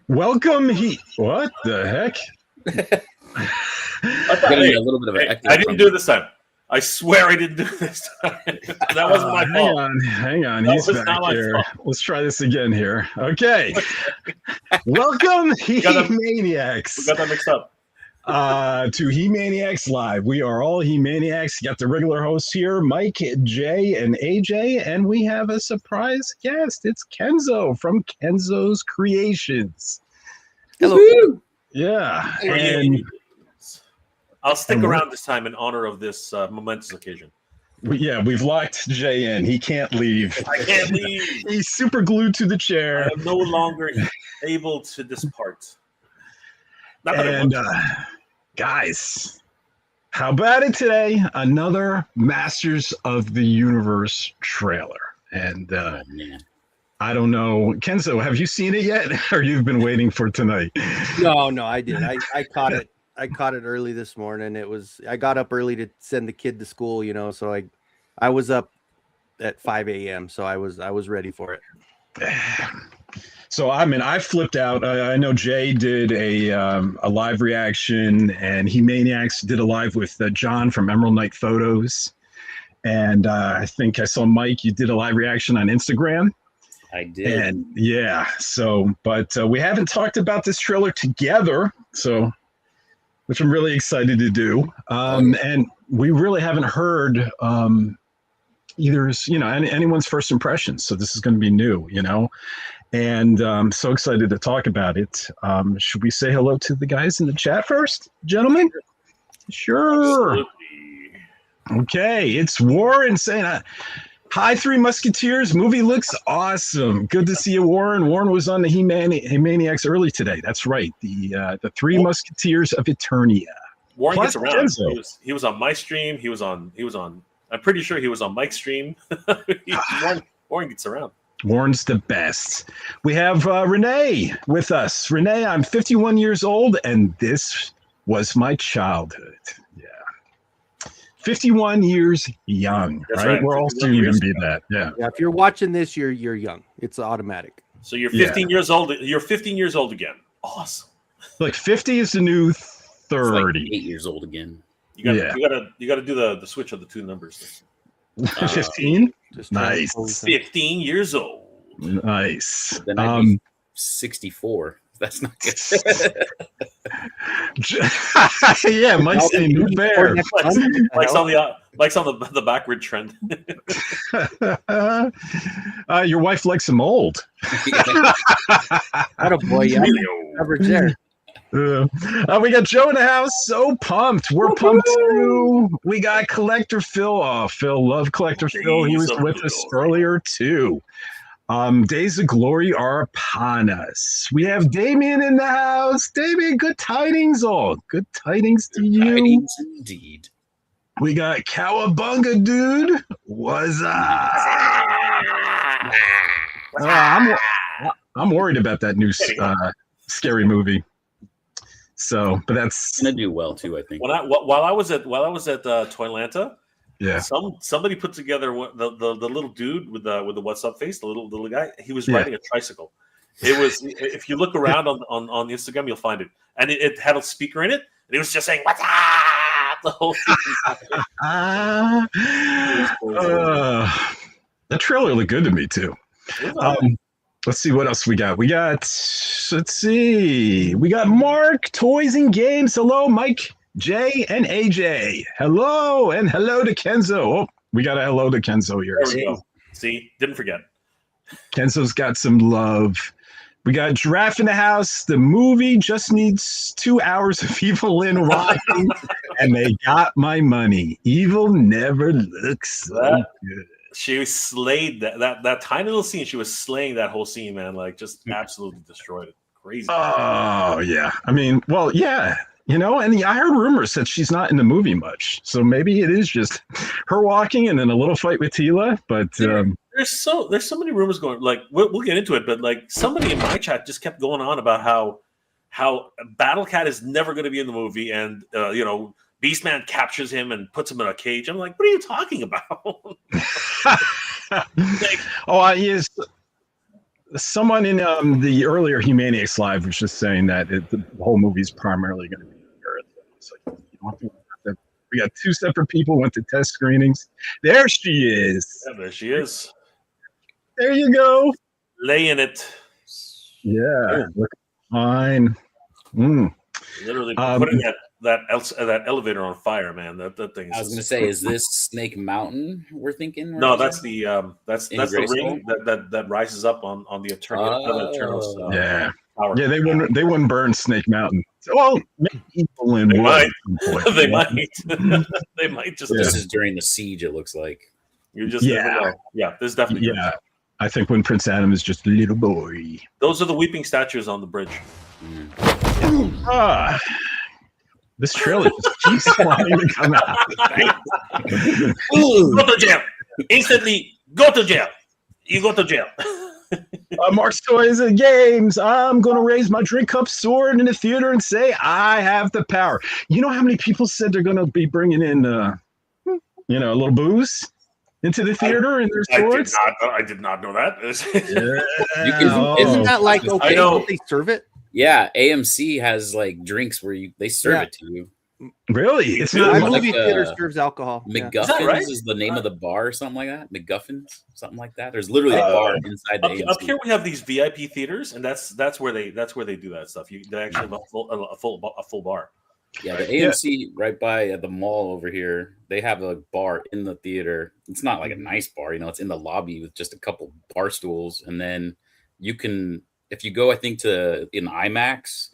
Welcome. What the heck? Getting a little bit of an echo. I didn't do it this time. I swear I didn't do it this time. That wasn't my fault. Hang on. That He's was back not my here. fault. Let's try this again here. Okay. Welcome, got He-Maniacs. We got that mixed up. To He-Maniacs Live. We are all He-Maniacs. Got the regular hosts here, Mike, Jay, and AJ, and we have a surprise guest. It's Kenzo from Kenzo's Creations. Hello. Yeah. And I'll stick around this time in honor of this momentous occasion. we've locked Jay in. He can't leave. I can't leave. He's super glued to the I chair. am no longer able to depart. Not that I And want to. guys, how about it today? Another Masters of the Universe trailer. And Oh, man. I don't know, Kenzo, have you seen it yet? Or you've been waiting for tonight? No, I did. I caught it. I caught it early this morning. I got up early to send the kid to school, so I was up at 5 a.m. So I was ready for it. So I flipped out. I know Jay did a live reaction, and He-Maniacs did a live with John from Emerald Knight Photos, and I think I saw Mike. You did a live reaction on Instagram. I did. And yeah, but we haven't talked about this trailer together, which I'm really excited to do. And we really haven't heard either, anyone's first impressions. So this is going to be new, and I'm so excited to talk about it. Should we say hello to the guys in the chat first, gentlemen? Sure. Absolutely. Okay, it's Warren saying, hi, Three Musketeers. Movie looks awesome. Good to see you, Warren. Warren was on the He-Maniacs early today. That's right. The Three Musketeers of Eternia. Warren Plus gets around. Kenzo. He was on my stream. He was on. I'm pretty sure he was on Mike's stream. Warren gets around. Warren's the best. We have Renee with us. Renee, I'm 51 years old, and this was my childhood. Yeah. 51 years young, That's right? right. We're all 51 soon going years to be ago. that. Yeah. Yeah, if you're watching this, you're young. It's automatic. So you're 15 years old. You're 15 years old again. Awesome. Like 50 is the new It's 30. like 8 years old again. You got to do the switch of the two numbers. 15? Just trying to Nice. pull something. 15 years old. Nice. Then I'd be 64. That's not good. Yeah, Mike's a new bear. Mike's on the backward trend. Your wife likes him old. Atta boy, yeah. Average there. We got Joe in the house. So pumped. We're pumped too. We got Collector Phil. Oh, Phil, love Collector Phil. He was Days of with us Glory. earlier too. Days of Glory are upon us. We have Damien in the house. Damien, good tidings all. Good tidings to you. Tidings indeed. We got Cowabunga, dude. What's up? I'm worried about that new scary movie. So, but that's It's gonna do well too, I think. While I was at Toylanta, yeah. somebody put together the little dude with the what's up face, the little guy. He was Yeah. riding a tricycle. It was if you look around on Instagram, you'll find it, and it had a speaker in it, and he was just saying "What's up?" the whole thing. That trailer looked good to me too. Let's see what else we got. We got Mark, Toys and Games. Hello, Mike, Jay, and AJ. Hello, and hello to Kenzo. Oh, we got a hello to Kenzo here. There we go. See, didn't forget. Kenzo's got some love. We got Giraffe in the house. The movie just needs 2 hours of Evil Lynn rocking, and they got my money. Evil never looks so good. She slayed that tiny little scene. She was slaying that whole scene, man. Like just absolutely destroyed it. Crazy. Oh yeah. I mean, well, yeah. And I heard rumors that she's not in the movie much, so maybe it is just her walking and then a little fight with Tila. But There's so many rumors going. Like we'll get into it, but like somebody in my chat just kept going on about how Battle Cat is never going to be in the movie, and Beastman captures him and puts him in a cage. I'm like, what are you talking about? oh, he is. someone in the earlier Humaniacs Live was just saying that the whole movie is primarily going to be Earth. It's like, you don't have to, we got two separate people went to test screenings. There she is. Yeah, there she is, There you go. laying it. Yeah, look fine. Literally Um, putting that elevator on fire, man. That thing. I was gonna say, is this Snake Mountain? We're thinking. No, right? that's the that's the ring that rises up on the Eternal's Yeah, tower. yeah. They wouldn't burn Snake Mountain. Well, maybe people in They wood might. at some point. they might. They might just. Yeah. This is during the siege. It looks like. You just never know. Yeah, this is definitely. Yeah, I think when Prince Adam is just a little boy. Those are the weeping statues on the bridge. Ah, this trailer just keeps wanting to come out. Go to jail instantly. Go to jail. You go to jail. Mark's Toys and Games. I'm going to raise my drink cup sword in the theater and say I have the power. You know how many people said they're going to be bringing in, a little booze into the theater in their swords? I did not know that. Yeah. Isn't that like I okay? know. Don't they serve it? Yeah, AMC has like drinks where they serve it to you. Really? It's Yeah, not My like, movie theater serves alcohol. Yeah. McGuffins right? is the name of the bar or something like that. McGuffins, something like that. There's literally a bar inside the AMC. Up here we have these VIP theaters, and that's where they do that stuff. They actually have a full bar. Yeah, the AMC right by at the mall over here, they have a bar in the theater. It's not like a nice bar, it's in the lobby with just a couple bar stools. And then you can, if you go, I think in IMAX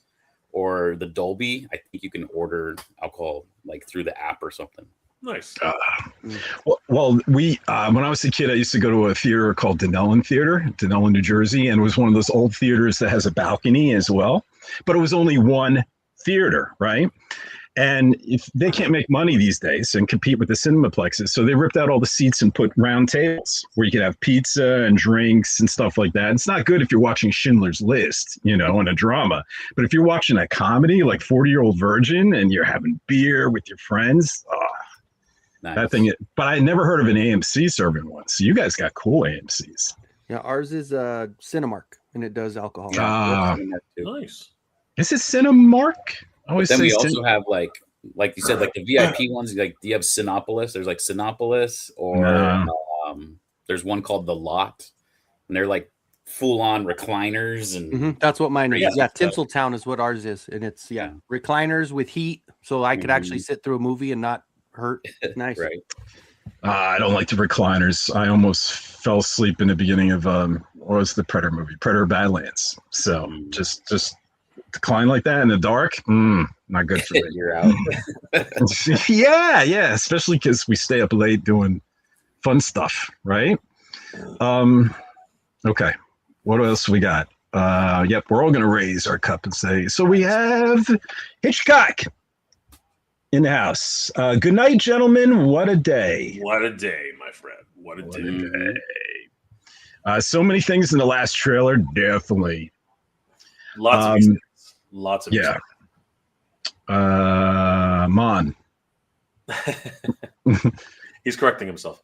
or the Dolby, I think you can order alcohol like through the app or something. Nice. Well, we when I was a kid, I used to go to a theater called Denellen Theater, Denellen, New Jersey, and it was one of those old theaters that has a balcony as well. But it was only one theater, right? And if they can't make money these days and compete with the cinemaplexes, so they ripped out all the seats and put round tables where you could have pizza and drinks and stuff like that. It's not good if you're watching Schindler's List, and a drama. But if you're watching a comedy like 40-Year-Old Virgin and you're having beer with your friends, Nice. that thing. But I never heard of an AMC serving one. So you guys got cool AMCs. Yeah, ours is Cinemark, and it does alcohol. Nice. Is it Cinemark? I But always then say we also have like you said, like the VIP ones. Like, do you have Cinépolis? There's like Cinépolis, or there's one called The Lot, and they're like full-on recliners and That's what mine is. Yeah. Yeah, Tinseltown is what ours is, and it's recliners with heat, so I could actually sit through a movie and not hurt. Nice, right. I don't like the recliners. I almost fell asleep in the beginning of what was the Predator movie, Predator Badlands. So just decline like that in the dark, not good for me. You're out. yeah, especially because we stay up late doing fun stuff, right? Okay, what else we got? Yep, we're all gonna raise our cup and say, so we have Hitchcock in the house. Good night, gentlemen. What a day. What a day, my friend. What a day. So many things in the last trailer, definitely. Lots of Easter eggs. Lots of Yeah. Easter Mon. eggs. He's correcting himself.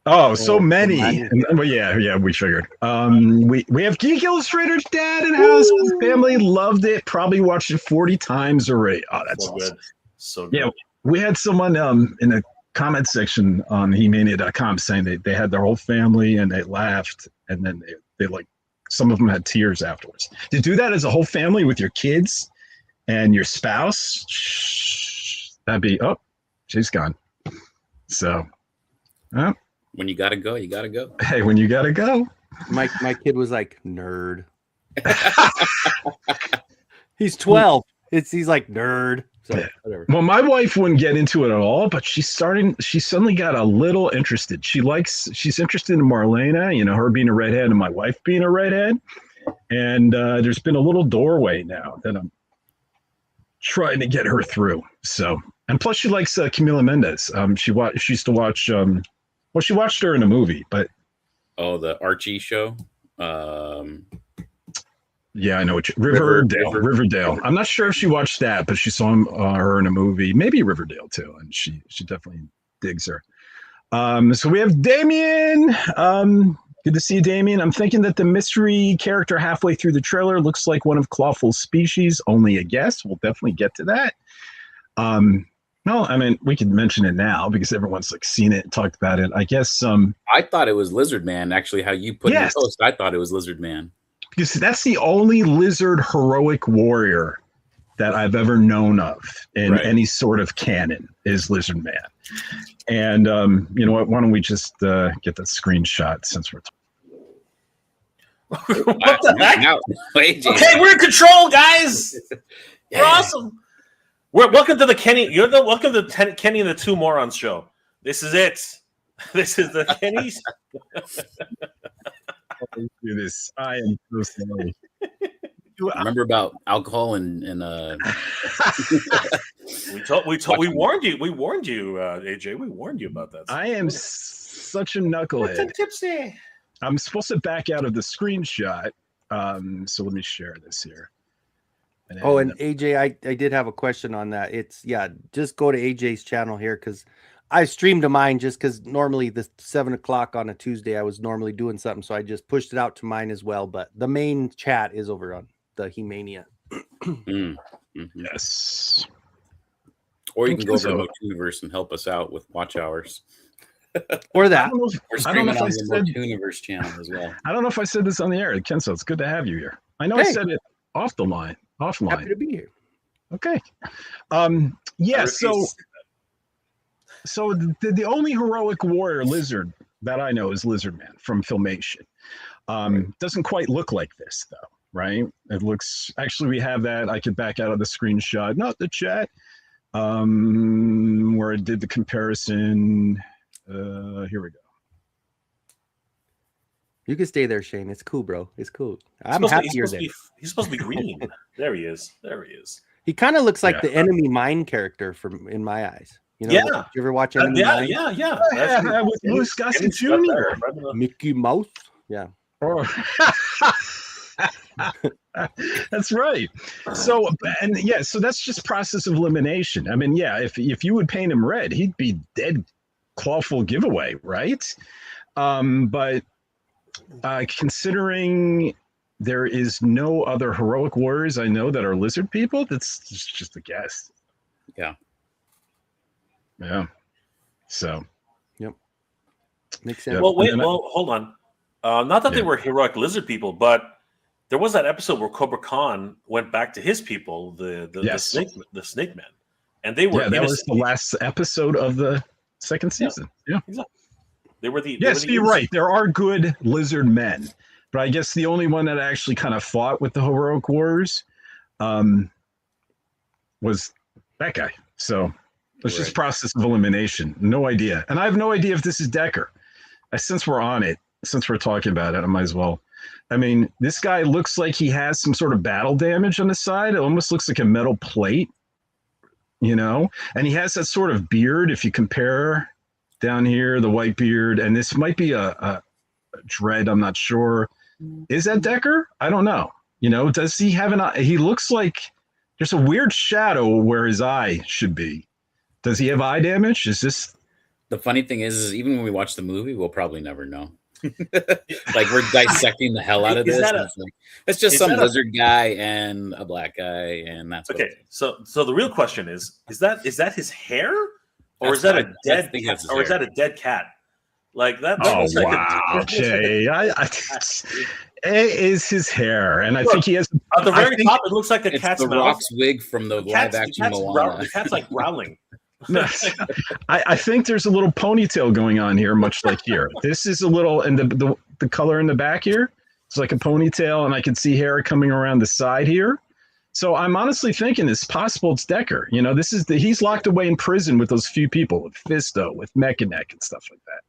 Oh, so many. many. Well, yeah, we figured. We have Geek Illustrator's dad in house. His family loved it. Probably watched it 40 times already. Oh, that's So awesome. good. So good. Yeah, we had someone in the comment section on hemania.com saying they had their whole family and they laughed, and then they like, some of them had tears afterwards. To do that as a whole family with your kids and your spouse, that'd be, she's gone. So, When you gotta go, you gotta go. hey, when you gotta go. My kid was like, nerd. He's 12. He's like nerd. So Yeah. whatever. Well, my wife wouldn't get into it at all, but she suddenly got a little interested. She's interested in Marlena, her being a redhead and my wife being a redhead. And there's been a little doorway now that I'm trying to get her through. So, and plus she likes Camila Mendes. She used to watch, she watched her in a movie, but Oh, the Archie show. yeah, I know what Riverdale. I'm not sure if she watched that, but she saw her in a movie, maybe Riverdale too, and she definitely digs her. So we have Damien. Good to see you, Damien. I'm thinking that the mystery character halfway through the trailer looks like one of Clawful's species. Only a guess. We'll definitely get to that. No, I mean, we could mention it now because everyone's like seen it and talked about it. I guess I thought it was Lizard Man. Actually, how you put Yes. it in post, I thought it was Lizard Man. because that's the only lizard heroic warrior that I've ever known of in Right. any sort of canon is Lizard Man. And you know what? Why don't we just get that screenshot since we're What the heck? Now, AJ, Okay, we're in control, guys. Yeah. We're awesome. Welcome to the Kenny. Welcome to Kenny and the Two Morons show. This is it. This is the Kenny's. do this. I am so sorry. remember about alcohol and We warned you. We warned you, AJ. We warned you about that. I am such a It's knucklehead. tipsy. I'm supposed to back out of the screenshot. So let me share this here. Oh, and AJ, I did have a question on that. It's just go to AJ's channel here because I streamed to mine just because normally the 7 o'clock on a Tuesday I was normally doing something, so I just pushed it out to mine as well. But the main chat is over on the He-Mania. Yes. or you can go over So- to Motooniverse and help us out with watch hours. Or I that. don't know if, We're I don't know streaming if I on the said Motooniverse channel as well. I don't know if I said this on the air, Kenzo. It's good to have you here. I know I Hey. said it off the line, Happy offline. to be here. Okay. I Yeah. refuse. So the only heroic warrior lizard that I know is Lizard Man from Filmation. Doesn't quite look like this though, right? It looks actually we have that. I could back out of the screenshot, not the chat, where I did the comparison. Here we go. You can stay there, Shane. It's cool, bro. It's cool. I'm He's supposed to- happy he's you're supposed to there. be- He's supposed to be green. There he is. There he is. He kind of looks like Yeah. the Enemy Mine character from in my eyes. You know, Yeah. did you ever watch Enemy Yeah, Mine? yeah. Yeah, with Kenny- Louis Gossett Kenny's got Jr. that right in the- Mickey Mouse. Yeah. Oh. That's right. So and yeah, so that's just process of elimination. I mean, yeah, if you would paint him red, he'd be dead clawful giveaway, right? But considering there is no other heroic warriors I know that are lizard people, that's just a guess. Yeah. Yeah. So Makes sense. Yeah. Well, wait. And then Well, hold on. Not that they Yeah. were heroic lizard people, but there was that episode where Cobra Khan went back to his people, the Yes. snake men, and they were yeah, that was innocent. the last episode of the second season. Yeah. They were the Yes, they were the you're innocent- right. There are good lizard men, but I guess the only one that actually kind of fought with the heroic warriors was that guy. So it's just Right. process of elimination. No idea, and I have no idea if this is Decker. Since we're on it, since we're talking about it, I might as well. I mean, this guy looks like he has some sort of battle damage on the side. It almost looks like a metal plate, you know, and he has that sort of beard. If you compare down here, the white beard, and this might be a dread. I'm not sure. Is that Decker? I don't know. You know, does he have an eye? He looks like there's a weird shadow where his eye should be. Does he have eye damage? Is this? The funny thing is even when we watch the movie, we'll probably never know. Like we're dissecting the hell out of Is this. that and it's like, it's just is some that a- lizard guy and a black guy, and that's what it Okay, so the real question is that his hair, or is That's- that a I dead think cat, that's his or is hair. that a dead cat? Like that. Oh looks like wow, that looks like a Jay! It is his hair, and I Look, think he has. At the I very think- top, it looks like a It's cat's the mouth. Rock's wig from the The live cat's, action the Moana. cat's like growling. I think there's a little ponytail going on here, much like here. This is a little, and the color in the back here, it's like a ponytail, and I can see hair coming around the side here. So I'm honestly thinking it's possible it's Decker. You know, this is he's locked away in prison with those few people, with Fisto, with Mechaneck, and stuff like that.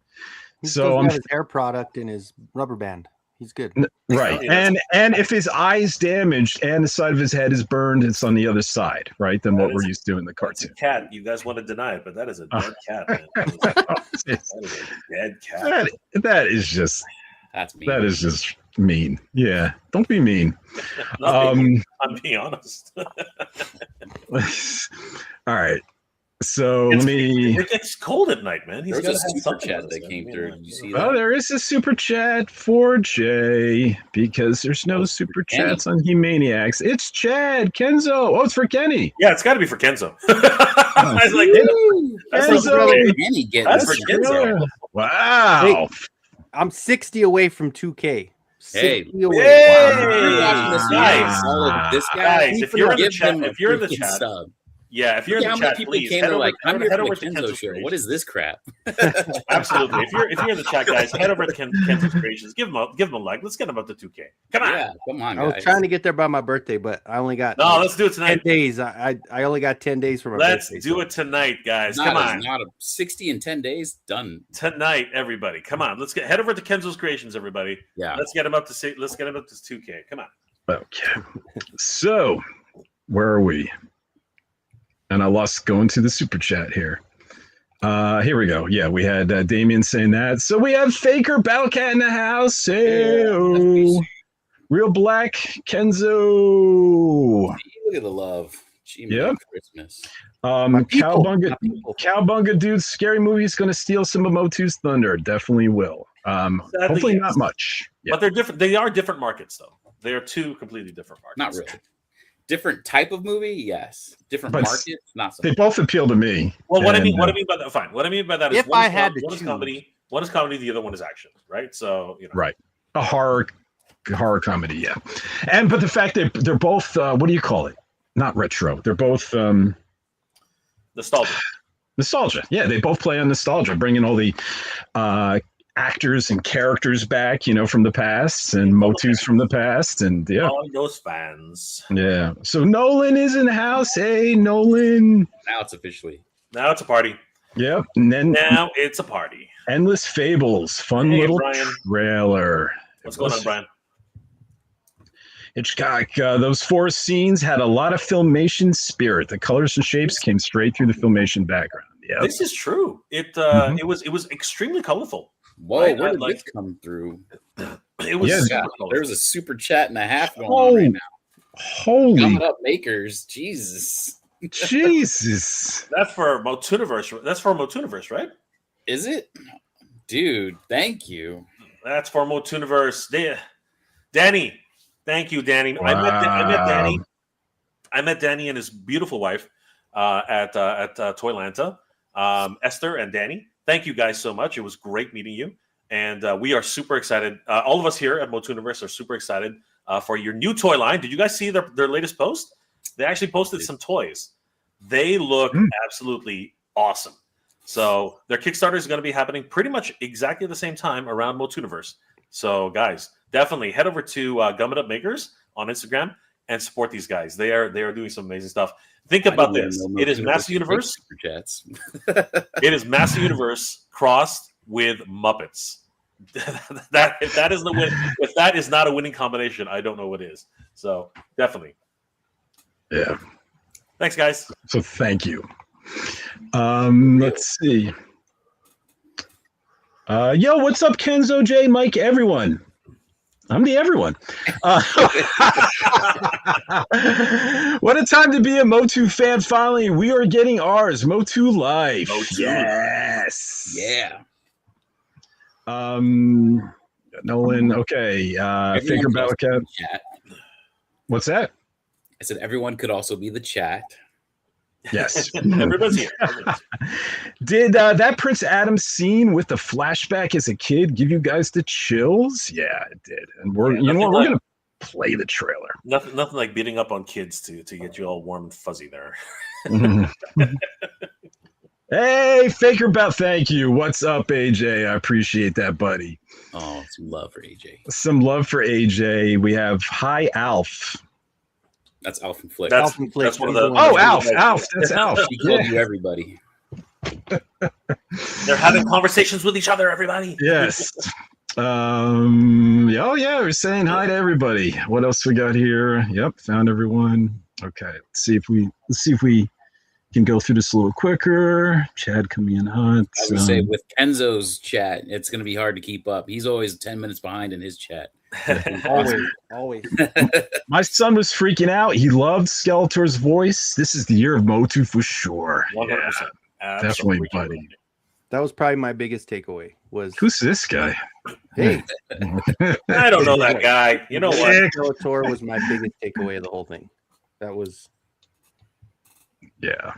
He So doesn't I'm have his hair product and his rubber band. He's good. right, Yeah, and if his eye's damaged and the side of his head is burned, it's on the other side, right? Than That what we're is- used to in the That's a cartoon. cat. You guys want to deny it, but that is a dead cat. Man. It's- That is a dead cat. that is just That's me. that is just mean. Yeah, don't be mean. I'm being honest. All right. So let me. It gets cold at night, man. He's There got was to a have super something chat on that his came hand. through. Did you see Oh, that? there is a super chat for Jay because there's no super Kenny. chats on He-Maniacs. It's Chad Kenzo. Oh, it's for Kenny. Yeah, it's got to be for Kenzo. I was like, Woo! that's Kenzo. not for Kenny getting That's the for super Kenzo. chat. Wow. I'm 60 away from 2K. 60 away. Hey! You're watching this Nice. video, this guy. Guys, if you're in the give chat, him a if you're in the freaking chat, sub. yeah, if you're Look in how the many chat, people please came. head They're over, like, "I'm here head for over the to Kenzo Kenzo's show. Creations. What is this crap?" Absolutely. If you're in the chat, guys, head over to Kenzo's Creations. Give him a like. Let's get him up to 2K. Come on. Yeah, come on, I was guys. trying to get there by my birthday, but I only got No, let's do it 10 tonight. days. I only got 10 days for my Let's birthday. do it tonight, guys. Come on. Not a 60 in 10 days. Done. Tonight, everybody. Come on. Let's head over to Kenzo's Creations, everybody. Yeah. Let's get him up to 2K. Come on. Okay. So, where are we? And I lost going to the super chat here. Here we go. Yeah, we had Damien saying that. So we have Faker Battlecat in the house. Hey, Real Black Kenzo. Look at the love. Gee, Yep. Merry Christmas. My people, Cowbunga, my people. Cowbunga dude, scary movie's going to steal some of Motu's thunder. Definitely will. Hopefully yes. not much. Yeah. But they're different. They are different markets, though. They are two completely different markets. Not really. Different type of movie, yes. Different But market, not so They much. both appeal to me. Well, what I mean And, by that, fine. What I mean by that is If I had to one is choose. comedy, the other one is action, right? So Right. A horror comedy, yeah. But the fact that they're both what do you call it? Not retro. They're both nostalgia. nostalgia. Yeah, they both play on nostalgia, bringing all the actors and characters back, from the past and Motus from the past, and yeah. All those fans. Yeah. So Nolan is in the house. Hey, Nolan. Now it's officially. Now it's a party. Yep. And then Now it's a party. Endless Fables, fun Hey, little Brian. trailer. What's going on, Brian? Hitchcock, those forest scenes had a lot of filmation spirit. The colors and shapes came straight through the filmation background. Yeah. This is true. It Mhm. it was extremely colorful. Whoa, Right, where did like- this come through? It was Yeah, super Yeah, colorful. there's a super chat and a half going Oh, on right now. Holy Coming up, makers. Jesus. Jesus. That's for Motuniverse. That's for Motuniverse, right? Is it? Dude, thank you. That's for Motuniverse. Danny, thank you, Danny. I met Wow. Danny. I met Danny and his beautiful wife at Toylanta. Esther and Danny. Thank you guys so much. It was great meeting you, and we are super excited. All of us here at Motuniverse are super excited for your new toy line. Did you guys see their latest post? They actually posted some toys. They look absolutely awesome. So their Kickstarter is going to be happening pretty much exactly at the same time around Motuniverse. So guys, definitely head over to Gum It Up Makers on Instagram and support these guys. They are doing some amazing stuff. Think about I didn't this. even know It is Motu Master was Universe. super chats. It is Master Universe crossed with Muppets. If that is not a winning combination, I don't know what is. So definitely. Yeah. Thanks, guys. So thank you. Let's see. Yo, what's up, Kenzo, J, Mike, everyone? I'm the everyone. What a time to be a Motu fan. Finally, we are getting ours. Motu Life. Motu. Yes. Yeah. Nolan. Okay. Faker Everyone could also Battlecat. be chat. What's that? I said everyone could also be the chat. Yes. Everybody's here. Did that Prince Adam scene with the flashback as a kid give you guys the chills? Yeah, it did. And we're Yeah, nothing we're like- gonna play the trailer. Nothing like beating up on kids to get you all warm and fuzzy there. Hey, Faker Bell, thank you. What's up, AJ? I appreciate that, buddy. Oh, some love for AJ. Some love for AJ. We have Hi Alf. That's Alf and Flick. That's Alf and Flick. one of the. Oh, that's one of Alf. the- That's Alf. He called Yeah. you everybody. They're having conversations with each other. Everybody. Yes. Yeah, we're saying hi to everybody. What else we got here? Yep, found everyone. Okay, let's see if we can go through this a little quicker. Chad coming in hot. I would say with Kenzo's chat, it's going to be hard to keep up. He's always 10 minutes behind in his chat. Always. My son was freaking out. He loved Skeletor's voice. This is the year of Motu for sure. 100%. Definitely, buddy. That was probably my biggest takeaway. Was Who's this guy? hey, I don't know that guy. You know what? Skeletor was my biggest takeaway of the whole thing. That was Yeah.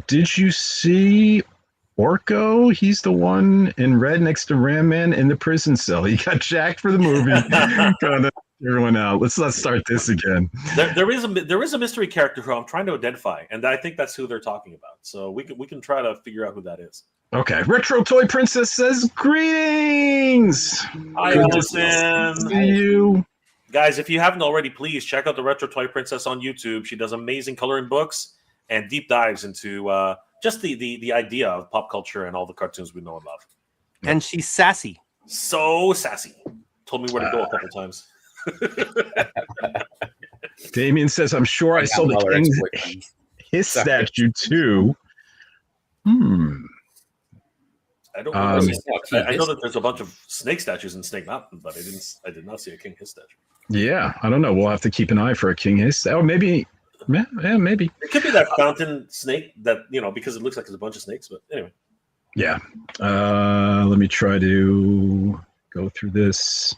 Did you see Orko? He's the one in red next to Ram Man in the prison cell. He got jacked for the movie. Got everyone out. Let's not start this again. There is a mystery character who I'm trying to identify, and I think that's who they're talking about. So we can try to figure out who that is. Okay. Retro Toy Princess says greetings. Hi, Good to Allison. see you. Guys, if you haven't already, please check out the Retro Toy Princess on YouTube. She does amazing coloring books and deep dives into just the idea of pop culture and all the cartoons we know and love. and she's sassy. So sassy. Told me where to go a couple times. Damien says, I'm sure I saw the Muller King ex-boyfriend. his Sorry. statue too. I don't Um, remember. I know that there's a bunch of snake statues in Snake Mountain, but I did not see a King His statue. Yeah, I don't know. We'll have to keep an eye for a King his. Oh, maybe. Yeah, maybe. It could be that fountain snake that, because it looks like there's a bunch of snakes, but anyway. Yeah. Let me try to go through this.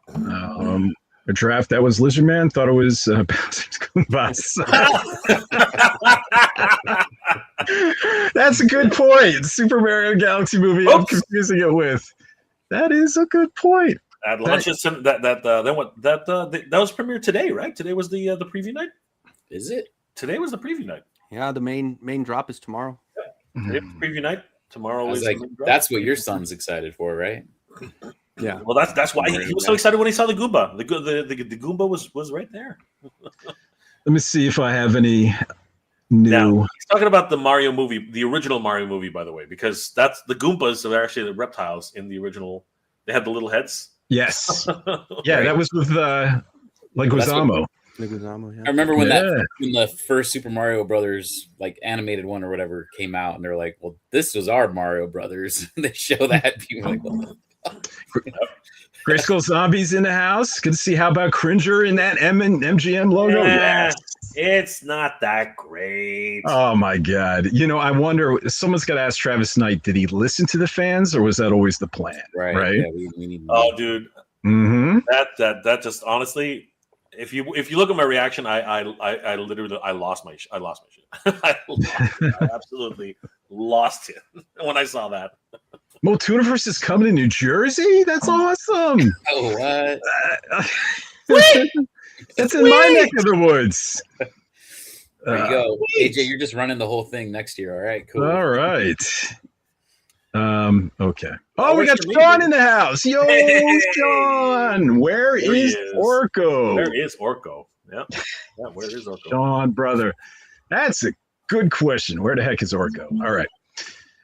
A draft that was Lizard Man thought it was Bowser's Goombas. That's a good point. Super Mario Galaxy movie. I'm Oops. confusing it with. That is a good point. At launches, that was premiered today, right? Today was the preview night. Is it? Today was the preview night. Yeah, the main drop is tomorrow. Today was the preview night. Tomorrow I was is like, the main drop. that's what your son's excited for, right? Yeah. Well, that's why he was so excited when he saw the Goomba. The Goomba was right there. Let me see if I have any Now, new. he's talking about the Mario movie, the original Mario movie, by the way, because that's the Goombas are actually the reptiles in the original. They had the little heads. Yes. Yeah, Right. that was with Leguizamo. Leguizamo, yeah. I remember when Yeah. when the first Super Mario Brothers like animated one or whatever came out, and they're like, "Well, this was our Mario Brothers." They show that people are like, "What the Grayskull Zombies in the house. Good to see. How about Cringer in that MGM logo? Yeah. Yes. It's not that great. Oh my God. I wonder, someone's got to ask Travis Knight, did he listen to the fans or was that always the plan? Right? Right. Yeah, we need. Oh, dude, Mm-hmm. that just honestly, if you look at my reaction, I literally lost my shit. I absolutely lost it when I saw that. Motuniverse is coming to New Jersey? That's awesome. Oh, what? That's in my neck of the woods. There you go, AJ. You're just running the whole thing next year. All right, cool. All right. Okay. Oh, we where's got the Sean meeting? in the house. Yo, Hey! Sean. Where There he is is. Orko? Where is Orko? Yeah, where is Orko? Sean, brother. That's a good question. Where the heck is Orko? All right.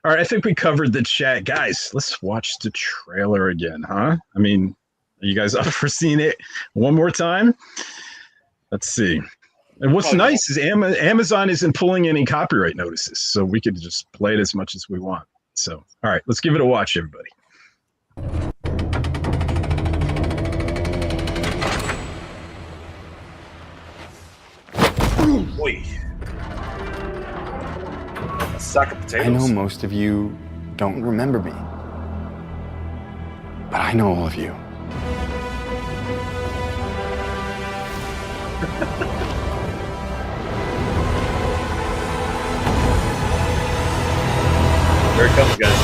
I think we covered the chat. Guys, let's watch the trailer again, huh? I mean, are you guys up for seeing it one more time? Let's see. And what's nice is Amazon isn't pulling any copyright notices, so we could just play it as much as we want. So, all right, let's give it a watch, everybody. Boy. A sack of potatoes. I know most of you don't remember me, but I know all of you. Here it comes, guys.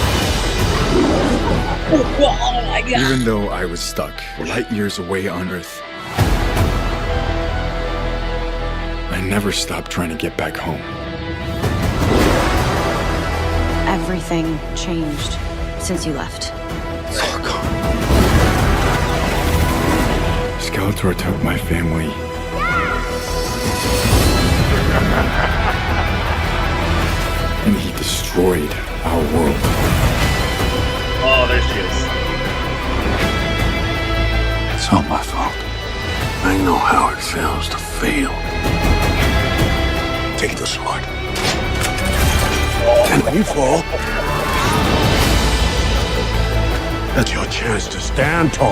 Even though I was stuck light years away on Earth, I never stopped trying to get back home. Everything changed since you left. It's all gone. Skeletor took my family. And he destroyed our world. Oh, there she is. It's all my fault. I know how it feels to fail. Take the sword. And when you fall, That's your chance to stand tall.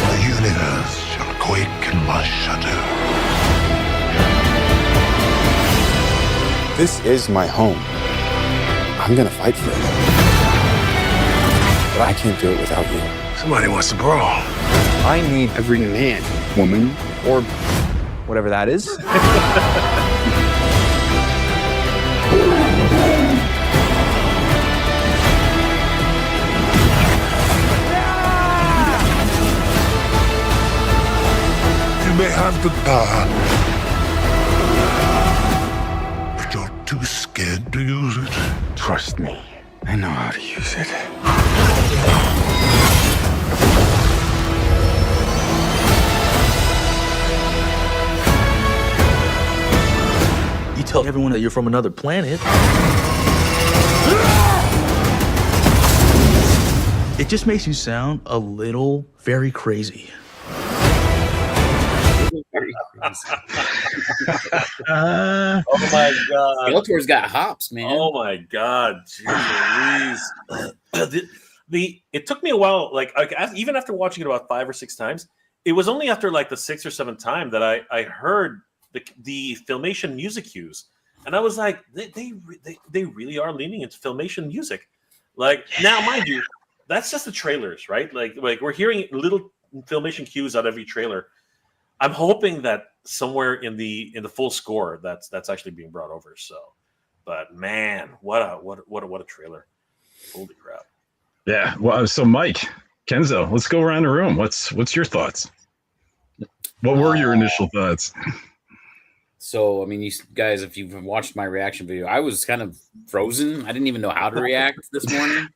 The universe shall quake in my shadow. This is my home. I'm gonna fight for it. But I can't do it without you. Somebody wants to brawl. I need every man, woman, or whatever that is. You may have the power, but you're too scared to use it. Trust me, I know how to use it. You tell everyone that you're from another planet. It just makes you sound a little very crazy. Uh, Oh my god! Skeletor's got hops, man. Oh my god! Jeez. It took me a while. Even after watching it about 5 or 6 times, it was only after like the 6th or 7th time that I heard the Filmation music cues, and I was like, they really are leaning into Filmation music. Like now, mind you, that's just the trailers, right? Like we're hearing little Filmation cues out of every trailer. I'm hoping that somewhere in the full score that's actually being brought over. So, but man, what a trailer! Holy crap! yeah. Well, so Mike, Kenzo, let's go around the room. What's your thoughts? What were your initial thoughts? So, I mean, you guys, if you've watched my reaction video, I was kind of frozen. I didn't even know how to react this morning.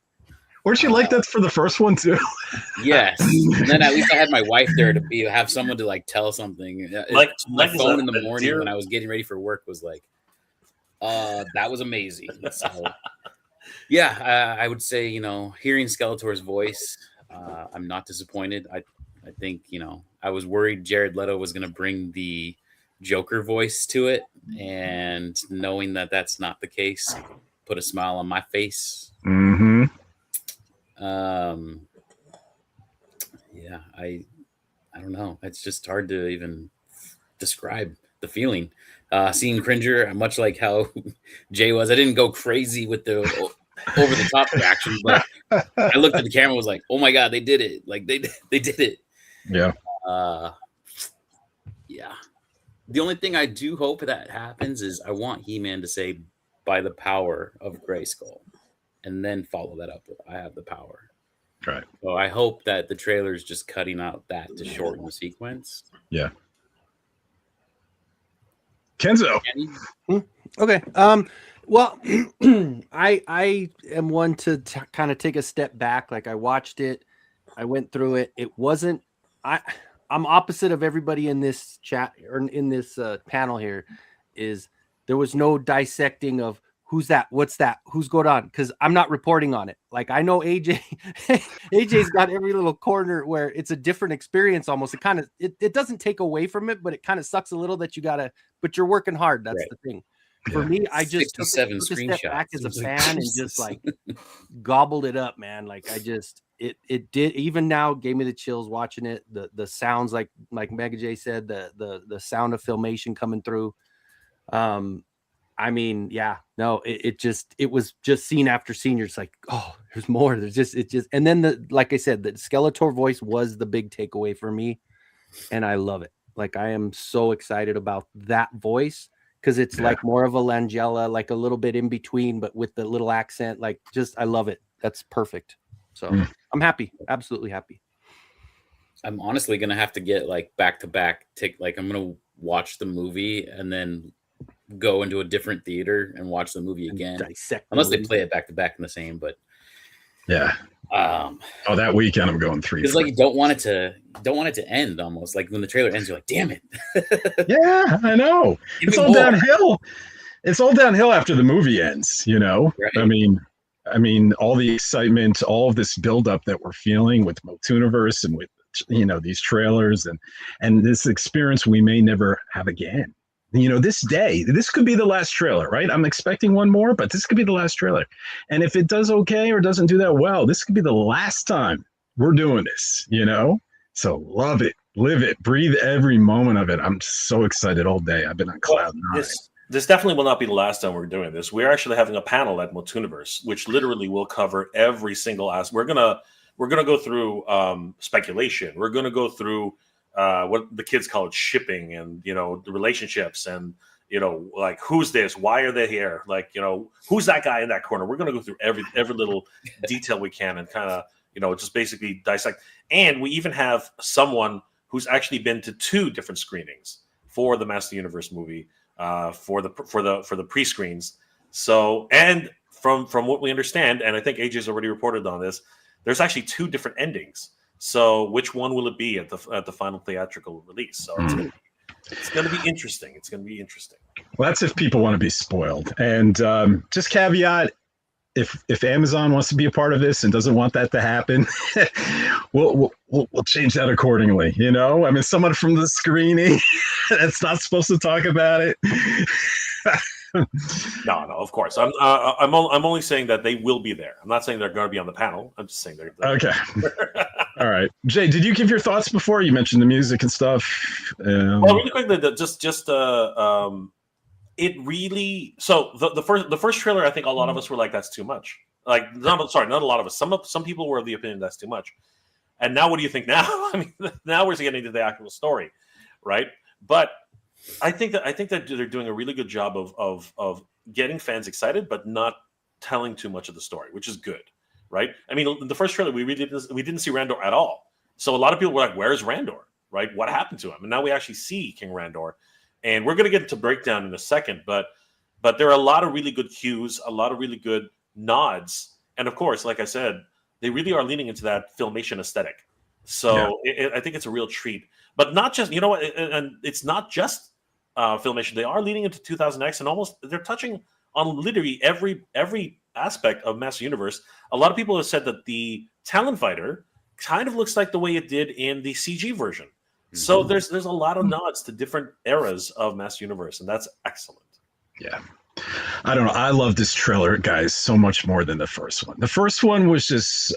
Weren't you like that for the first one too? Yes. And then at least I had my wife there to have someone to like tell something. My phone in the morning when I was getting ready for work was like, that was amazing. So, yeah, I would say, hearing Skeletor's voice, I'm not disappointed. I think, I was worried Jared Leto was going to bring the Joker voice to it, and knowing that that's not the case put a smile on my face. Mm-hmm. Yeah, I don't know. It's just hard to even describe the feeling. Seeing Cringer, much like how Jay was, I didn't go crazy with the over the top reaction, but I looked at the camera and was like, oh my god, they did it. Like they did it. Yeah. Yeah. The only thing I do hope that happens is I want He-Man to say, by the power of Grayskull, and then follow that up with, I have the power. Right. So I hope that the trailer is just cutting out that to shorten the sequence. Yeah. Kenzo. Okay. Well, I am one to kind of take a step back. Like I watched it, I went through it. It wasn't. I'm opposite of everybody in this chat or in this panel here. Is there was no dissecting of who's that, what's that, who's going on, because I'm not reporting on it. Like I know AJ's got every little corner where it's a different experience. Almost it kind of it doesn't take away from it, but it kind of sucks a little that you gotta. But you're working hard. That's right. The thing. For me, I just took a step back as a fan and just like gobbled it up, man. Like I just it did even now gave me the chills watching it. The sounds like Mega J said, the sound of Filmation coming through. I mean, yeah, no, it was just scene after scene. You're just like, oh, there's more. There's just and then like I said, the Skeletor voice was the big takeaway for me, and I love it. Like I am so excited about that voice. Because it's like more of a Langella, like a little bit in between, but with the little accent. Like, just I love it. That's perfect. So I'm happy, absolutely happy. I'm honestly gonna have to get like back to back. I'm gonna watch the movie and then go into a different theater and watch the movie again. Unless they play it back to back in the same. But yeah, Oh, that weekend I'm going 3. It's like you don't want it to end almost. Like when the trailer ends, you're like, damn it. Yeah, I know. Give It's me all more. downhill. It's all downhill after the movie ends, you know? Right. I mean, all the excitement, all of this buildup that we're feeling with Multuniverse and with, you know, these trailers and this experience we may never have again. You know, this could be the last trailer, right? I'm expecting one more, but this could be the last trailer. And if it does okay or doesn't do that well, this could be the last time we're doing this, you know? So love it, live it, breathe every moment of it. I'm so excited all day. I've been on cloud nine. This definitely will not be the last time we're doing this. We're actually having a panel at Multuniverse, which literally will cover every single aspect. We're gonna go through speculation. We're gonna go through what the kids call it, shipping, and you know, the relationships, and you know, like who's this? Why are they here? Like, you know, who's that guy in that corner? We're gonna go through every little detail we can and kind of, you know, just basically dissect. And we even have someone who's actually been to 2 different screenings for the Master Universe movie. For the pre-screens. So, and from what we understand, and I think AJ's already reported on this, there's actually 2 different endings. So, which one will it be at the final theatrical release? So, it's going to be interesting. It's going to be interesting. Well, that's if people want to be spoiled. And just caveat, if Amazon wants to be a part of this and doesn't want that to happen, we'll change that accordingly. You know, I mean, someone from the screening that's not supposed to talk about it. No, of course. I'm only saying that they will be there. I'm not saying they're going to be on the panel. I'm just saying they're okay. All right, Jay, did you give your thoughts before? You mentioned the music and stuff. Well, really quickly, it really. So the first trailer, I think a lot of us were like, "That's too much." Like, not a lot of us. Some people were of the opinion that's too much. And now, what do you think now? I mean, now we're getting into the actual story, right? But I think that they're doing a really good job of getting fans excited, but not telling too much of the story, which is good, right? I mean, in the first trailer, we didn't see Randor at all. So a lot of people were like, "Where's Randor? Right? What happened to him?" And now we actually see King Randor. And we're going to get into breakdown in a second, but there are a lot of really good cues, a lot of really good nods, and of course, like I said, they really are leaning into that Filmation aesthetic. So I think it's a real treat. But not just, you know, and it's not just Filmation. They are leaning into 2000X, and almost they're touching on literally every aspect of Master Universe. A lot of people have said that the Talon Fighter kind of looks like the way it did in the CG version. So there's a lot of nods to different eras of Master Universe, and that's excellent. Yeah. I don't know. I love this trailer, guys, so much more than the first one. The first one was just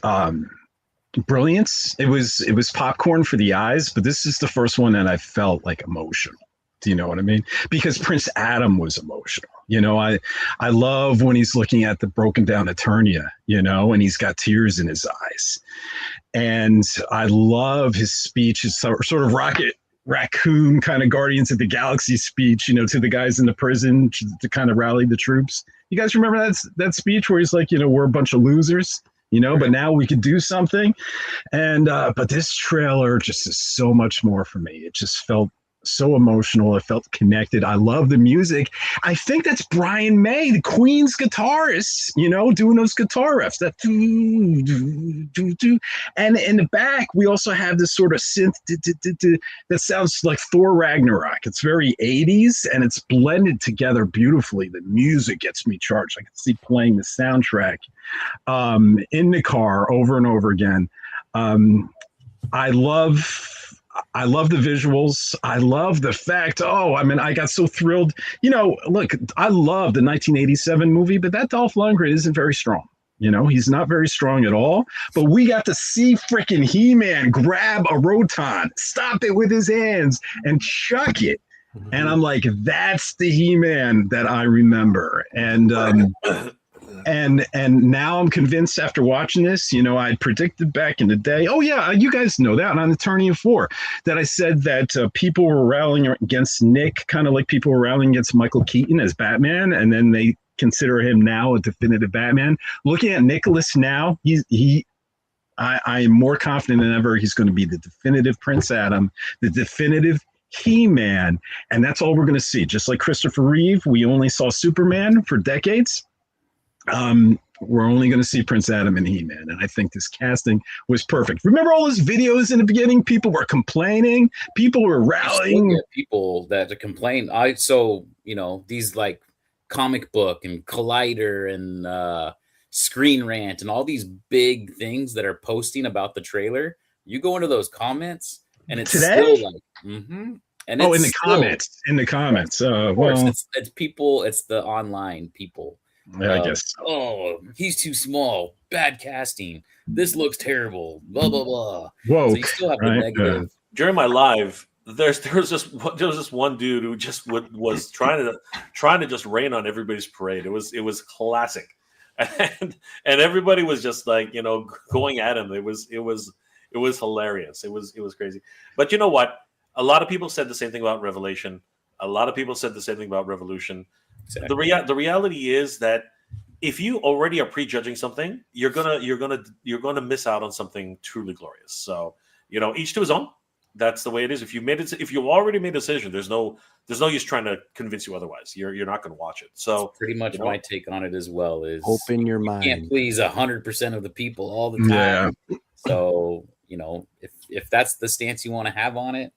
brilliance. It was popcorn for the eyes, but this is the first one that I felt like emotional. Do you know what I mean? Because Prince Adam was emotional. You know, I love when he's looking at the broken down Eternia, you know, and he's got tears in his eyes. And I love his speech, his sort of Rocket Raccoon kind of Guardians of the Galaxy speech, you know, to the guys in the prison to kind of rally the troops. You guys remember that speech where he's like, you know, we're a bunch of losers, you know, but now we could do something. And but this trailer just is so much more for me. It just felt so emotional. It felt connected. I love the music. I think that's Brian May, the Queen's guitarist, you know, doing those guitar riffs. That doo, doo, doo, doo. And in the back, we also have this sort of synth that sounds like Thor Ragnarok. It's very 80s, and it's blended together beautifully. The music gets me charged. I can see playing the soundtrack in the car over and over again. I love the visuals. I love the fact, I got so thrilled. You know, look, I love the 1987 movie, but that Dolph Lundgren isn't very strong. You know, he's not very strong at all. But we got to see freaking He-Man grab a Roton, stop it with his hands, and chuck it. And I'm like, that's the He-Man that I remember. And now I'm convinced after watching this, you know, I predicted back in the day, you guys know that on Eternia 4, that I said that people were rallying against Nick, kind of like people were rallying against Michael Keaton as Batman, and then they consider him now a definitive Batman. Looking at Nicholas now, I am more confident than ever he's going to be the definitive Prince Adam, the definitive He-Man, and that's all we're going to see. Just like Christopher Reeve, we only saw Superman for decades. we're only going to see Prince Adam and He-Man. And I think this casting was perfect. Remember all those videos in the beginning? People were complaining. People were rallying. People that complain. These like Comic Book and Collider and Screen Rant and all these big things that are posting about the trailer. You go into those comments and it's today? Still like, and in the comments. In the comments. Well, it's people. It's the online people. Yeah, I guess. Oh, he's too small. Bad casting. This looks terrible. Blah blah blah. Whoa. So you still have the negative. During my live, there was this one dude who just was trying to just rain on everybody's parade. It was classic, and everybody was just like going at him. It was hilarious. It was crazy. But you know what? A lot of people said the same thing about Revelation. A lot of people said the same thing about Revolution. Exactly. The reality is that if you already are prejudging something, you're gonna miss out on something truly glorious. So each to his own. That's the way it is. If you already made a decision, there's no use trying to convince you otherwise. You're not going to watch it. So that's pretty much my take on it as well. Is open your mind. You can't please 100% of the people all the time. Yeah. So if that's the stance you want to have on it,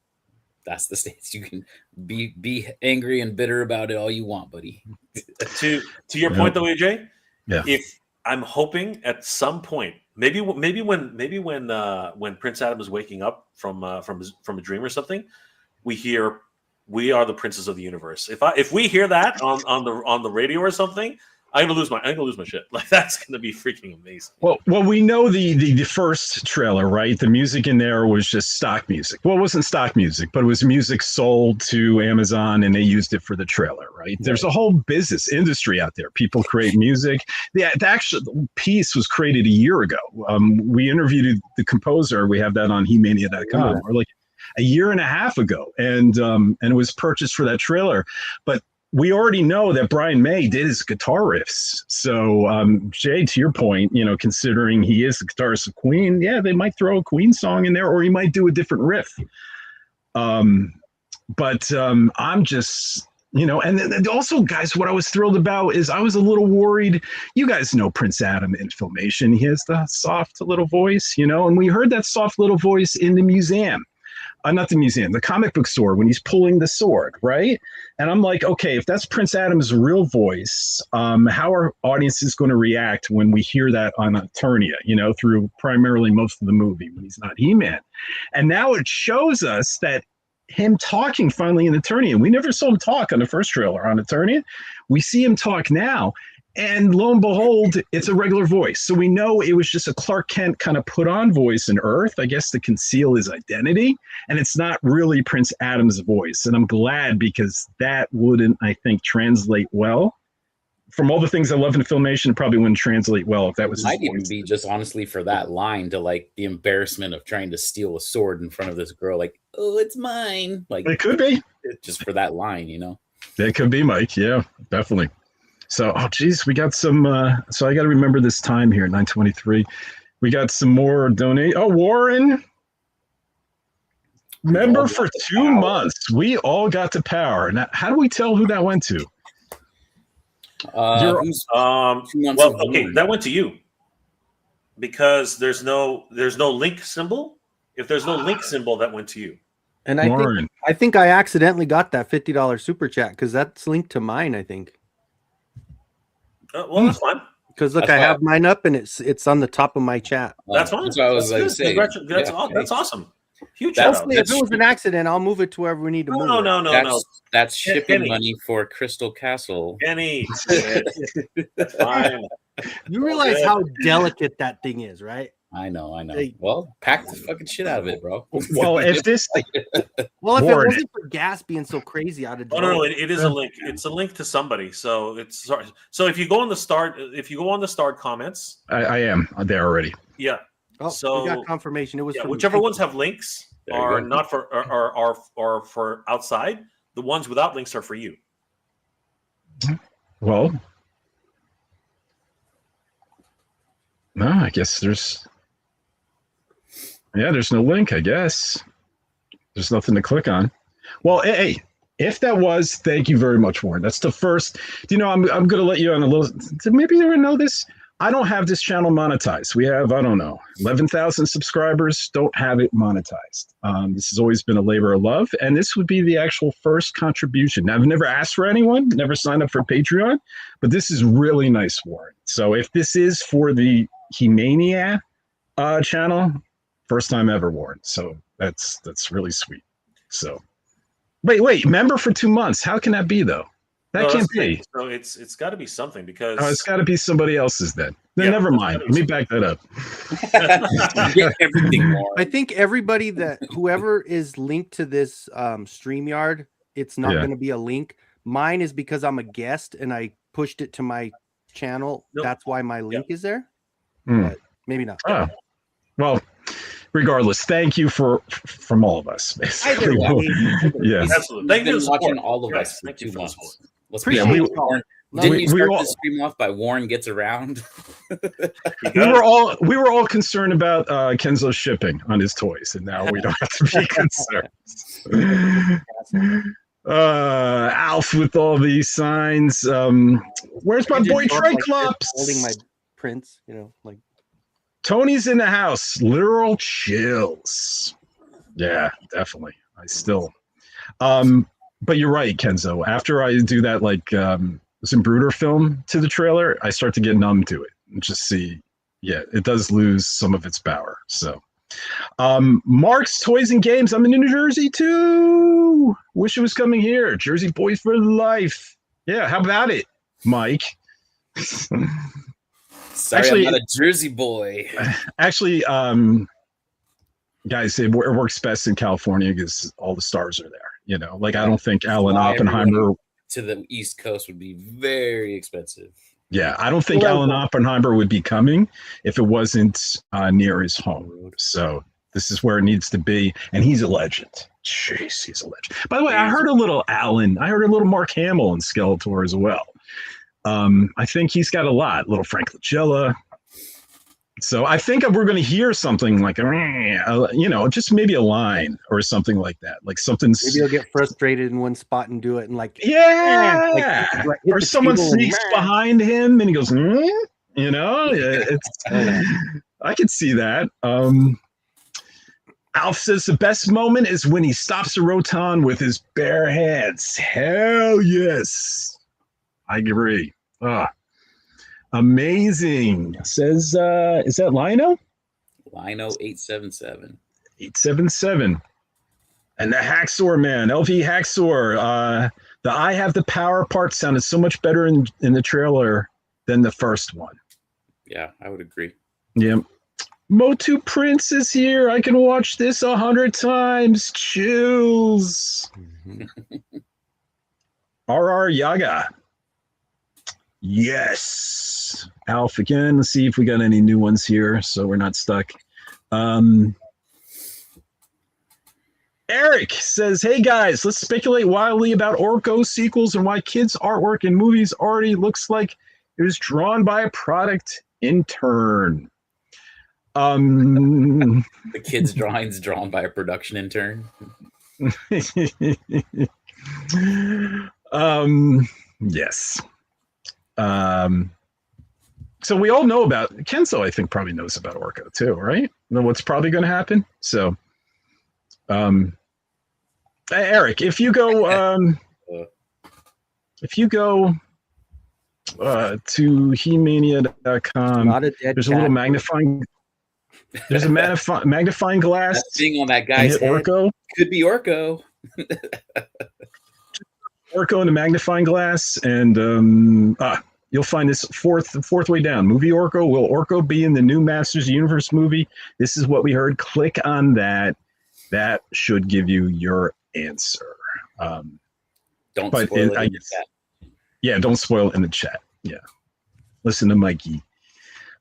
that's the stance. You can be angry and bitter about it all you want, buddy. To your point though, AJ. Yeah. If I'm hoping at some point, maybe when Prince Adam is waking up from a dream or something, we hear "We are the princes of the universe." If we hear that on the radio or something, I'm gonna lose my shit. Like that's gonna be freaking amazing. Well, we know the first trailer, right? The music in there was just stock music. Well, it wasn't stock music, but it was music sold to Amazon, and they used it for the trailer, right? There's a whole business industry out there. People create music. The actual piece was created a year ago. We interviewed the composer. We have that on HeMania.com. Or like a year and a half ago, and it was purchased for that trailer, but we already know that Brian May did his guitar riffs. So, Jay, to your point, considering he is the guitarist of Queen, they might throw a Queen song in there, or he might do a different riff. But I'm just, and also, guys, what I was thrilled about is I was a little worried. You guys know Prince Adam in Filmation. He has the soft little voice, and we heard that soft little voice in the museum. Not the museum, the comic book store when he's pulling the sword, right? And I'm like, okay, if that's Prince Adam's real voice, how are audiences going to react when we hear that on Eternia, through primarily most of the movie when he's not He-Man? And now it shows us that him talking finally in Eternia. We never saw him talk on the first trailer on Eternia. We see him talk now. And lo and behold, it's a regular voice. So we know it was just a Clark Kent kind of put on voice in Earth, I guess, to conceal his identity. And it's not really Prince Adam's voice. And I'm glad, because that wouldn't, I think, translate well. From all the things I love in Filmation, it probably wouldn't translate well if that was his might voice. Even be just honestly for that line, to like the embarrassment of trying to steal a sword in front of this girl. Like, oh, it's mine. Like, it could be. Just for that line, It could be, Mike. Yeah, definitely. So, geez, we got some. So I got to remember this time here, 9:23. We got some more donate. Oh, Warren, member for 2 months. We all got to power. Now, how do we tell who that went to? Well, okay, that went to you because there's no link symbol. If there's no link symbol, that went to you. And I think I accidentally got that $50 super chat because that's linked to mine, I think. Well, that's fine. Because look, I have mine up and it's on the top of my chat. That's fine. That's what I was like saying. That's awesome. Huge. Hopefully, if it was an accident, I'll move it to wherever we need to move. No. That's shipping money for Crystal Castle. Kenny, fine. You realize how delicate that thing is, right? I know. Well, pack the fucking shit out of it, bro. Well, if this, if it wasn't for gas being so crazy out of no, it is a link. It's a link to somebody. So it's sorry. So if you go on the start comments, I am there already. Yeah. Oh, so we got confirmation. It was whichever ones have links are not for are for outside. The ones without links are for you. Well, no, I guess there's no link, I guess. There's nothing to click on. Well, hey, if that was, thank you very much, Warren. That's the first. I'm going to let you on a little. Maybe you don't know this. I don't have this channel monetized. We have, I don't know, 11,000 subscribers, don't have it monetized. This has always been a labor of love, and this would be the actual first contribution. Now, I've never asked for anyone, never signed up for Patreon, but this is really nice, Warren. So if this is for the He-Mania channel, first time ever, Warren. So that's really sweet. So wait, member for 2 months. How can that be, though? That can't be. So it's got to be something because it's got to be somebody else's then. Then never mind. Let me back that up. Get everything more. I think everybody whoever is linked to this StreamYard, it's not going to be a link. Mine is because I'm a guest and I pushed it to my channel. Nope. That's why my link is there. But maybe not. Oh. Well, regardless, thank you from all of us. Basically. Yeah, absolutely. Thank you for watching all of us for 2 months. Let's be Didn't you start the stream off by Warren gets around? we were all concerned about Kenzo shipping on his toys, and now we don't have to be concerned. Alf with all these signs. Where's my boy Triclops? Holding my prints, like Tony's in the house. Literal chills. Yeah, definitely. I still. But you're right, Kenzo. After I do that, like Zimbruder film to the trailer, I start to get numb to it and just see. Yeah, it does lose some of its power. So, Mark's Toys and Games. I'm in New Jersey too. Wish it was coming here. Jersey boys for life. Yeah, how about it, Mike? Sorry, actually, I'm not a Jersey boy. Actually, guys, it works best in California because all the stars are there. Like I don't think Alan Oppenheimer to the East Coast would be very expensive. Yeah, I don't think Alan Oppenheimer would be coming if it wasn't near his home. So this is where it needs to be, and he's a legend. Jeez, he's a legend. By the way, I heard a little Alan. I heard a little Mark Hamill in Skeletor as well. I think he's got a lot. Little Frank Langella. So I think we're going to hear something like, just maybe a line or something like that. Like something's. Maybe he'll get frustrated in one spot and do it, and or someone sneaks behind him and he goes, I could see that. Alf says the best moment is when he stops a Roton with his bare hands. Hell yes. I agree. Amazing. Says, is that Lino? Lino 877. 877. And the Hacksaw man, LV Hacksaw. The I Have the Power part sounded so much better in the trailer than the first one. Yeah, I would agree. Yep. Motu Prince is here. I can watch this 100 times. Chills. RR Yaga. Yes. Alf again. Let's see if we got any new ones here so we're not stuck. Eric says, hey guys, let's speculate wildly about Orko sequels and why kids' artwork in movies already looks like it was drawn by a product intern. The kids' drawings drawn by a production intern. Yes. So we all know about Kenzo. I think probably knows about Orko too, right? Know what's probably going to happen. So, Eric, if you go to He-Mania.com, there's a little magnifying. There's a magnifying glass. That thing on that guy's head Orko could be Orko. Orko in a magnifying glass, and you'll find this fourth way down. Movie Orko. Will Orko be in the new Masters of the Universe movie? This is what we heard. Click on that. That should give you your answer. Don't spoil it in the chat. Yeah, don't spoil it in the chat. Yeah. Listen to Mikey.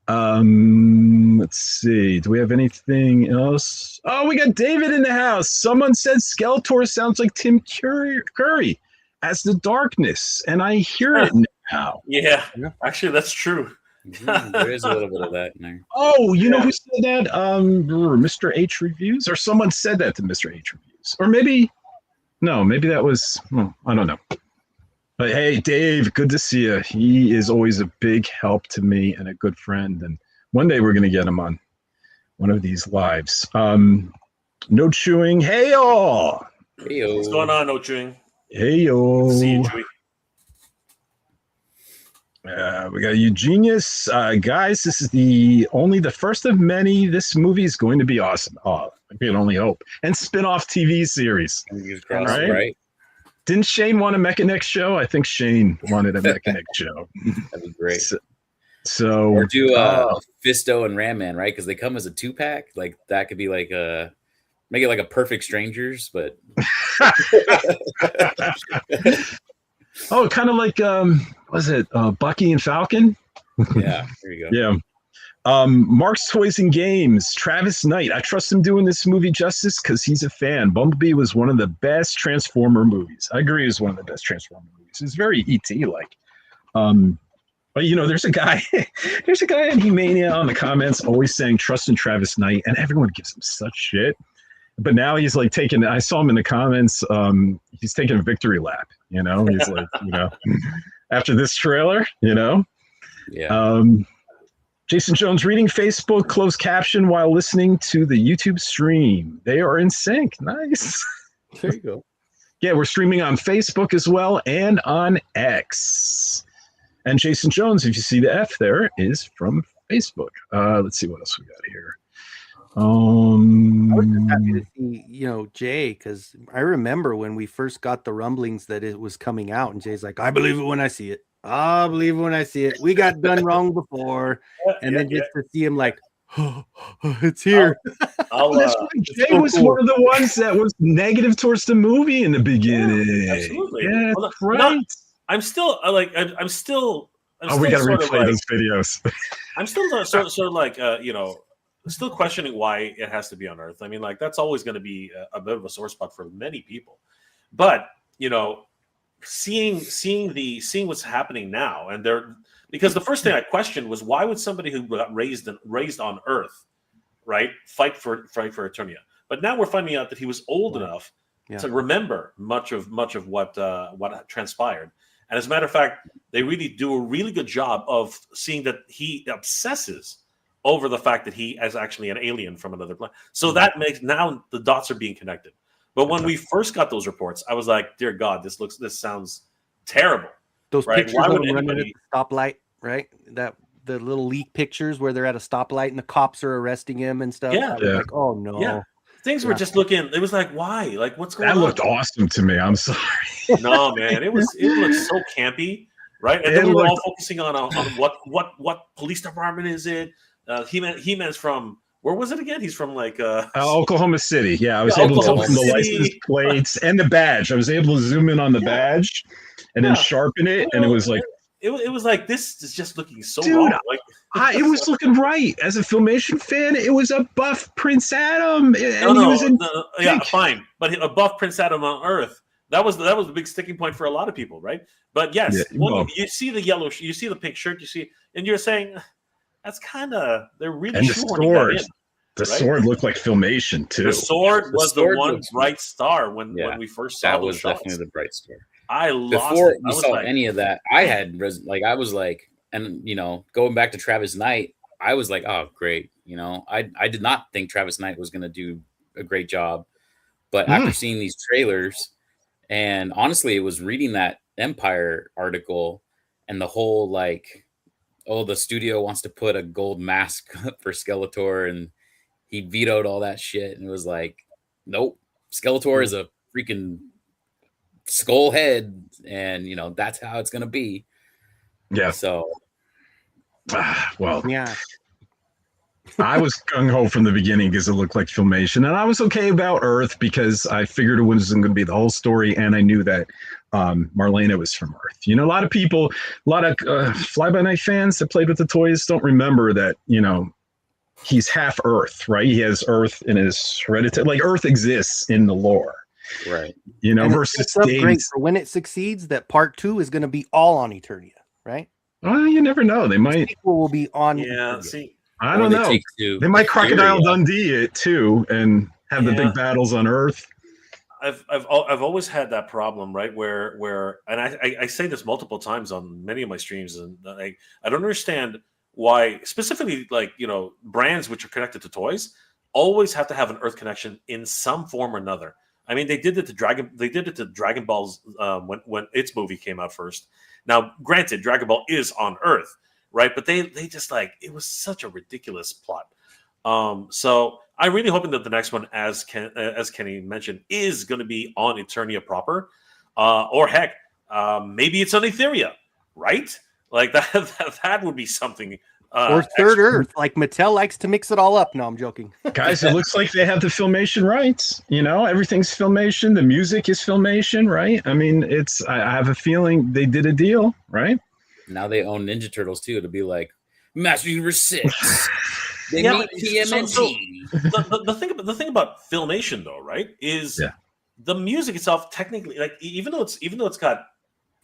Let's see. Do we have anything else? Oh, we got David in the house. Someone said Skeletor sounds like Tim Curry as the Darkness, and I hear it now. Yeah, actually, that's true. There is a little bit of that in there. Oh, you know who said that? Mr. H Reviews, or someone said that to Mr. H Reviews, or maybe that was. I don't know. But hey, Dave, good to see you. He is always a big help to me and a good friend. And one day we're going to get him on one of these lives. No chewing. Hey, y'all. Hey-o. What's going on, No Chewing? Hey, yo. See you, Chewy. We got Eugenius. Guys, this is only the first of many. This movie is going to be awesome. Oh, I can only hope. And spin-off TV series. Fingers crossed, Right? right? Didn't Shane want a Mechanic show? I think Shane wanted a Mechanic show. That'd be great. So Or do Fisto and Ram Man, right? Because they come as a 2-pack. Like that could be like make it like a Perfect Strangers, but oh, kind of like was it Bucky and Falcon? yeah, there you go. Yeah. Mark's Toys and Games, Travis Knight. I trust him doing this movie justice because he's a fan. Bumblebee was one of the best Transformer movies. I agree, it was one of the best Transformer movies. It's very ET like. But you know, there's a guy in He-Mania on the comments always saying trust in Travis Knight, and everyone gives him such shit. But now he's like I saw him in the comments, he's taking a victory lap, you know? He's like, you know, after this trailer, you know? Yeah. Jason Jones reading Facebook closed caption while listening to the YouTube stream. They are in sync. Nice. There you go. Yeah, we're streaming on Facebook as well and on X. And Jason Jones, if you see the F there, is from Facebook. Let's see what else we got here. I was just happy to see, Jay, because I remember when we first got the rumblings that it was coming out, and Jay's like, I believe it when I see it. I'll believe it when I see it. We got done wrong before. And then just to see him like, oh, it's here. That's right. Jay was one of the ones that was negative towards the movie in the beginning. Yeah, absolutely. Yeah, Well, right. I'm still I'm still We got to sort of replay like, those videos. I'm still sort of like still questioning why it has to be on Earth. I mean, like that's always going to be a bit of a sore spot for many people. But seeing what's happening now, and because the first thing I questioned was why would somebody who got raised on Earth, right, fight for Eternia? But now we're finding out that he was old enough to remember much of what transpired. And as a matter of fact, they really do a really good job of seeing that he obsesses over the fact that he is actually an alien from another planet. So that makes now the dots are being connected. But when we first got those reports, I was like, "Dear God, this sounds terrible." Those right? pictures of them running at the stoplight, right? That the little leak pictures where they're at a stoplight and the cops are arresting him and stuff. Yeah. I was like, oh no. Yeah. Things were just looking. It was like, why? Like, what's going on? That looked awesome to me. I'm sorry. No, man, it looked so campy, right? And then we were all focusing on what police department is it? He-Man's from. Where was it again? He's from like Oklahoma City. Yeah, I was able to tell from the license plates and the badge. I was able to zoom in on the badge and then sharpen it, and it was like it was like this is just looking so dude, wrong. Like it was looking right. As a Filmation fan, it was a buff Prince Adam, fine, but a buff Prince Adam on Earth. That was the big sticking point for a lot of people, right? But yes, you see the yellow, you see the pink shirt, and you're saying. That's kind of they're really. And the sword, sword looked like Filmation too. The sword was the one bright star when we first saw that those was shots. Definitely the bright star. I lost before it. we saw any of that. I had I was like, and going back to Travis Knight, I was like, oh great, I did not think Travis Knight was going to do a great job, but after seeing these trailers, and honestly, it was reading that Empire article and the whole like. Oh, the studio wants to put a gold mask for Skeletor, and he vetoed all that shit. And it was like, nope, Skeletor is a freaking skull head, and that's how it's gonna be. Yeah. So, well, yeah. I was gung ho from the beginning because it looked like Filmation, and I was okay about Earth because I figured it wasn't going to be the whole story, and I knew that Marlena was from Earth. A lot of people, a lot of Fly-By-Night fans that played with the toys don't remember that he's half Earth, right? He has Earth in his hereditary, like Earth exists in the lore, right? Versus great for when it succeeds. That part 2 is going to be all on Eternia, right? Well, you never know. They might. People will be on. Yeah. See. I don't know. They might Crocodile Dundee it too and have the big battles on Earth. I've always had that problem, right? Where and I say this multiple times on many of my streams, and I don't understand why specifically like brands which are connected to toys always have to have an Earth connection in some form or another. I mean, they did it to Dragon Ball's when its movie came out first. Now, granted, Dragon Ball is on Earth, right? But they just like it was such a ridiculous plot. So I'm really hoping that the next one, as Kenny mentioned, is going to be on Eternia proper, or heck, maybe it's on Etheria, right? Like that would be something. Or Third Earth, like Mattel likes to mix it all up. No, I'm joking. Guys, it looks like they have the Filmation rights. Everything's Filmation. The music is Filmation, right? I mean, I have a feeling they did a deal, right? Now they own Ninja Turtles too. To be like Master Universe 6. They Yeah, meet TMNT. So the thing about Filmation though, right, is the music itself technically, like even though it's got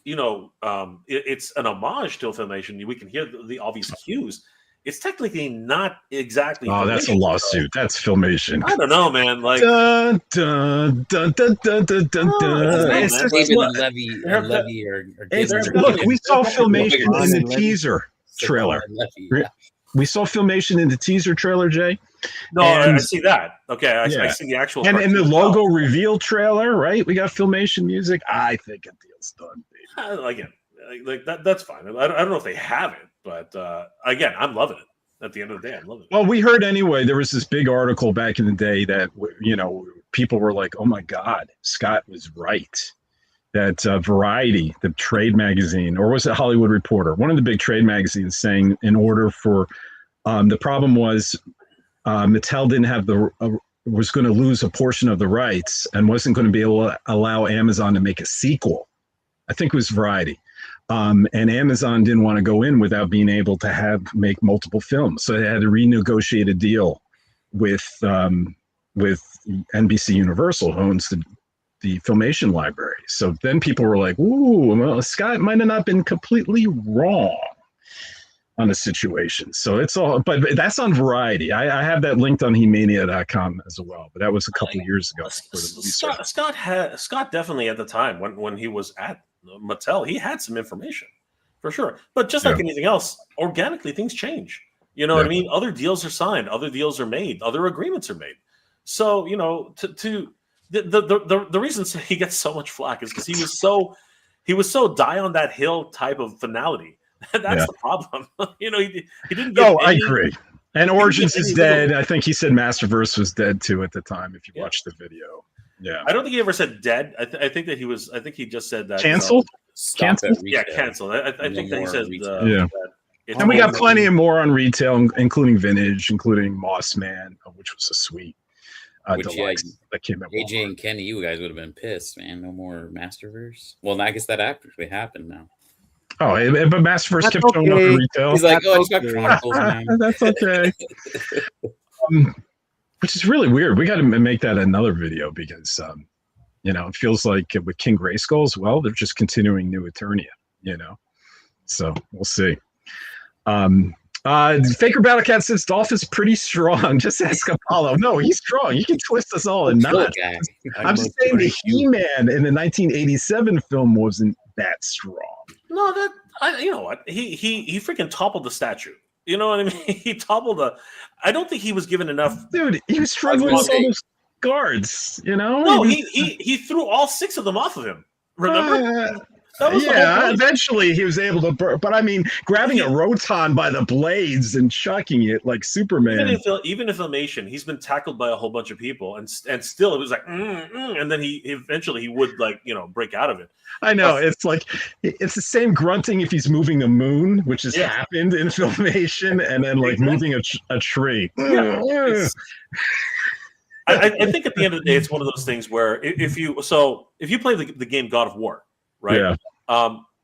it's an homage to Filmation. We can hear the obvious cues. It's technically not exactly. Oh, that's a Filmation, lawsuit. That's Filmation. I don't know, man. Like, Dun, dun, dun, dun, dun, dun, dun, dun. It's just- David look, Levy or look, we saw Filmation in the teaser trailer. Yeah. We saw Filmation in the teaser trailer, Jay. no, And- I see that. Okay, I Yeah. see the actual. And in the cartoon logo itself. reveal trailer, right? We got Filmation music. I think a deal's done, baby. Again, like that's fine. I don't know if they have it, but again, I'm loving it. At the end of the day, I'm loving it. Well, we heard anyway. There was this big article back in the day that people were like, "Oh my God, Scott was right." That Variety, the trade magazine, or was it Hollywood Reporter, one of the big trade magazines, saying in order for the problem was Mattel didn't have was going to lose a portion of the rights and wasn't going to be able to allow Amazon to make a sequel. I think it was Variety. And Amazon didn't want to go in without being able to make multiple films. So they had to renegotiate a deal with NBC Universal, who owns the Filmation library. So then people were like, ooh, well, Scott might have not been completely wrong on the situation. So it's all, but that's on Variety. I have that linked on HeMania.com as well, but that was a couple of years ago. Scott definitely at the time when he was at Mattel, he had some information for sure. But just like anything else, organically things change. You know what I mean? Other deals are signed, other deals are made, other agreements are made. So the reason he gets so much flack is because he was so die on that hill type of finality. That's the problem. He didn't. No, I agree. And Origins is dead. I think he said Masterverse was dead too at the time. If you watch the video, I don't think he ever said dead. I think that he was. I think he just said that canceled. Canceled. Yeah, canceled. I think that he said. And we got plenty of more on retail, including vintage, including Moss Man, which was a sweet deluxe that came out. AJ and Kenny, you guys would have been pissed, man. No more Masterverse. Well, I guess that actually happened now. Oh, but Masterverse kept showing up in retail. He's like, oh, he's got Chronicles now. That's okay. Which is really weird. We got to make that another video because, it feels like with King Grayskull as well, they're just continuing New Eternia, So we'll see. Faker Battlecat says Dolph is pretty strong. Just ask Apollo. No, he's strong. You can twist us all in knots. I'm just saying the He-Man in the 1987 film wasn't that strong. No, you know what? He freaking toppled the statue. You know what I mean? He toppled I don't think he was given enough. Dude, he was struggling with all those guards. No, he threw all 6 of them off of him. Remember? Eventually he was able to, but I mean, grabbing a Roton by the blades and chucking it like Superman. Even in Filmation, he's been tackled by a whole bunch of people, and still it was like, and then he eventually would break out of it. I know it's the same grunting if he's moving a moon, which has happened in Filmation, and then moving a tree. Yeah, I think at the end of the day, it's one of those things where if you play the game God of War. Right. Yeah.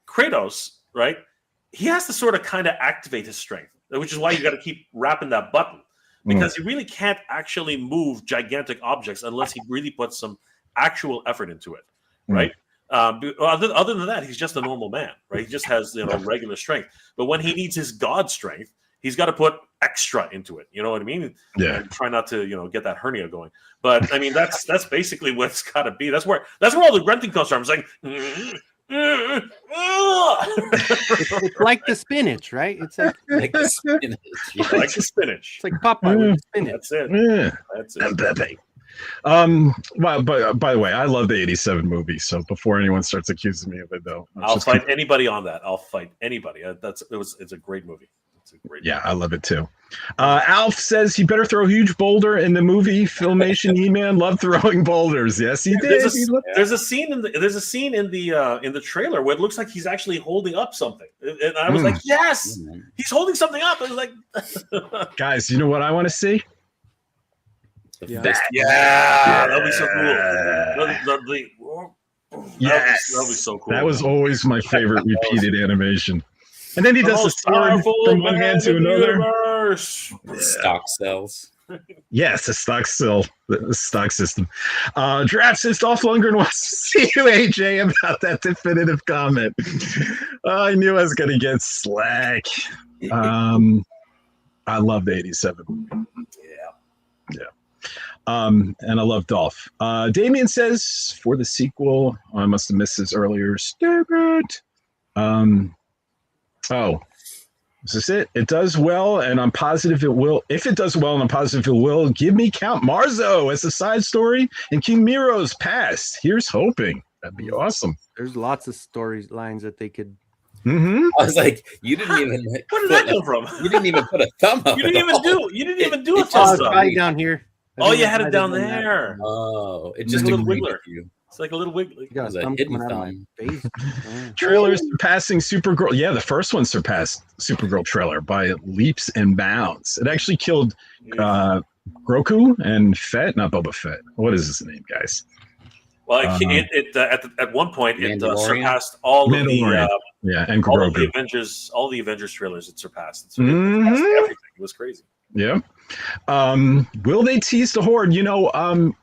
Kratos, right? He has to sort of kind of activate his strength, which is why you got to keep wrapping that button because he really can't actually move gigantic objects unless he really puts some actual effort into it, right? Other than that, he's just a normal man, right? He just has regular strength. But when he needs his God strength, he's got to put extra into it. You know what I mean? Yeah. And try not to, get that hernia going. But I mean, that's basically what it's got to be. That's where all the grunting comes from. It's like, It's like the spinach, right? It's like Like the spinach. like the spinach. it's like Popeye with the spinach. That's it. Yeah. That's And it. Pepe. Well, but by the way, I love the '87 movie. So before anyone starts accusing me of it, though, I'll fight anybody on that. I'll fight anybody. It's a great movie. It's a great. Yeah, I love it too. Alf says you better throw a huge boulder in the movie. Filmation He-Man loved throwing boulders. Yes, he did. There's a scene in the trailer where it looks like he's actually holding up something, and I was like, yes, he's holding something up. I was like, Guys, you know what I want to see? Yeah. that'd be so cool. Yes, that'd be so cool. That was always my favorite repeated animation. And then he does the Most sword powerful from one man hand to in the another. universe. Stock cells. Yes, the stock system. Draft says Dolph Lundgren wants to see you, AJ, about that definitive comment. I knew I was going to get slack. I love the '87 movie. Yeah. And I love Dolph. Damien says for the sequel, I must have missed this earlier. Stupid. Is this it? It does well, and I'm positive it will. If it does well, and I'm positive it will, give me Count Marzo as a side story in King Miro's past. Here's hoping. That'd be awesome. There's lots of storylines that they could. Mm-hmm. I was like, you didn't even. Where did that come from? You didn't even put a thumb up. You didn't even do a it thumb just- up. Right down here. Oh, you had it down there. Oh, it It's just a little agreed wiggler. with you. It's like a little wiggly. You got was a a thumb hidden coming out of my thumb. face. Yeah. Trailers surpassing Supergirl. Yeah, the first one surpassed Supergirl trailer by leaps and bounds. It actually killed Groku and Fett, not Boba Fett. What is his name, guys? Well, at one point it Mandalorian? surpassed all of the Mandalorian. Yeah, and all of the Grogu. Avengers, trailers. It surpassed. It surpassed Mhm. everything. It was crazy. Yeah. Will they tease the Horde?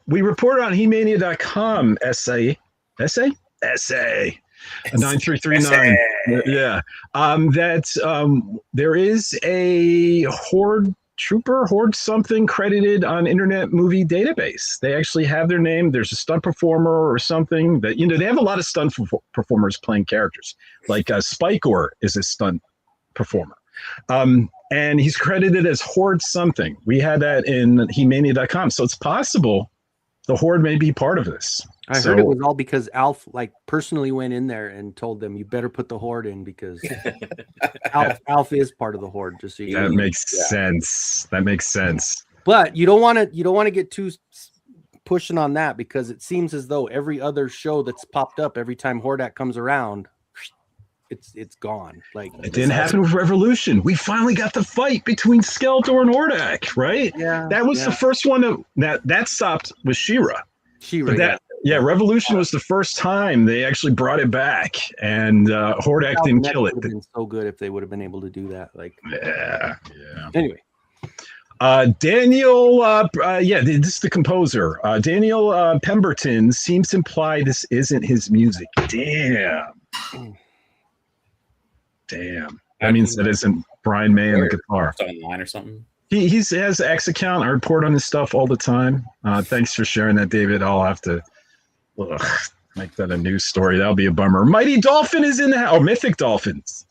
We reported on He-Mania.com essay 9339. Yeah. That there is a Horde trooper, Horde something credited on Internet Movie Database. They actually have their name. There's a stunt performer or something that, they have a lot of stunt performers playing characters. Like Spikor is a stunt performer. And he's credited as Horde something. We had that in He-Mania.com. So it's possible the Horde may be part of this. I heard it was all because Alf personally went in there and told them you better put the Horde in because Alf is part of the Horde. Just so you know. That makes sense. That makes sense. But you don't want to get too pushing on that because it seems as though every other show that's popped up every time Hordak comes around, it's gone. Like It didn't happen with Revolution. We finally got the fight between Skeletor and Hordak, right? Yeah, That was the first one that stopped with She-Ra. She-Ra. Revolution was the first time they actually brought it back, and Hordak didn't kill it. Would have been so good if they would have been able to do that. Like, Yeah. anyway, Daniel, this is the composer. Daniel Pemberton seems to imply this isn't his music. Damn. That means that isn't Brian May on the guitar. It's online or something. He has X account. I report on his stuff all the time. Thanks for sharing that, David. I'll have to make that a news story. That'll be a bummer. Mighty Dolphin is in the house. Oh, Mythic Dolphins.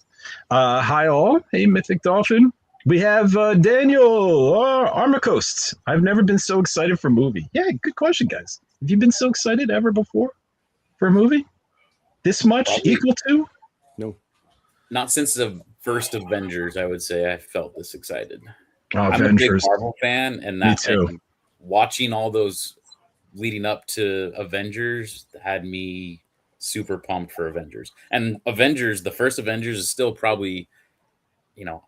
Hi all. Hey, Mythic Dolphin. We have Daniel Armacost. I've never been so excited for a movie. Yeah, good question, guys. Have you been so excited ever before for a movie? This much Probably. equal to? Not since the first Avengers, I would say I felt this excited. Oh, I'm Avengers. a big Marvel fan, and Me too. and watching all those leading up to Avengers had me super pumped for Avengers. And Avengers, the first Avengers, is still probably,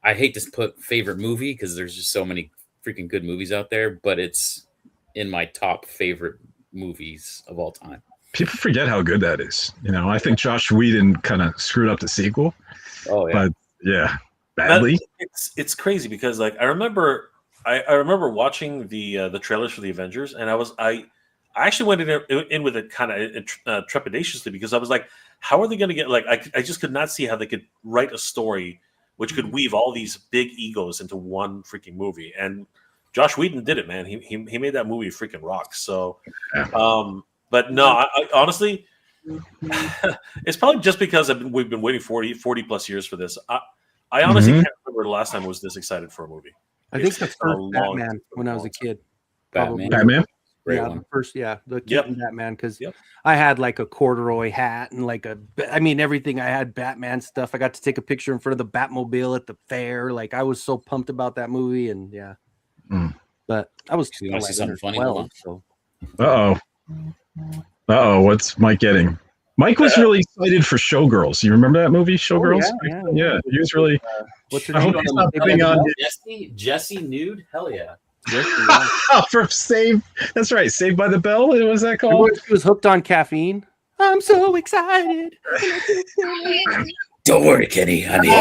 I hate to put favorite movie because there's just so many freaking good movies out there, but it's in my top favorite movies of all time. People forget how good that is. I think Josh Whedon kind of screwed up the sequel. Oh yeah, But yeah, badly. It's crazy because I remember watching the trailers for the Avengers, and I actually went in with it kind of trepidatiously because I was like, how are they going to get I just could not see how they could write a story which could weave all these big egos into one freaking movie. And Josh Whedon did it, man. He made that movie freaking rock. So, but no, I honestly, it's probably just because we've been waiting 40 plus years for this. I honestly can't remember the last time I was this excited for a movie. I think the first Batman when I was a kid. Batman. Great Yeah, one. the first, the Keaton Batman, because Yep. I had like a corduroy hat and like everything. I had Batman stuff. I got to take a picture in front of the Batmobile at the fair. Like I was so pumped about that movie, and but I was You want to see something funny? 12, so. What's Mike getting? Mike was really excited for Showgirls. You remember that movie, Showgirls? Yeah, he was really. What's her I name? hope he's not putting on Jesse nude? Hell yeah. for Saved. That's right, Saved by the Bell. What was that called? She was hooked on caffeine. I'm so excited. Don't worry, Kenny. I'm here.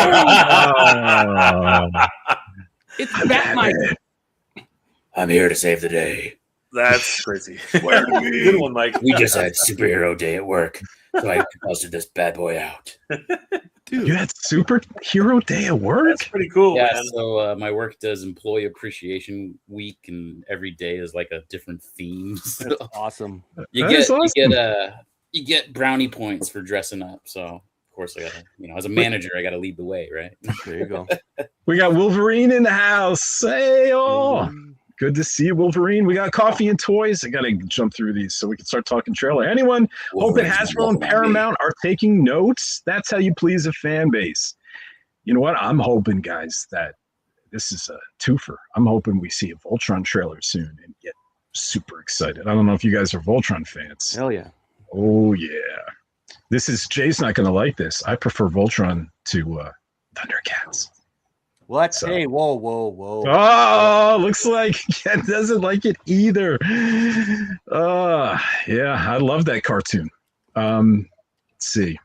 It's Batman. I'm here to save the day. That's crazy. Good one, Mike. We just had superhero day at work, so I busted this bad boy out. Dude, You had Superhero Day at work? That's pretty cool, Yeah, man. so my work does Employee Appreciation Week, and every day is like a different theme. So that's awesome. you get brownie points for dressing up. So of course I gotta, as a manager, I gotta lead the way, right? There you go. We got Wolverine in the house. Hey, good to see you, Wolverine. We got coffee and toys. I got to jump through these so we can start talking trailer. Anyone hoping Hasbro and Paramount are taking notes? That's how you please a fan base. You know what? I'm hoping, guys, that this is a twofer. I'm hoping we see a Voltron trailer soon and get super excited. I don't know if you guys are Voltron fans. Hell yeah. Oh, yeah. Jay's not going to like this. I prefer Voltron to Thundercats. What? So- Hey, whoa. Oh, looks like Ken doesn't like it either. Yeah, I love that cartoon. Let's see.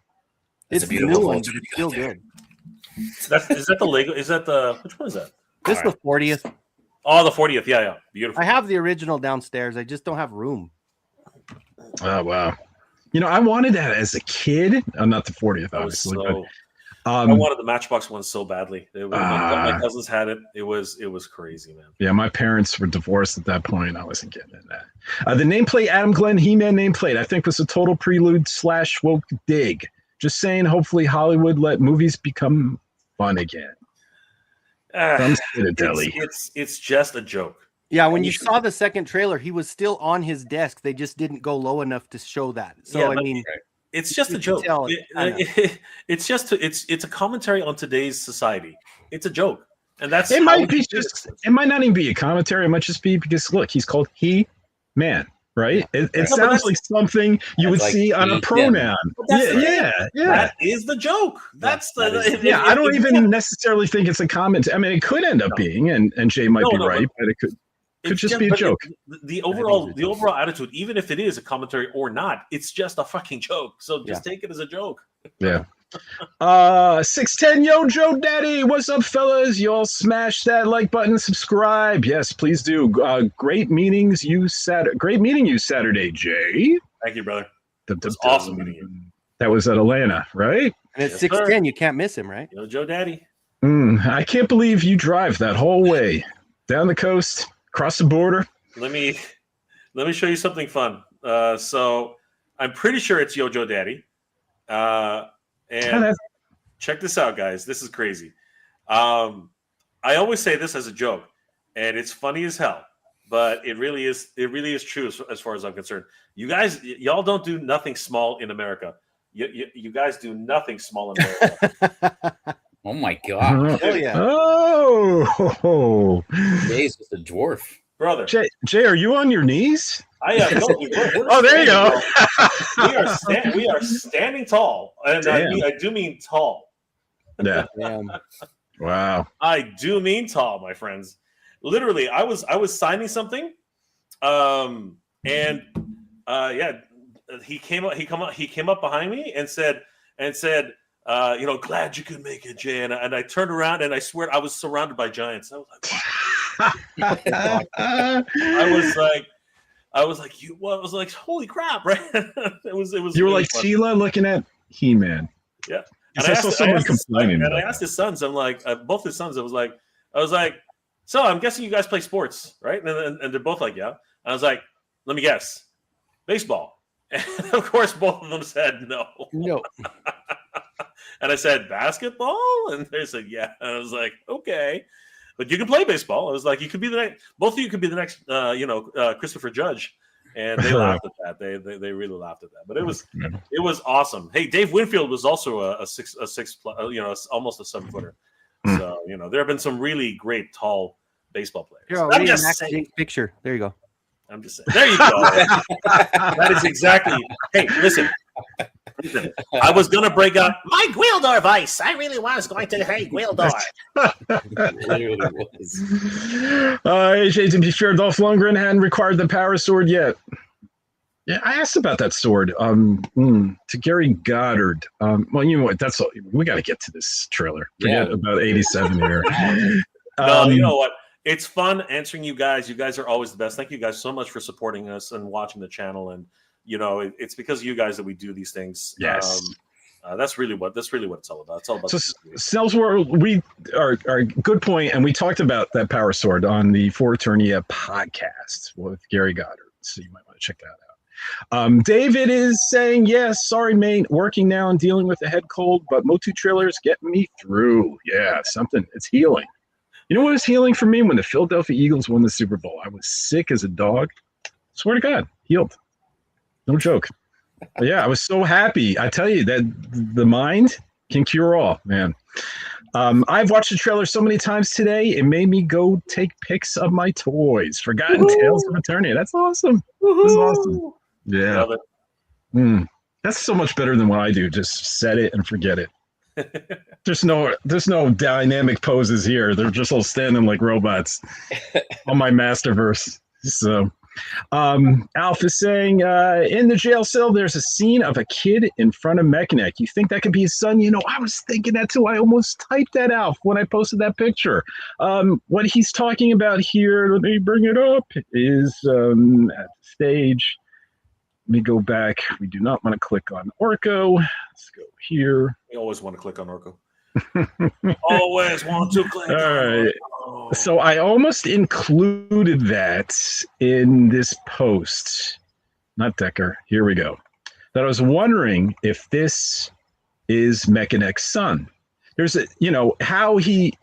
It's a a beautiful new one, Voltron but it's you still got there. good. Is that the Lego? Is that the which one is that? This is the 40th. Oh, the 40th. Yeah. Beautiful. I have the original downstairs. I just don't have room. Oh, wow. I wanted that as a kid. Not the 40th, I was obviously. so. but, I wanted the Matchbox one so badly. My cousins had it. It was crazy, man. yeah, my parents were divorced at that point. I wasn't getting in that. The nameplate, Adam Glenn He-Man nameplate, I think was a total prelude / woke dig. Just saying, hopefully Hollywood let movies become fun again. From Citadel. It's just a joke. Yeah, when you saw the second trailer, he was still on his desk. They just didn't go low enough to show that. So Yeah, I but- mean, It's just a You can joke. tell It's a commentary on today's society. It's a joke, and that's It how might we be do just. this. It might not even be a commentary. It might just be because look, he's called He-Man, right? It but sounds that's- like something you would like see on a he, pronoun. But that's the- Yeah. That is the joke. That's the. that is- if- I don't if- even necessarily think it's a comment. I mean, it could end up being, and Jay might be No, right, but it could it's just be a but joke. The overall attitude, even if it is a commentary or not, it's just a fucking joke. So just take it as a joke. Yeah. 610 Yo Joe Daddy, what's up, fellas? Y'all smash that like button, subscribe. Yes, please do. Great meeting you Saturday, Jay. Thank you, brother. It was awesome meeting you. That was at Atlanta, right? and at Yes, 6:10, you can't miss him, right? Joe Daddy. I can't believe you drive that whole way down the coast, across the border. Let me show you something fun. So I'm pretty sure it's Joe Daddy. And check this out, guys. This is crazy. I always say this as a joke, and it's funny as hell, but it really is true as far as I'm concerned. Y'all don't do nothing small in America. You guys do nothing small in America. Oh my god. Oh yeah. Oh, Jay's just a dwarf. Brother. Jay, are you on your knees? I am. No, we're Oh, there you go. we are standing tall, and I do mean tall. Yeah. Damn. Wow. I do mean tall, my friends. Literally, I was signing something, and he came up behind me and said, glad you could make it, Jay. And I turned around and I swear I was surrounded by giants. I was like, I was like, holy crap, right? It was. You were really like fun. Sheila looking at He-Man. Yeah. Because I saw someone complaining. And I asked his sons. I'm like, both his sons. I was like, so I'm guessing you guys play sports, right? And they're both like, yeah. I was like, let me guess, baseball. And of course, both of them said no. No. And I said, basketball? And they said, yeah. And I was like, okay. But you can play baseball. I was like, you could be the next, both of you could be the next, Christopher Judge. And they laughed at that. They really laughed at that. But it was awesome. Hey, Dave Winfield was also a six, almost a 7-footer. So, there have been some really great tall baseball players. Here, I'm just saying. Picture. There you go. I'm just saying. There you go. That is exactly. Hey, listen. I was going to break up my Gwildor voice. I really was going to say Gwildor. AJ, to be fair, Dolph Lundgren hadn't required the power sword yet. Yeah, I asked about that sword to Gary Goddard. Well, you know what? That's all. We got to get to this trailer. Forget about 87 here. No, you know what? It's fun answering you guys. You guys are always the best. Thank you guys so much for supporting us and watching the channel. And it's because of you guys that we do these things. Yes. That's really what it's all about. It's all about. So, Snell's World, we are good point, and we talked about that power sword on the For Eternia podcast with Gary Goddard. So you might want to check that out. David is saying, yes, sorry, mate, working now and dealing with a head cold, but Motu trailers get me through. Yeah, something. It's healing. You know what was healing for me? When the Philadelphia Eagles won the Super Bowl, I was sick as a dog. Swear to God, healed. No joke. But yeah, I was so happy. I tell you that the mind can cure all, man. I've watched the trailer so many times today, it made me go take pics of my toys. Forgotten Tales of Eternia. That's awesome. That's awesome. Yeah. Love it. That's so much better than what I do. Just set it and forget it. There's no dynamic poses here. They're just all standing like robots on my Masterverse. So Alf is saying in the jail cell there's a scene of a kid in front of Mechanic. You think that could be his son? I was thinking that too. I almost typed that out when I posted that picture. What he's talking about here, let me bring it up, is at the stage. Let me go back. We do not want to click on Orko. Let's go here. You always want to click on Orko. Always want to click All on right. Orko. So I almost included that in this post. Not Decker. Here we go. That I was wondering if this is Mechanec's son. There's how he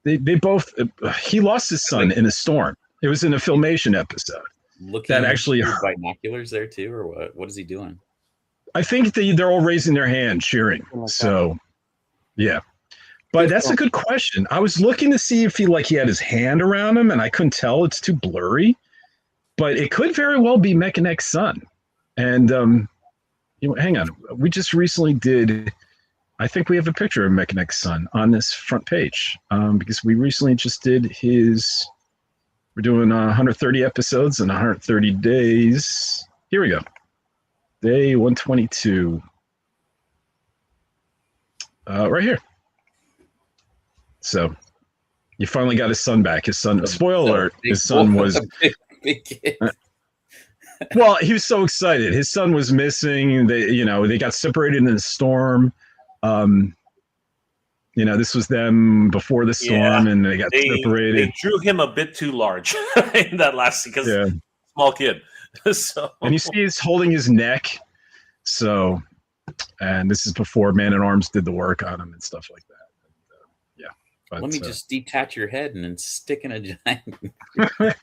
they both he lost his son in a storm. It was in a Filmation episode. Looking That actually through binoculars there too, or what? What is he doing? I think they're all raising their hand, cheering. So, yeah. But that's a good question. I was looking to see if he had his hand around him, and I couldn't tell. It's too blurry. But it could very well be Mechanec's son. And hang on. We just recently did. I think we have a picture of Mechanec's son on this front page because we recently just did his. We're doing 130 episodes in 130 days. Here we go. Day 122. Right here. So you finally got his son back. His son, spoiler alert, his son was big kid. Well, he was so excited. His son was missing. They got separated in the storm. This was them before the storm, and they got separated. They drew him a bit too large in that last scene because small kid. So and you see he's holding his neck. So, and this is before Man at Arms did the work on him and stuff like that. But, let me just detach your head and then stick in a giant. We're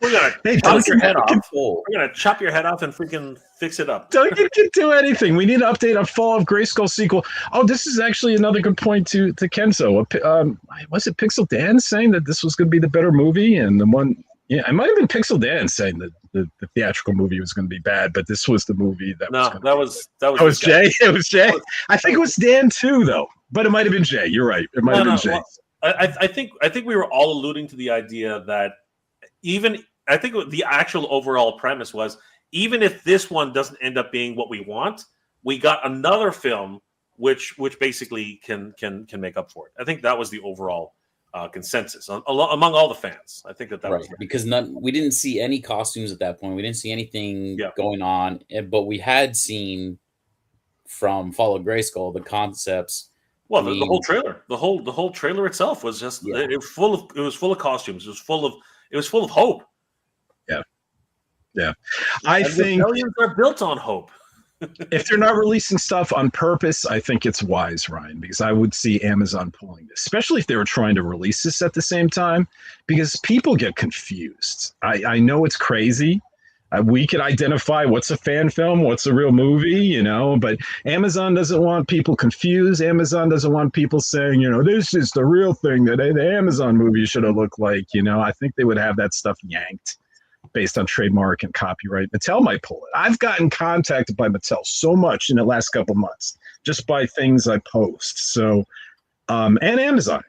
gonna chop your head off. We're gonna chop your head off and freaking fix it up. Don't do anything. We need to update a Fall of Grayskull sequel. Oh, this is actually another good point to Kenzo. Was it Pixel Dan saying that this was going to be the better movie, and the one? Yeah, it might have been Pixel Dan saying that the theatrical movie was going to be bad, but this was the movie that was. That was Jay. It was Jay. I think it was Dan too, though. But it might have been Jay. You're right. It might have been Jay. Well, I think we were all alluding to the idea that I think the actual overall premise was even if this one doesn't end up being what we want, we got another film which basically can make up for it. I think that was the overall consensus among all the fans. I think that right was right. Because we didn't see any costumes at that point. We didn't see anything going on, but we had seen from Fall of Grayskull, the concepts. Well, the whole trailer, the whole trailer itself was just it was full of costumes. It was full of hope. Yeah. I and think rebellions are built on hope. if they're not releasing stuff on purpose, I think it's wise, Ryan, because I would see Amazon pulling this, especially if they were trying to release this at the same time, because people get confused. I know it's crazy. We could identify what's a fan film, what's a real movie, but Amazon doesn't want people confused. Amazon doesn't want people saying, this is the real thing that the Amazon movie should have looked like. I think they would have that stuff yanked based on trademark and copyright. Mattel might pull it. I've gotten contacted by Mattel so much in the last couple months just by things I post. So, and Amazon.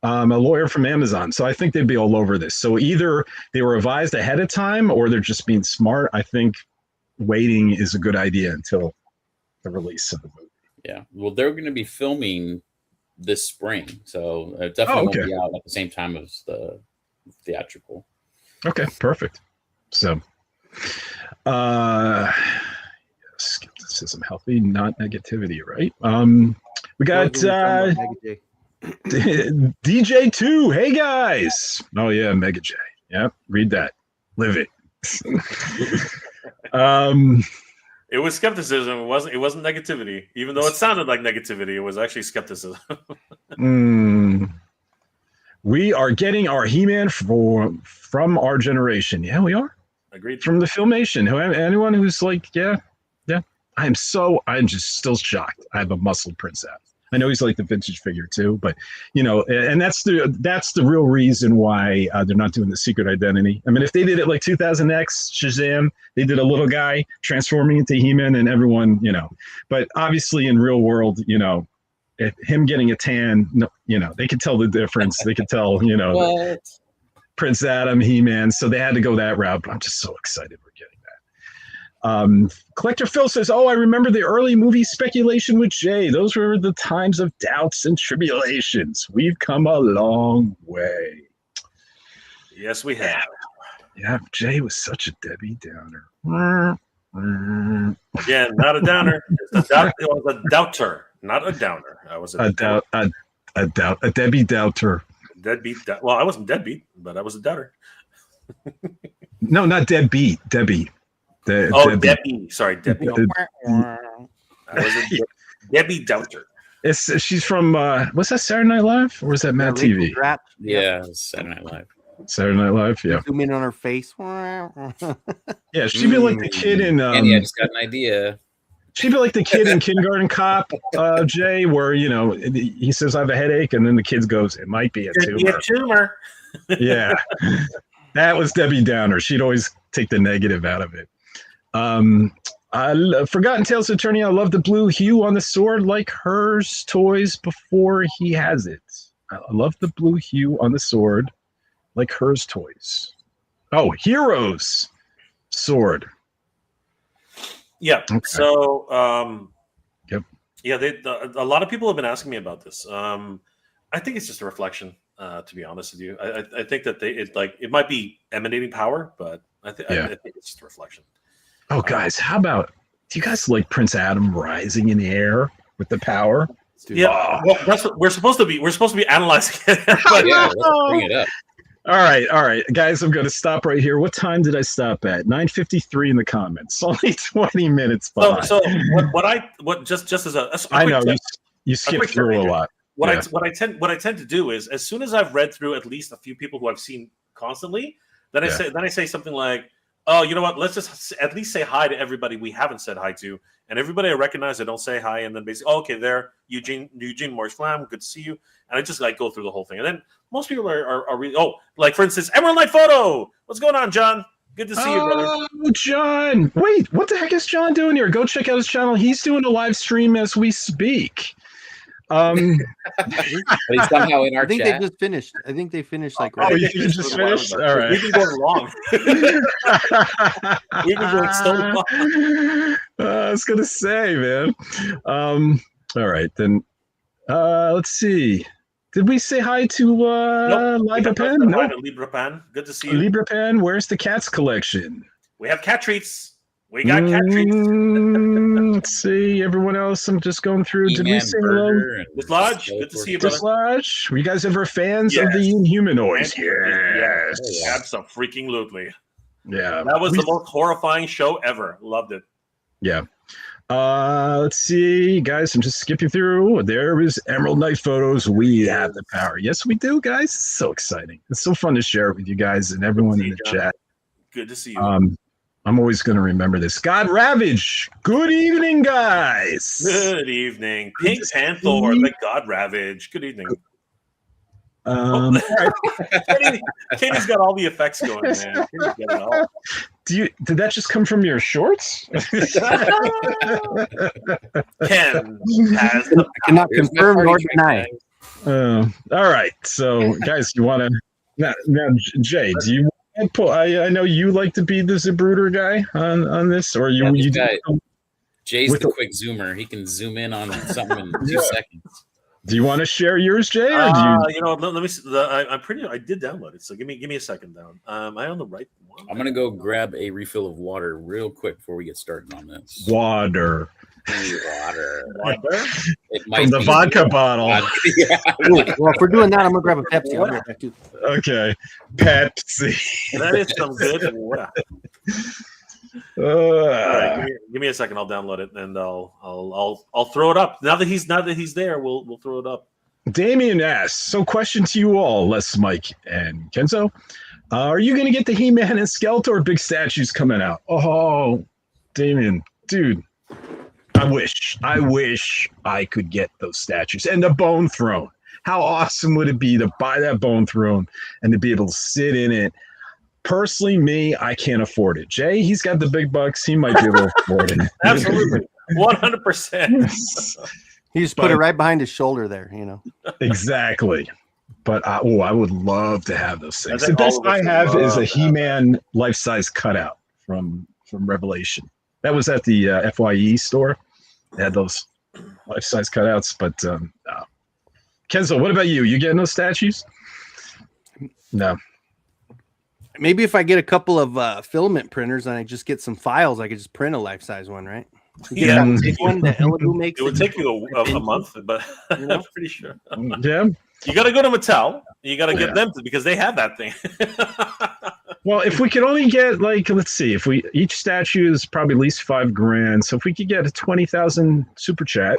A lawyer from Amazon. So I think they'd be all over this. So either they were advised ahead of time or they're just being smart. I think waiting is a good idea until the release of the movie. Yeah. Well, they're going to be filming this spring. So it definitely won't be out at the same time as the theatrical. Okay, perfect. So, skepticism, healthy, not negativity, right? We got DJ2. Hey guys. Oh yeah, Mega J. Yeah, read that. Live it. It was skepticism. It wasn't negativity. Even though it sounded like negativity, it was actually skepticism. We are getting our He-Man from our generation. Yeah, we are. Agreed. From the Filmation. Anyone who's like, yeah. I'm just still shocked. I have a muscled Prince Adam. I know he's like the vintage figure too, but and that's the real reason why they're not doing the secret identity. I mean, if they did it like 2000X Shazam, they did a little guy transforming into He-Man and everyone, but obviously in real world, him getting a tan, they could tell the difference. They could tell, Prince Adam, He-Man. So they had to go that route. But I'm just so excited we're getting that. Collector Phil says, I remember the early movie speculation with Jay. Those were the times of doubts and tribulations. We've come a long way. Yes, we have. Yeah, Jay was such a Debbie Downer. Again, not a downer. It was a doubter, not a downer. I was a Debbie Doubter. Deadbeat. Well, I wasn't deadbeat, but I was a doubter. No, not deadbeat. Debbie. Debbie. Sorry, Debbie. I was a Debbie Doubter. She's from was that Saturday Night Live or was that Mad TV? Yeah, Saturday Night Live. Saturday Night Live, yeah. Zoom in on her face. Yeah, she'd be like the kid in. I just got an idea. She'd be like the kid in Kindergarten Cop, Jay, where he says I have a headache, and then the kid goes, "It might be a tumor." Yeah, that was Debbie Downer. She'd always take the negative out of it. Forgotten Tales of Eternia. I love the blue hue on the sword, like hers toys before he has it. I love the blue hue on the sword, like hers toys. Oh, Heroes sword. Yeah. Okay. So, yep. Yeah, a lot of people have been asking me about this. I think it's just a reflection. To be honest with you, I think that it might be emanating power, but I think it's just a reflection. Oh, guys, how about, do you guys like Prince Adam rising in the air with the power? Yeah, well, that's what we're supposed to be. We're supposed to be analyzing it. But let's bring it up. All right, guys, I'm going to stop right here. What time did I stop at? 9:53 in the comments. Only 20 minutes behind. So just as a I know you skip through a lot. What I tend to do is, as soon as I've read through at least a few people who I've seen constantly, then I say something like, "Oh, you know what? Let's just at least say hi to everybody we haven't said hi to, and everybody I recognize I don't say hi." And then basically, okay, there, Eugene Maurice Flam, good to see you. And I just go through the whole thing. And then most people are really, like for instance, Emerald Knight Photo. What's going on, John? Good to see you, brother. Oh, John! Wait, what the heck is John doing here? Go check out his channel. He's doing a live stream as we speak. But he's somehow in our I think chat. they just finished. I think they finished you just finished? All right. We've been going long. We've been going so long. I was going to say, man. All right, then. Let's see. Did we say hi to Libra Pen? No. Libra Pen. Good to see you. Libra Pen, where's the cats collection? We have cat treats. We got cat treats. Let's see. Everyone else, I'm just going through. Did we He-Man say hello? Burger and Dislodge, good to see you, brother. Dislodge? Were you guys ever fans of the Yes. Inhumanoids? Yes. Yeah. Absolutely. Yeah. That was the most horrifying show ever. Loved it. Yeah. Let's see, guys. I'm just skipping through. There is Emerald Knight photos. We have the power. Yes, we do, guys. It's so exciting. It's so fun to share it with you guys and everyone in the chat. Good to see you. I'm always going to remember this. God Ravage. Good evening, guys. Good evening. Pink Panther, the God Ravage. Good evening. All right. Katie's got all the effects going, man. Katie's got it all. Did that just come from your shorts? Ken has the I cannot Here's my confirm party nor trick, deny. guys. All right. So, guys, you want to now, Jay? Do you? I know you like to be the Zabrooder guy on this, or you? Yeah, this you guy- Jay's With the the- quick zoomer. He can zoom in on something in 2 seconds. Do you want to share yours, Jay, or do you? you know, let me. I'm pretty. I did download it, so give me a second down. Am I on the right one? I'm gonna go grab a refill of water real quick before we get started on this. Water Water. Water? It from the be- vodka bottle. Yeah. Ooh, well, if we're doing that, I'm gonna grab a Pepsi. I'll be right back too. Okay, Pepsi. That is some good water. All right, give me a second. I'll download it and I'll throw it up. Now that he's there, we'll throw it up. Damien asks, so question to you all, Les, Mike, and Kenzo. Are you going to get the He-Man and Skeletor big statues coming out? Oh, Damien, dude, I wish I could get those statues. And the Bone Throne. How awesome would it be to buy that Bone Throne and to be able to sit in it? Personally, me, I can't afford it. Jay, he's got the big bucks. He might be able to afford it. Absolutely, 100%. He just put it right behind his shoulder there, you know. Exactly. But I would love to have those things. I The think all best of us I would have is love a to have He-Man life-size cutout from Revelation. That was at the FYE store. They had those life-size cutouts. But Kenzo, what about you? You getting those statues? No. Maybe if I get a couple of filament printers and I just get some files, I could just print a life-size one, right? You get Yeah. that big one that Elegoo makes. It would take you a month, but You know? I'm pretty sure. Yeah. You got to go to Mattel. You got to get Yeah. them because they have that thing. Well, if we could only get let's see, if we each statue is probably at least $5,000. So if we could get a 20,000 super chat,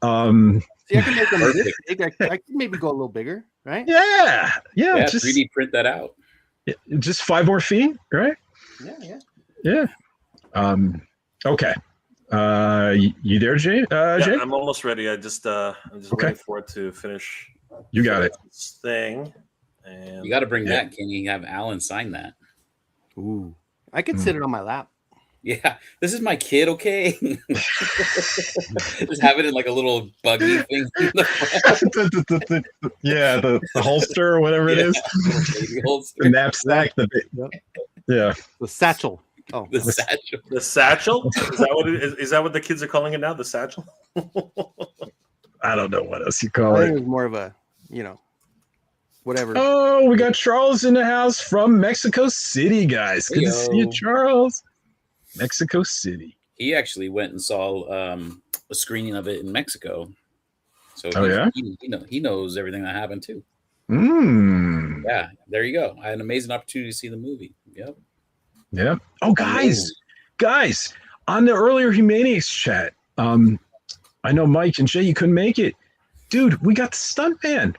See, I can make them this Perfect. big. I could maybe go a little bigger, right? yeah, Yeah, just 3D print that out. just 5 more feet, right? Yeah. Yeah. Okay. You there, Jay? Yeah, Jay? I'm almost ready. I'm just Okay. waiting for it to finish. You got it. This thing. And You got to bring Yeah. that. Can you have Alan sign that? Ooh, I could sit it on my lap. Yeah, this is my kid, okay? Just have it in like a little buggy thing. In the front. Yeah, the holster or whatever it Yeah, is. little baby holster. The knapsack. Yeah. The satchel. Oh, The satchel. the satchel? Is that what is that what the kids are calling it now? The satchel? I don't know what else you I call think it it. was more of a, whatever. Oh, we got Charles in the house from Mexico City, guys. Good to see you, Heyo. Charles. Mexico City. He actually went and saw a screening of it in Mexico. So Oh, yeah? he knows everything that happened too. Mm. Yeah, there you go. I had an amazing opportunity to see the movie. Yep. Yeah. Oh, guys, on the earlier Humanics chat, I know Mike and Jay, you couldn't make it. Dude, we got the stuntman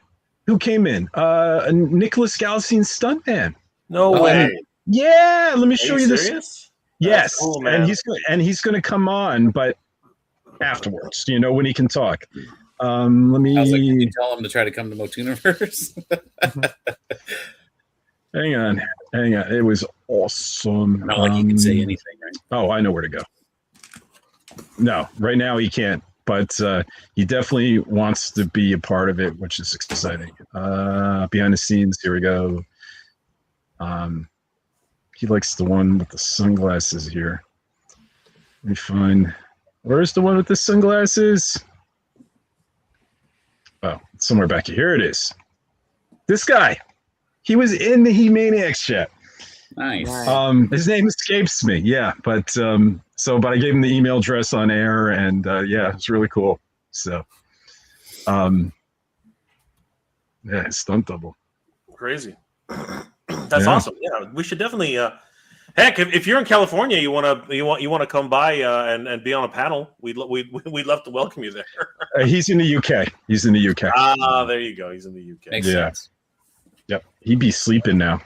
who came in. Nicholas Galassine's stuntman. No Oh, way. Yeah, let me Are show you you this. serious? Yes, That's cool, and man. he's gonna come on, but afterwards, when he can talk. Let me I was like, did you tell him to try to come to Motuniverse? hang on. It was awesome. Not like you can say anything, right? Oh, I know where to go. No, right now he can't, but he definitely wants to be a part of it, which is exciting. Behind the scenes, here we go. He likes the one with the sunglasses here. Let me find. Where's the one with the sunglasses? Oh, it's somewhere back here. Here it is. This guy. He was in the He-Maniacs chat. Nice. His name escapes me. Yeah, but but I gave him the email address on air, and yeah, it's really cool. So, yeah, stunt double. Crazy. That's awesome. Yeah, we should definitely. Heck, if you're in California, you want to come by and be on a panel, we'd love to welcome you there. He's in the UK. He's in the UK. Ah, there you go. He's in the UK. Makes Yeah. sense. Yep, he'd be sleeping now.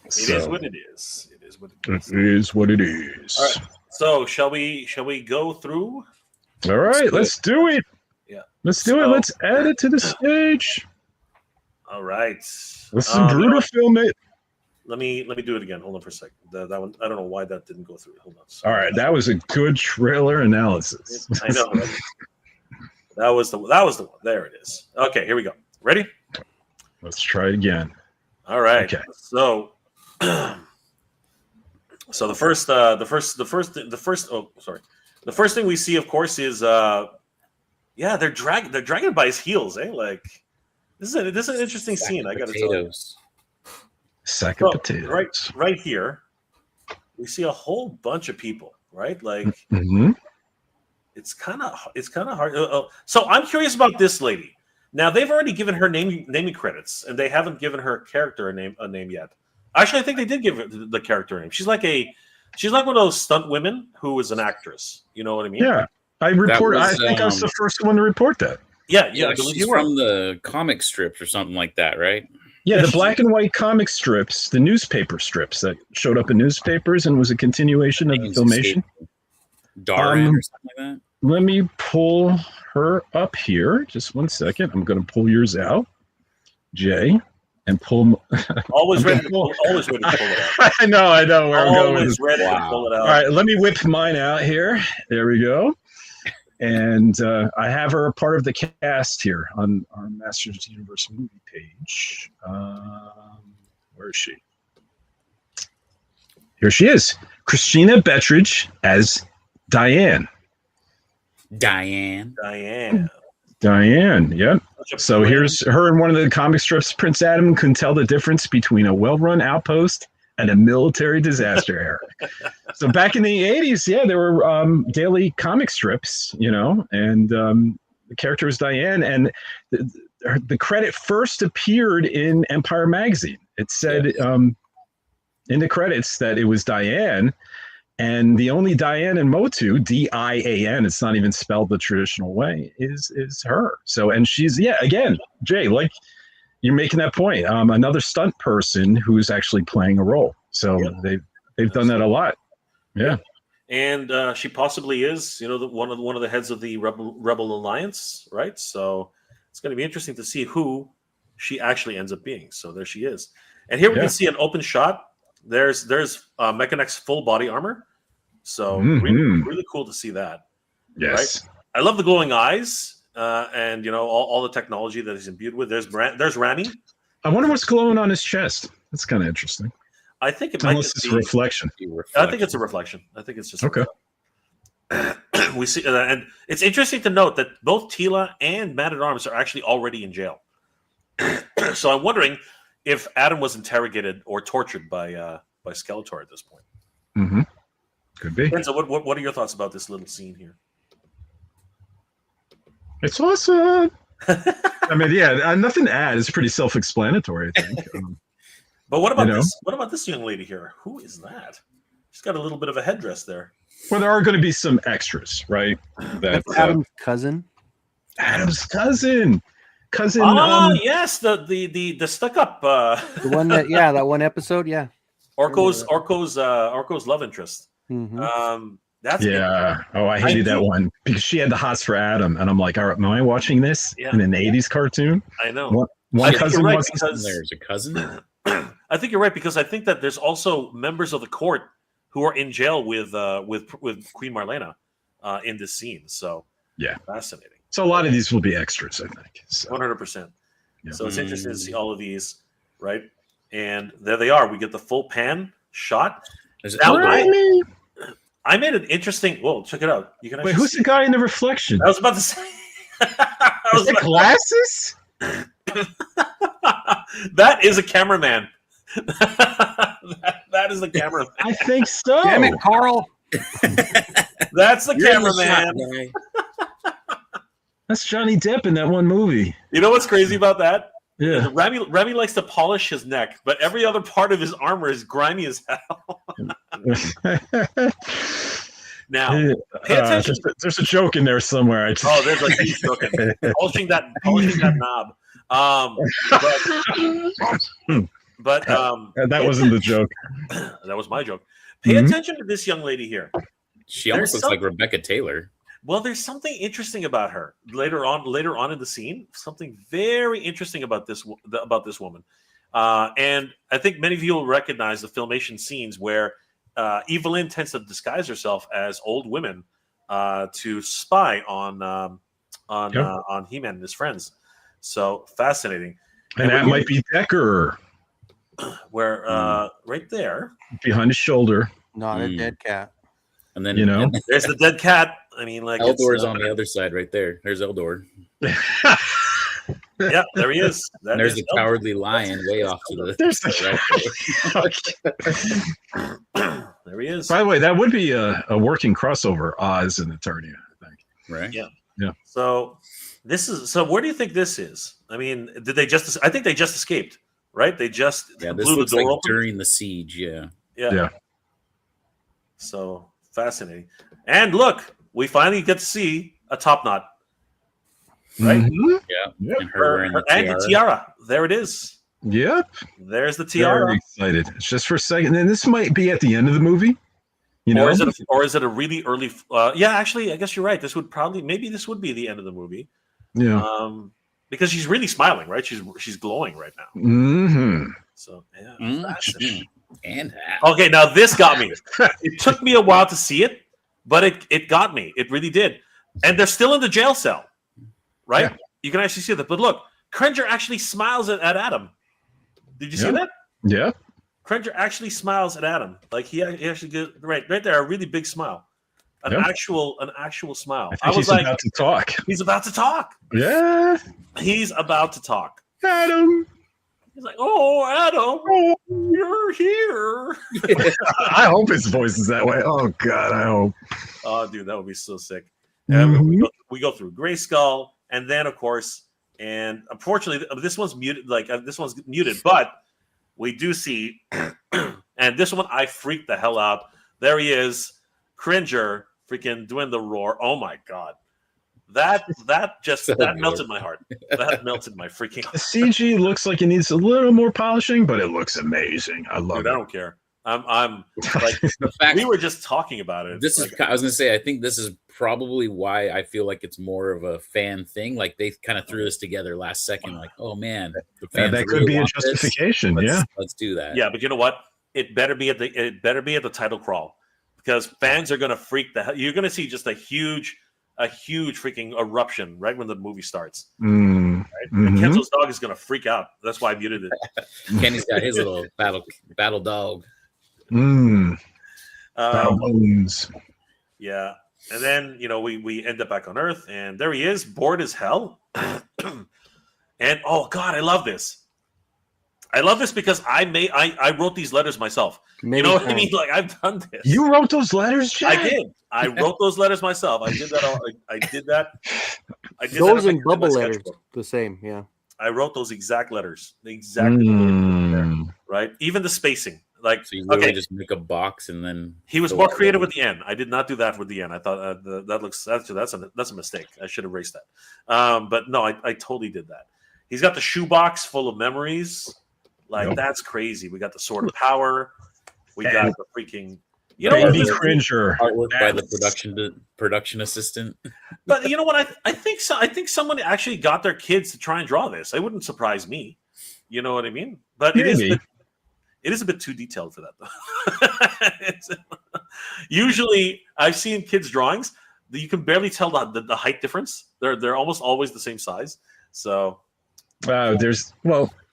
It is what it is. It is what it is. It is what it is. All right. So shall we go through? All right, let's do it. Yeah. Let's do it. Let's add it to the stage. All right. Let's Bruder film it. Let me do it again. Hold on for a second. That one, I don't know why that didn't go through. Hold on. All right, that was a good trailer analysis. I know. Right? That was the one. There it is. Okay, here we go. Ready? Let's try it again. All right. Okay. So, so the first thing we see, of course, is they're dragging by his heels, eh? Like this is an interesting scene. I got to tell you. Sack of potatoes. Right here, we see a whole bunch of people. Right, like it's kind of hard. So I'm curious about this lady. Now they've already given her naming credits, and they haven't given her character a name yet. Actually, I think they did give it the character name. She's like one of those stunt women who is an actress. You know what I mean? Yeah, I think I was the first one to report that. Yeah, I believe she's from the comic strips or something like that, right? Yeah, the black and white comic strips, the newspaper strips that showed up in newspapers and was a continuation of the filmation. Darren or something like that. Let me pull her up here. Just 1 second. I'm going to pull yours out, Jay, and pull. Always ready to pull it out. I know where I'm going. Always ready to pull it out. All right, let me whip mine out here. There we go. And I have her a part of the cast here on our Masters of the Universe movie page. Where is she? Here she is. Christina Bettridge as Diane. Diane. Yep. So here's her in one of the comic strips. Prince Adam couldn't tell the difference between a well-run outpost and a military disaster era. So back in the 80s, there were daily comic strips, and the character was Diane. And the credit first appeared in Empire magazine. It said in the credits that it was Diane. And the only Diane in Motu, Dian, it's not even spelled the traditional way, is her. So, and she's, again, Jay, like you're making that point. Another stunt person who's actually playing a role. So they've done that a lot. Yeah. And she possibly is, one of the heads of the Rebel Alliance, right? So it's going to be interesting to see who she actually ends up being. So there she is. And here we can see an open shot. There's Mechanex's full body armor. So really cool to see that. Yes. Right? I love the glowing eyes and all the technology that he's imbued with. There's Rami. I wonder what's glowing on his chest. That's kind of interesting. I think it might be a reflection. I think it's a reflection. I think it's just okay. We see, and it's interesting to note that both Teela and Man at Arms are actually already in jail. So I'm wondering if Adam was interrogated or tortured by Skeletor at this point. Mm-hmm. Could be. So what are your thoughts about this little scene here? It's awesome. I mean, nothing to add. It's pretty self-explanatory, I think. But what about this? What about this young lady here? Who is that? She's got a little bit of a headdress there. Well, there are going to be some extras, right? That's Adam's cousin. Adam's cousin. Yes, the stuck up. The one that one episode, yeah. Orko's love interest. Mm-hmm. That's I hated that one because she had the hots for Adam, and I'm like, all right, am I watching this in an '80s cartoon? I know. One cousin right, there's a cousin. I think you're right because I think that there's also members of the court who are in jail with Queen Marlena in this scene. So fascinating. So a lot of these will be extras, I think. 100%. So it's interesting to see all of these, right? And there they are. We get the full pan shot. I made an interesting. Whoa, check it out. You can wait. Who's the guy in the reflection? I was about to say. Is it glasses? That is a cameraman. that is the camera. I think so. Damn it, Carl! That's the You're in the cameraman. shot, guy. That's Johnny Depp in that one movie. You know what's crazy about that? Yeah. Remy likes to polish his neck, but every other part of his armor is grimy as hell. Now, pay attention. There's a joke in there somewhere. Oh, there's a huge joke in there. polishing that knob. But that wasn't the joke. that was my joke. Pay attention to this young lady here. She almost looks like Rebecca Taylor. Well, there's something interesting about her later on in the scene. Something very interesting about this woman, and I think many of you will recognize the Filmation scenes where Evelyn tends to disguise herself as old women to spy on He-Man and his friends. So fascinating. And that might be Decker Where right there, behind his shoulder. Not a dead cat. And then there's the dead cat. I mean, like Eldor's on the other side right there. There's Eldor. Yeah, there he is. And there's the cowardly lion way off to the right. There he is. By the way, that would be a working crossover, Oz and Eternia, I think. Right. Yeah. So where do you think this is? I mean, did they just? I think they just escaped, right? They just this blew looks the door like open during the siege. Yeah. So fascinating. And look, we finally get to see a top knot, right? Mhm. Yeah. And her wearing the and the tiara. There it is. Yep. There's the tiara. Very excited. It's just for a second. And this might be at the end of the movie. You know? Or is it a really early? Yeah, actually, I guess you're right. This would be the end of the movie. Yeah. Because she's really smiling, right? She's glowing right now. Mm-hmm. So yeah. Mm-hmm. And Okay, now this got me. It took me a while to see it, but it got me. It really did. And they're still in the jail cell, right? Yeah. You can actually see that. But look, Cringer actually smiles at Adam. Did you see that? Yeah. Cringer actually smiles at Adam. Like he actually did right there, a really big smile. An actual smile. I think he's like, about to talk. he's about to talk. Yeah. He's about to talk. Adam. He's like, oh, Adam, you're here. I hope his voice is that way. Oh, God, I hope. Oh, dude, that would be so sick. Mhm. We go through Grayskull, and then, of course, and unfortunately, this one's muted. But we do see, and this one I freaked the hell out. There he is, Cringer, freaking doing the roar. Oh my God, that melted my heart. That melted my freaking heart. The CG looks like it needs a little more polishing, but it looks amazing. I love Dude, it. I don't care. I'm like the fact we were just talking about it. this is I was gonna say I think this is probably why I feel like it's more of a fan thing. Like they kind of threw this together last second, like, oh man, the fans that really could be a want this. justification. Let's do that. Yeah, but you know what? It better be at the title crawl because fans are gonna freak the hell. You're gonna see just a huge freaking eruption right when the movie starts. Mm. Right? Mhm. And Kenzo's dog is gonna freak out. That's why I muted it. Kenny's got his little battle dog. Battle bones. Yeah, and then we end up back on Earth, and there he is, bored as hell. And oh God, I love this. I love this because I wrote these letters myself. You know what I mean? Like I've done this. You wrote those letters, Jack? I did. I wrote those letters myself. I did that. I did that. Those that and bubble in my letters, sketchbook. the same. Yeah. I wrote those exact letters. Exactly. There, Mm. right? Even the spacing. Like So you literally just make a box and then he was fill more it creative in. with the end. I did not do that with the end. I thought that's a mistake. I should have erased that. But no, I totally did that. He's got the shoebox full of memories. Like Yep. that's crazy. We got the sword of power. We got And the freaking. You know what? Baby Cringer. artwork by the production assistant. But you know what? I think so. I think someone actually got their kids to try and draw this. It wouldn't surprise me. You know what I mean? But Maybe. it is a bit too detailed for that, though. Usually, I've seen kids' drawings that you can barely tell the height difference. They're almost always the same size. So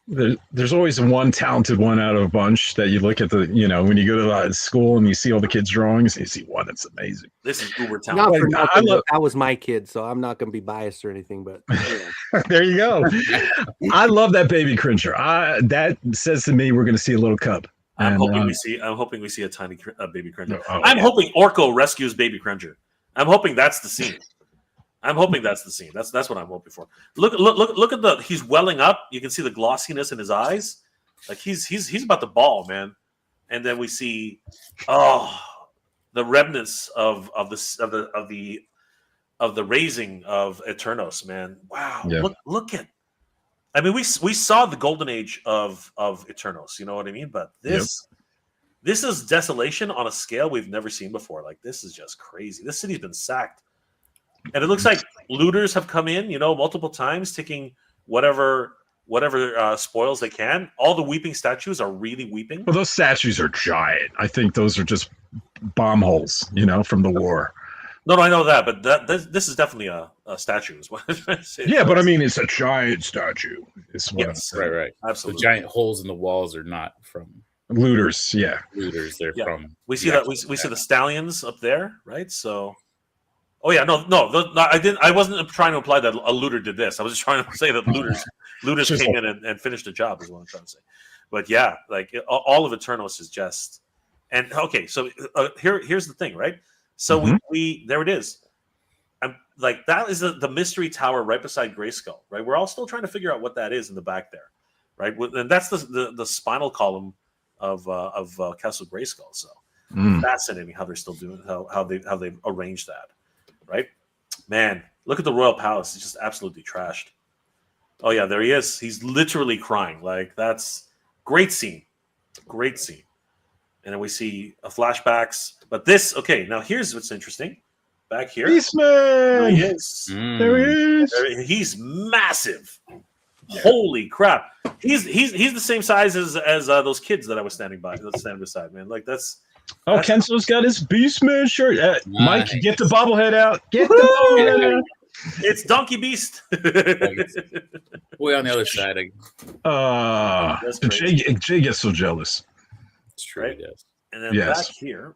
there's always one talented one out of a bunch that you look at when you go to the school and you see all the kids' drawings, and you see one that's amazing. This is uber Not talented. for Like, nothing, but that was my kid, so I'm not going to be biased or anything. But There you go. I love that baby Cringer. That says to me we're going to see a little cub. I'm And, hoping we see a tiny baby Cringer. Oh, I'm yeah. hoping Orko rescues baby Cringer. I'm hoping that's the scene. That's what I'm hoping for. Look at the he's welling up. You can see the glossiness in his eyes. Like he's about to bawl, man. And then we see the remnants of the raising of Eternos, man. Wow. Yeah. Look at I mean, we saw the golden age of Eternos, you know what I mean? But this is desolation on a scale we've never seen before. Like, this is just crazy. This city's been sacked. And it looks like looters have come in, multiple times, taking whatever spoils they can. All the weeping statues are really weeping. Well, those statues are giant. I think those are just bomb holes, from the war. No, I know that, but this is definitely a statue. Is what I'm trying to say. Yeah, but I mean, it's a giant statue. Is what Yes, I'm saying. Right. absolutely. The giant holes in the walls are not from Looters, yeah. looters. They're from. We see that we see the stallions up there, right? So, no, I didn't. I wasn't trying to imply that a looter did this. I was just trying to say that looters Just came in and finished the job. Is what I'm trying to say. But yeah, like all of Eternos is just. And okay, so here's the thing, right? So we there it is. Like that is the mystery tower right beside Grayskull, right? We're all still trying to figure out what that is in the back there, right? And that's the spinal column of Castle Grayskull. So fascinating how they're still doing how they've arranged that, right? Man, look at the Royal Palace; it's just absolutely trashed. Oh yeah, there he is. He's literally crying. Like that's great scene. And then we see flashbacks. But now here's what's interesting. Back here. There Beastman! he is. There he is. He's massive. Holy crap. He's the same size as those kids that I was standing beside, man. Like that's Kenzo's got his Beastman shirt. Mike, Nice. get the bobblehead out. Get the bobblehead out. it's Donkey Beast. Way on the other side. That's crazy. Jay gets so jealous. It's true. Yes. And then Yes. back here,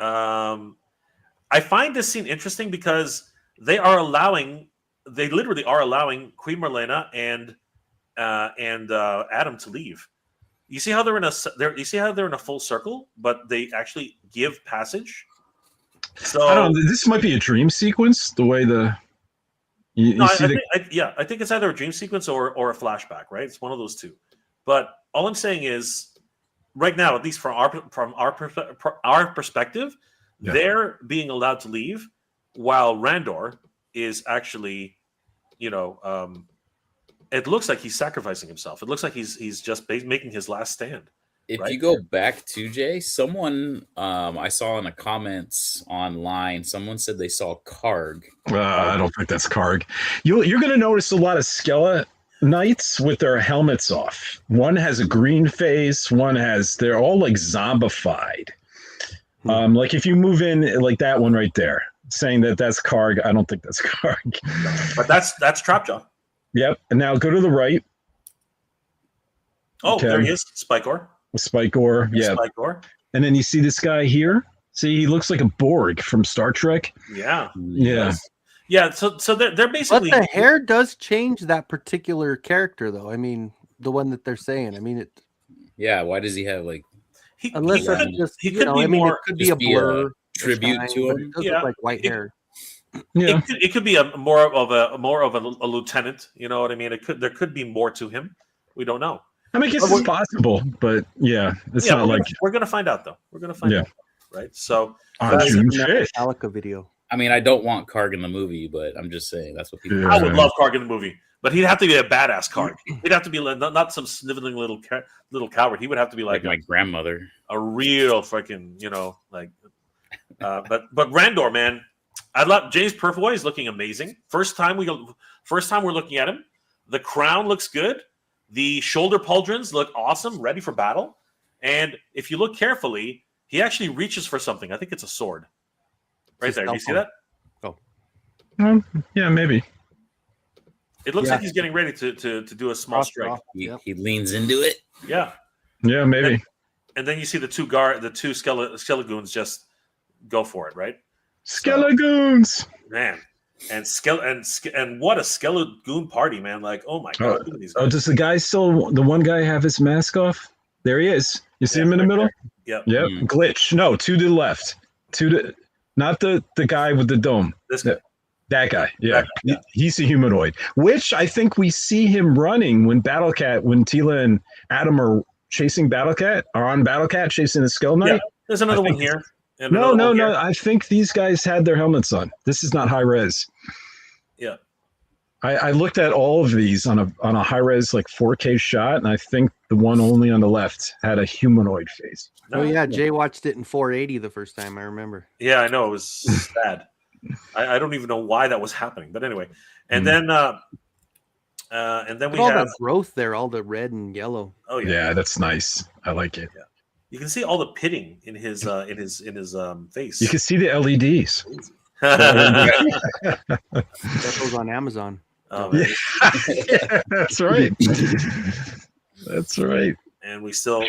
I find this scene interesting because they literally are allowing Queen Marlena and Adam to leave. You see how they're in a full circle, but they actually give passage. So I don't know. This might be a dream sequence. The way I think it's either a dream sequence or a flashback, right? It's one of those two. But all I'm saying is, right now, at least from our perspective, Yeah. they're being allowed to leave, while Randor is actually, it looks like he's sacrificing himself. It looks like he's just making his last stand. If Right. you go back to Jay, someone I saw in the comments online, someone said they saw Karg. I don't think that's Karg. You're going to notice a lot of Skella Knights with their helmets off. One has a green face. They're all like zombified. Like if you move in like that one right there, saying that's Karg, I don't think that's Karg. But that's Trapjaw. Yep. And now go to the right. Oh, Okay. there he is, Spikor. Spikor. Yeah. Spikor. And then you see this guy here. See, he looks like a Borg from Star Trek. Yeah. Yeah. Yeah. So they're but basically the hair does change that particular character, though. I mean, the one that they're saying. I mean, it Yeah, why does he have like unless he that's could, just he you could know, be I mean, more. it could be a just be a blur, tribute shine, to but him? It does Yeah. look like white hair. Yeah. It could be a more of a lieutenant. You know what I mean? There could be more to him. We don't know. I mean, I guess it's possible, but yeah, it's Yeah, not like we're gonna find out though. We're gonna find Yeah. out, right? So That's June in that 5th. Metallica video. I mean, I don't want Karg in the movie, but I'm just saying that's what people. Yeah. I would love Karg in the movie, but he'd have to be a badass Karg. He'd have to be like, not some sniveling little coward. He would have to be Like like my grandmother. a real fucking, like. But Randor, man, I love James Purfoy is looking amazing. First time we're looking at him. The crown looks good. The shoulder pauldrons look awesome, ready for battle. And if you look carefully, he actually reaches for something. I think it's a sword. Right It's a there. Do you see cell that? Yeah, maybe. It looks Yeah. like he's getting ready to do a small Cross strike. off. He, Yep. he leans into it. Yeah, Yeah, maybe. and then you see the two Skelegoons just go for it, right? Skelegoons. Man, and what a Skelegoon party, man! Like, oh my god, look at these Oh, guys. does the one guy have his mask off? There he is. You see Yeah, him in the right middle? Yep. Yep. Mm. Glitch. No, two to the left. Not the guy with the dome. This guy. That guy. Yeah. That guy, yeah. He's a humanoid, which I think we see him running when when Tila and Adam are chasing Battlecat, are on Battlecat chasing the Skull Knight. Yeah. There's another I one think here. and No, another no, one no. here. I think these guys had their helmets on. This is not high res. Yeah. I looked at all of these on a high res like 4K shot, and I think the one only on the left had a humanoid face. Oh yeah, Jay watched it in 480 the first time. I remember. Yeah, I know it was sad. I don't even know why that was happening, but anyway. And then we all have the growth there, all the red and yellow. oh yeah. Yeah, that's nice. I like it. You can see all the pitting in his face. You can see the LEDs. That goes on Amazon. Oh, man. Yeah, that's right. That's right. And we still, Day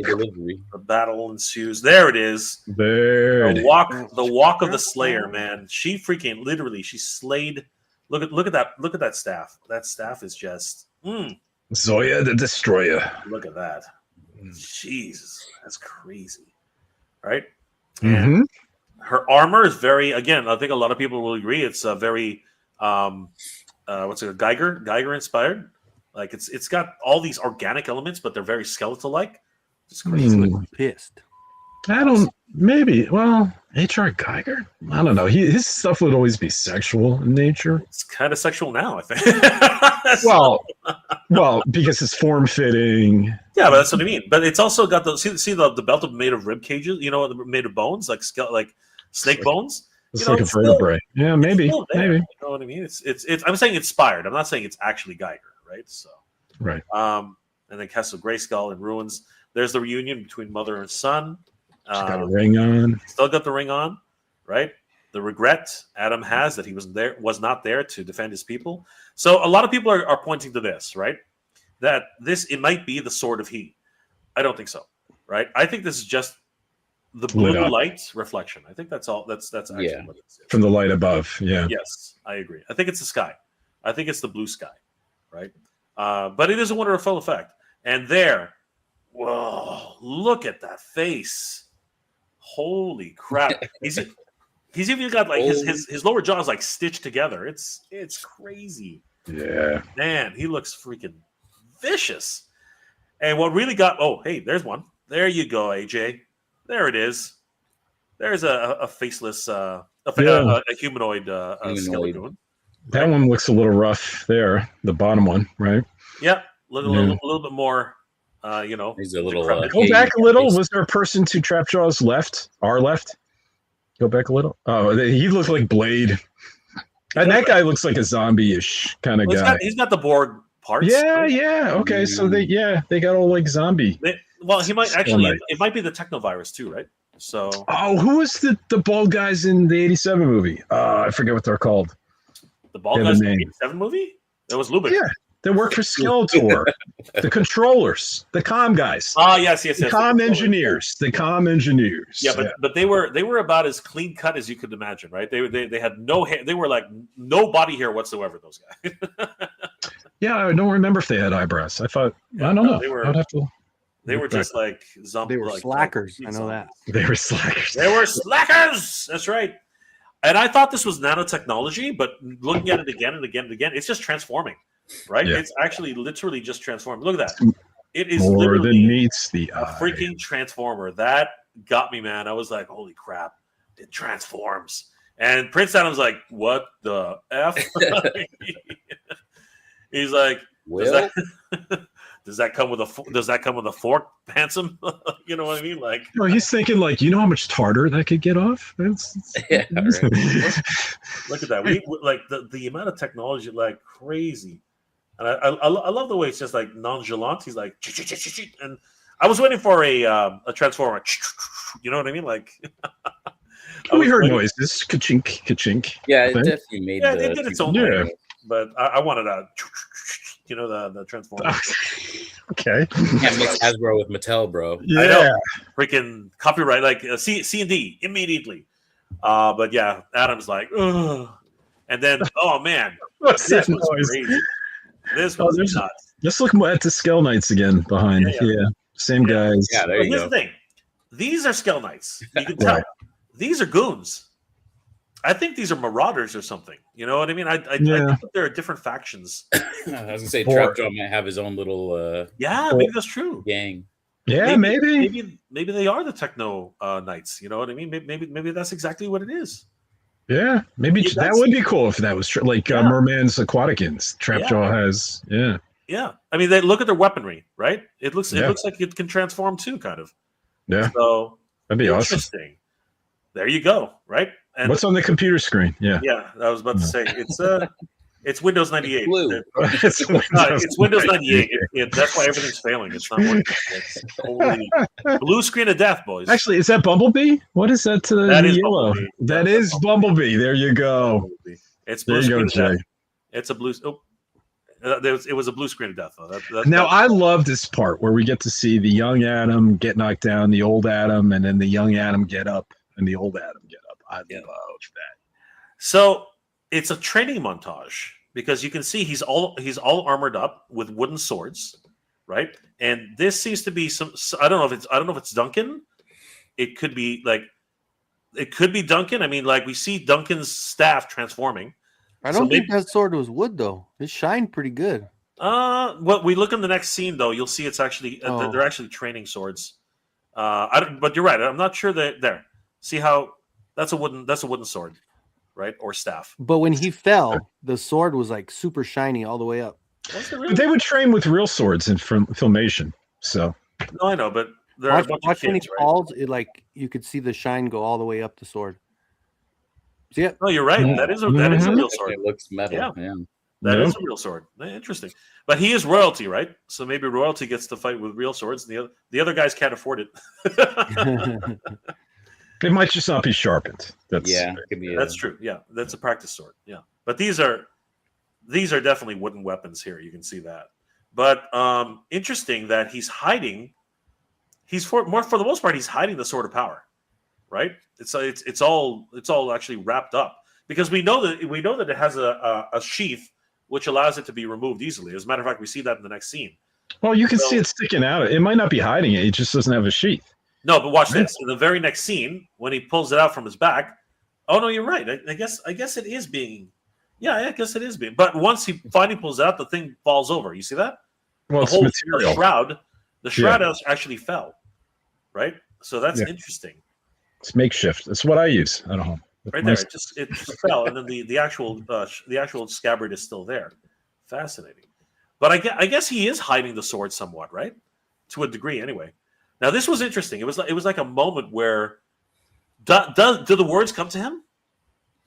delivery. the battle ensues. There it is. There it The is. walk of the Slayer, man. She freaking literally she slayed. Look at that staff. That staff is just Zoya the Destroyer. look at that. Jesus, that's crazy. Right? And Mhm. her armor is very, again, I think a lot of people will agree it's a very what's it, Geiger inspired. Like it's got all these organic elements, but they're very skeletal like. It's crazy. Hmm. Pissed. I don't. Maybe. Well, H.R. Geiger. I don't know. His stuff would always be sexual in nature. It's kind of sexual now, I think. Well, because it's form fitting. Yeah, but that's what I mean. But it's also got the see the belt of made of rib cages, made of bones, like snake bones. It's You know, like a it's still- vertebrae. Yeah, maybe. Still there, Maybe. you know what I mean? It's. I'm saying inspired. I'm not saying it's actually Geiger, right? So, Right. and then Castle Grayskull in ruins. There's the reunion between mother and son. She's got a ring on. Still got the ring on, right? The regret Adam has that he was not there to defend his people. So a lot of people are pointing to this, right? That it might be the sword of he. I don't think so, right? I think this is just the Lit blue up. light reflection. I think that's all. That's actually Yeah. what it is. From the light above. Yeah. Yes, I agree. I think it's the sky. I think it's the blue sky, right? But it is a wonderful effect. And there, whoa! Look at that face. Holy crap! He's even got like his lower jaw is like stitched together. It's crazy. Yeah. Man, he looks freaking vicious. And what really got hey, there's one. There you go, AJ. There it is. There's a faceless a humanoid skeleton. That one looks a little rough there. The bottom one, right? Yep. A little bit more He's a little. decrepit. Go back a little. Was there a person to Trapjaw's left? Our left? Go back a little. Oh, he looks like Blade. And that guy looks like a zombie-ish kind of guy. He's got the Borg parts. Yeah, yeah. Okay, so they got all like zombie. He might actually. It might be the technovirus too, right? So. Oh, who was the bald guys in the 87 movie? I forget what they're called. The bald Yeah, guys the in the name. 87 movie? It was Lubin. Yeah, they work for Skeletor. The controllers, the comm guys. Ah, yes. The comm engineers. The comm engineers. Yeah, but they were about as clean cut as you could imagine, right? They had no hair. They were like no body hair whatsoever. Those guys. Yeah, I don't remember if they had eyebrows. I thought I don't know. I'd have to. They were just like zombie. They were like, slackers. like I know that. They were slackers. They were slackers. That's right. And I thought this was nanotechnology, but looking at it again and again and again, it's just transforming, right? Yeah. It's actually literally just transforming. Look at that. It is More literally than meets the a eye. freaking transformer. That got me, man. I was like, holy crap, it transforms. And Prince Adam's like, what the F? He's like, Will? does that come with a fork, handsome? You know what I mean? Like, No, he's thinking like, how much tartar that could get off? Yeah, right. look at that. We like the amount of technology, like crazy. And I love the way it's just like nonchalant. He's like, and I was waiting for a transformer. You know what I mean? Like, We heard noises, ka-chink, ka-chink. Yeah, it Thing. definitely made Yeah, the it did its own Yeah. thing. but I wanted a, the Transformers. Okay. Can't mix Hasbro with Mattel, bro. I Yeah. know. Freaking copyright, like C and D immediately. But yeah, Adam's like, ugh. And then, oh man, What's this that was noise? crazy. This Oh, was there's- nuts. Let's look at the Skull Knights again behind. Yeah, Yeah. Same Yeah. guys. Yeah, there But you here's go. the thing: these are Skell Knights. You can tell Right. these are goons. I think these are marauders or something. You know what I mean? I think Yeah. that there are different factions. I was gonna say Or- Trapjaw might have his own little Yeah, Or- maybe that's true. gang. Yeah, maybe. Maybe they are the techno knights. You know what I mean? Maybe that's exactly what it is. Yeah, maybe Yeah, that that's- would be cool if that was true. Like Yeah. Merman's Aquaticans. Trapjaw has. Yeah. Yeah, I mean, they look at their weaponry, right? It looks Yeah. like it can transform too, kind of. Yeah. So That'd be awesome. interesting. There you go, right? And What's on the computer screen? Yeah. yeah, I was about to say it's Windows 98. Blue. It's It's Windows 98. That's why everything's failing. It's not working. It's totally blue screen of death, boys. Actually, is that Bumblebee? What is that to the That is yellow? Bumblebee. That Yeah, is that's Bumblebee. There you go. It's There blue you go, screen of Jay. death. It's a blue. Oh, it was a blue screen of death, though. Now I love this part where we get to see the young Adam get knocked down, the old Adam, and then the young Adam get up, and the old Adam get up. I love that. So it's a training montage because you can see he's all armored up with wooden swords, right? And this seems to be some. I don't know if it's Duncan. It could be Duncan. I mean, like we see Duncan's staff transforming. I So don't think maybe- that sword was wood though. It shined pretty good. What we look in the next scene though, you'll see it's actually Oh. they're actually training swords. But you're right. I'm not sure that there. See how that's a wooden sword, right, or staff. But when he fell, the sword was like super shiny all the way up. Was it But really? they would train with real swords in Filmation. So No, I know, but there are a bunch of Watch when he kids, right? falls, it like you could see the shine go all the way up the sword. See it? No, you're right. Mhm. That is a real It sword. looks metal. Yeah. Yeah. That Yeah. is a real sword. Interesting. But he is royalty, right? So maybe royalty gets to fight with real swords, and the other guys can't afford it. it might just not be sharpened. That's Yeah. It could be That's true. Yeah, that's a practice sword. Yeah, but these are definitely wooden weapons here. You can see that. But interesting that he's hiding. For the most part, he's hiding the sword of power, right? It's all actually wrapped up because we know that it has a sheath which allows it to be removed easily. As a matter of fact, we see that in the next scene. Well, you can So- see it sticking out. It might not be hiding it. It just doesn't have a sheath. No, but watch Right. this. In the very next scene, when he pulls it out from his back, oh no, you're right. I guess it is being. Yeah, I guess it is being. But once he finally pulls it out, the thing falls over. You see that? Well, it's The material. shroud, actually fell. Right. So that's Yeah. interesting. It's makeshift. That's what I use at home. Right there, it just fell, and then the actual scabbard is still there. Fascinating. But I guess he is hiding the sword somewhat, right? To a degree, anyway. Now this was interesting. It was like a moment where do the words come to him?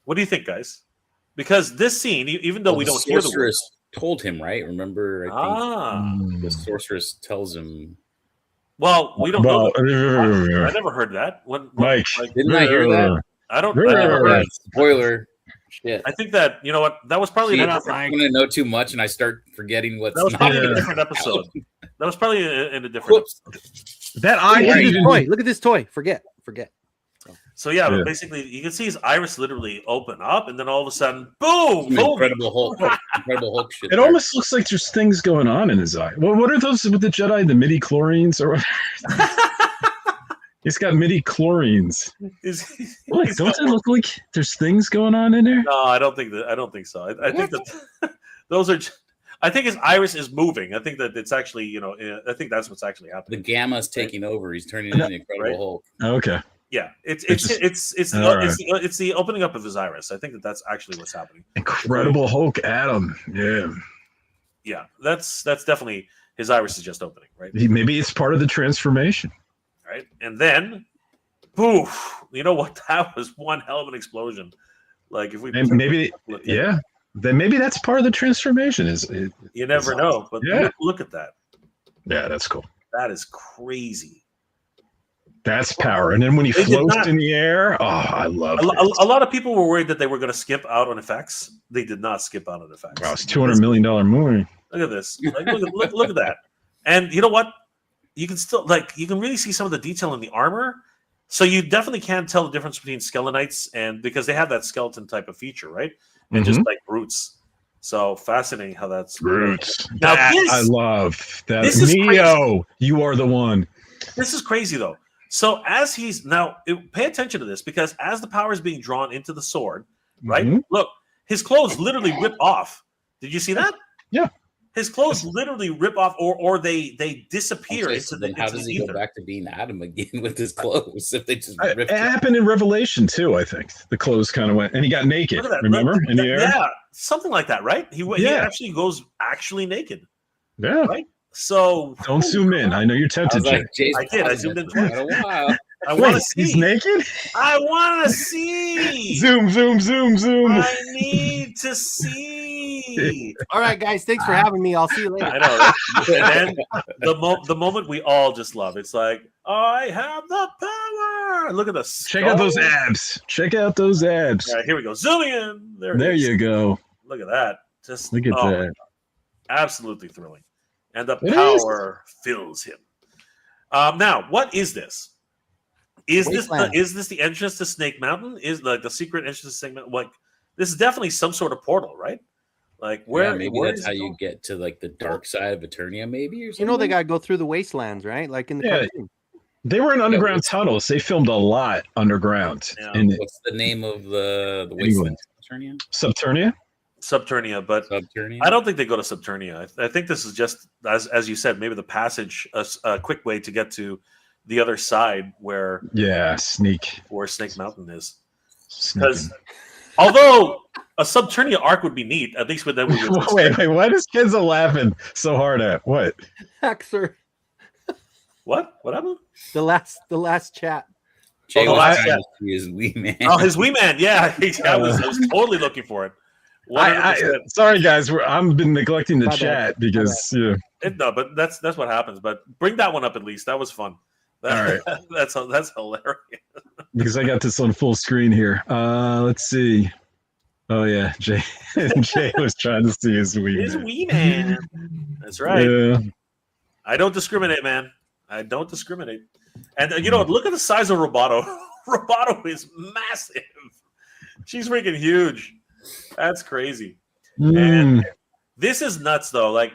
What do you think, guys? Because this scene, even though we don't hear the words, sorceress told him, right? Remember, I think the Mm. sorceress tells him. well, we don't know. Well, I never heard that. Mike. Didn't I hear that? I never heard it. Spoiler. Shit. I think that you know what that was probably See, in a I'm different. gonna know too much, and I start forgetting what's. That was probably in Yeah. a different episode. That was probably in a different. Whoops. that eye Look at didn't this even- toy. Look at this toy. Forget. So yeah, Yeah. but basically you can see his iris literally open up, and then all of a sudden, boom, boom. Incredible Hulk shit. It there. almost looks like there's things going on in his eye. Well, what are those with the Jedi? The midi chlorines or he's got midi chlorines. Look, He's don't got they look like there's things going on in there? No, I don't think so. I think that those are. I think his iris is moving. I think that it's actually, I think that's what's actually The happening. gamma's taking over. He's turning into the Incredible Right. Hulk. Okay. Yeah, it's All right. the opening up of his iris. I think that that's actually what's happening. Incredible Hulk Adam. Yeah. Yeah, that's definitely his iris is just opening, right? Maybe it's part of the transformation. Right, and then, poof! You know what? That was one hell of an explosion. Like if we And maybe, look at- yeah. Then maybe that's part of the transformation. you never know. But Yeah. look at that. Yeah, that's cool. That is crazy. That's power. And then when he They did floats not- in the air, oh, I love it. A lot of people were worried that they were going to skip out on effects. They did not skip out on effects. Wow, it's $200 million movie. Look at this. Like, look at that. And you know what? You can still you can really see some of the detail in the armor. So you definitely can tell the difference between Skeletites and because they have that skeleton type of feature, right? And just like brutes. So fascinating how that's Brutes. Now That this- I love. That this is Neo, you are the one. This is crazy though. So as he's now, pay attention to this because as the power is being drawn into the sword, right? Mhm. Look, his clothes literally rip off. Did you see that? Yeah. His clothes literally rip off, or they disappear Okay, into so the. then how into does the he go ether. back to being Adam again with his clothes if they just It ripped it? happened in Revelation too, I think. The clothes kind of went, and he got naked. Look at that. Remember Look, in the air? Yeah, something like that, right? He Yeah. actually goes actually naked. Yeah. Right? So Don't zoom in. I know you're I tempted. was like, Jay. Jay's I did. I pausing zoomed in it for quite a while. I want Wait, to he's see. naked? I want to see. Zoom, zoom, zoom, zoom. I need to see. All right, guys. Thanks for having me. I'll see you later. I know. Right? And then the moment we all just love, it's like, I have the power. Look at this. Check out those abs. Check out those abs. All right, here we go. Zooming in. There There it is. you go. Look at that. Just Look at oh my that. God. Absolutely thrilling. And the It power fills him. Now, what is this? Is Wasteland. this the entrance to Snake Mountain? Is like the secret entrance to Snake Mountain? Like this is definitely some sort of portal, right? Like where? Yeah, maybe where that's is how it you going? get to like the dark side of Eternia, maybe or something. You know they gotta go through the wastelands, right? Like in the Yeah. cartoon. They were in underground what's- tunnels. They filmed a lot underground Yeah. in What's the name of the England. wasteland? Eternia? Subternia. Subternia, but Subternia? I don't think they go to Subternia. I think this is just as you said, maybe the passage, a quick way to get to the other side where Yeah, sneak. Snake Mountain is. Sneaking. Because although a Subternia arc would be neat, at least with them. wait, what is Kenzo laughing so hard at? What? Haxer, What? What happened? the last chat. Jay Oh, was I- trying to see his wee man. Oh, his wee man. Yeah, I was totally looking for it. 100%. Sorry guys, I've been neglecting the My bad. chat because yeah. No, but that's what happens. But bring that one up at least. That was fun. All That's hilarious. Because I got this on full screen here. Let's see. Oh yeah, Jay was trying to see his wee His man. wee man. That's right. Yeah. I don't discriminate, man. I don't discriminate. And you know, look at the size of Roboto. Roboto is massive. She's freaking huge. That's crazy. Mm. This is nuts, though. Like,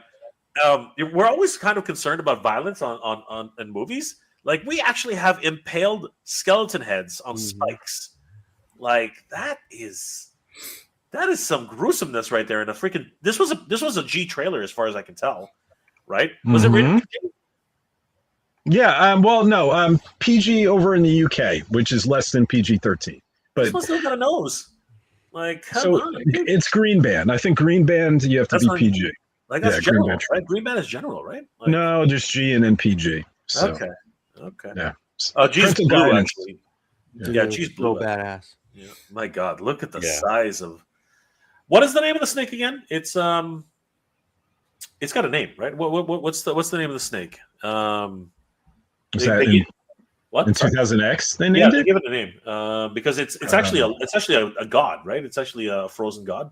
we're always kind of concerned about violence on in movies. Like, we actually have impaled skeleton heads on spikes. Like, that is some gruesomeness right there. And a freaking this was a G trailer as far as I can tell, right? Was it rated? Yeah. Well, no. PG over in the UK, which is less than PG-13. But This one still got a nose. Like, come so on, dude. it's Green Band. I think Green Band you have to That's be what I PG. mean. Like that's Yeah, Green general, Band. right? Green Band is general, right? Like, No, just G and then PG. So, Okay. Yeah. G's Parental blue, guidance. actually. Yeah, she's blue. So badass. Yeah. My God, look at the Yeah. size of. What is the name of the snake again? It's got a name, right? What's the name of the snake? Was They- that they- in What? 2000X they Yeah, named they it? give it a name because it's actually a god, right? It's actually a frozen god.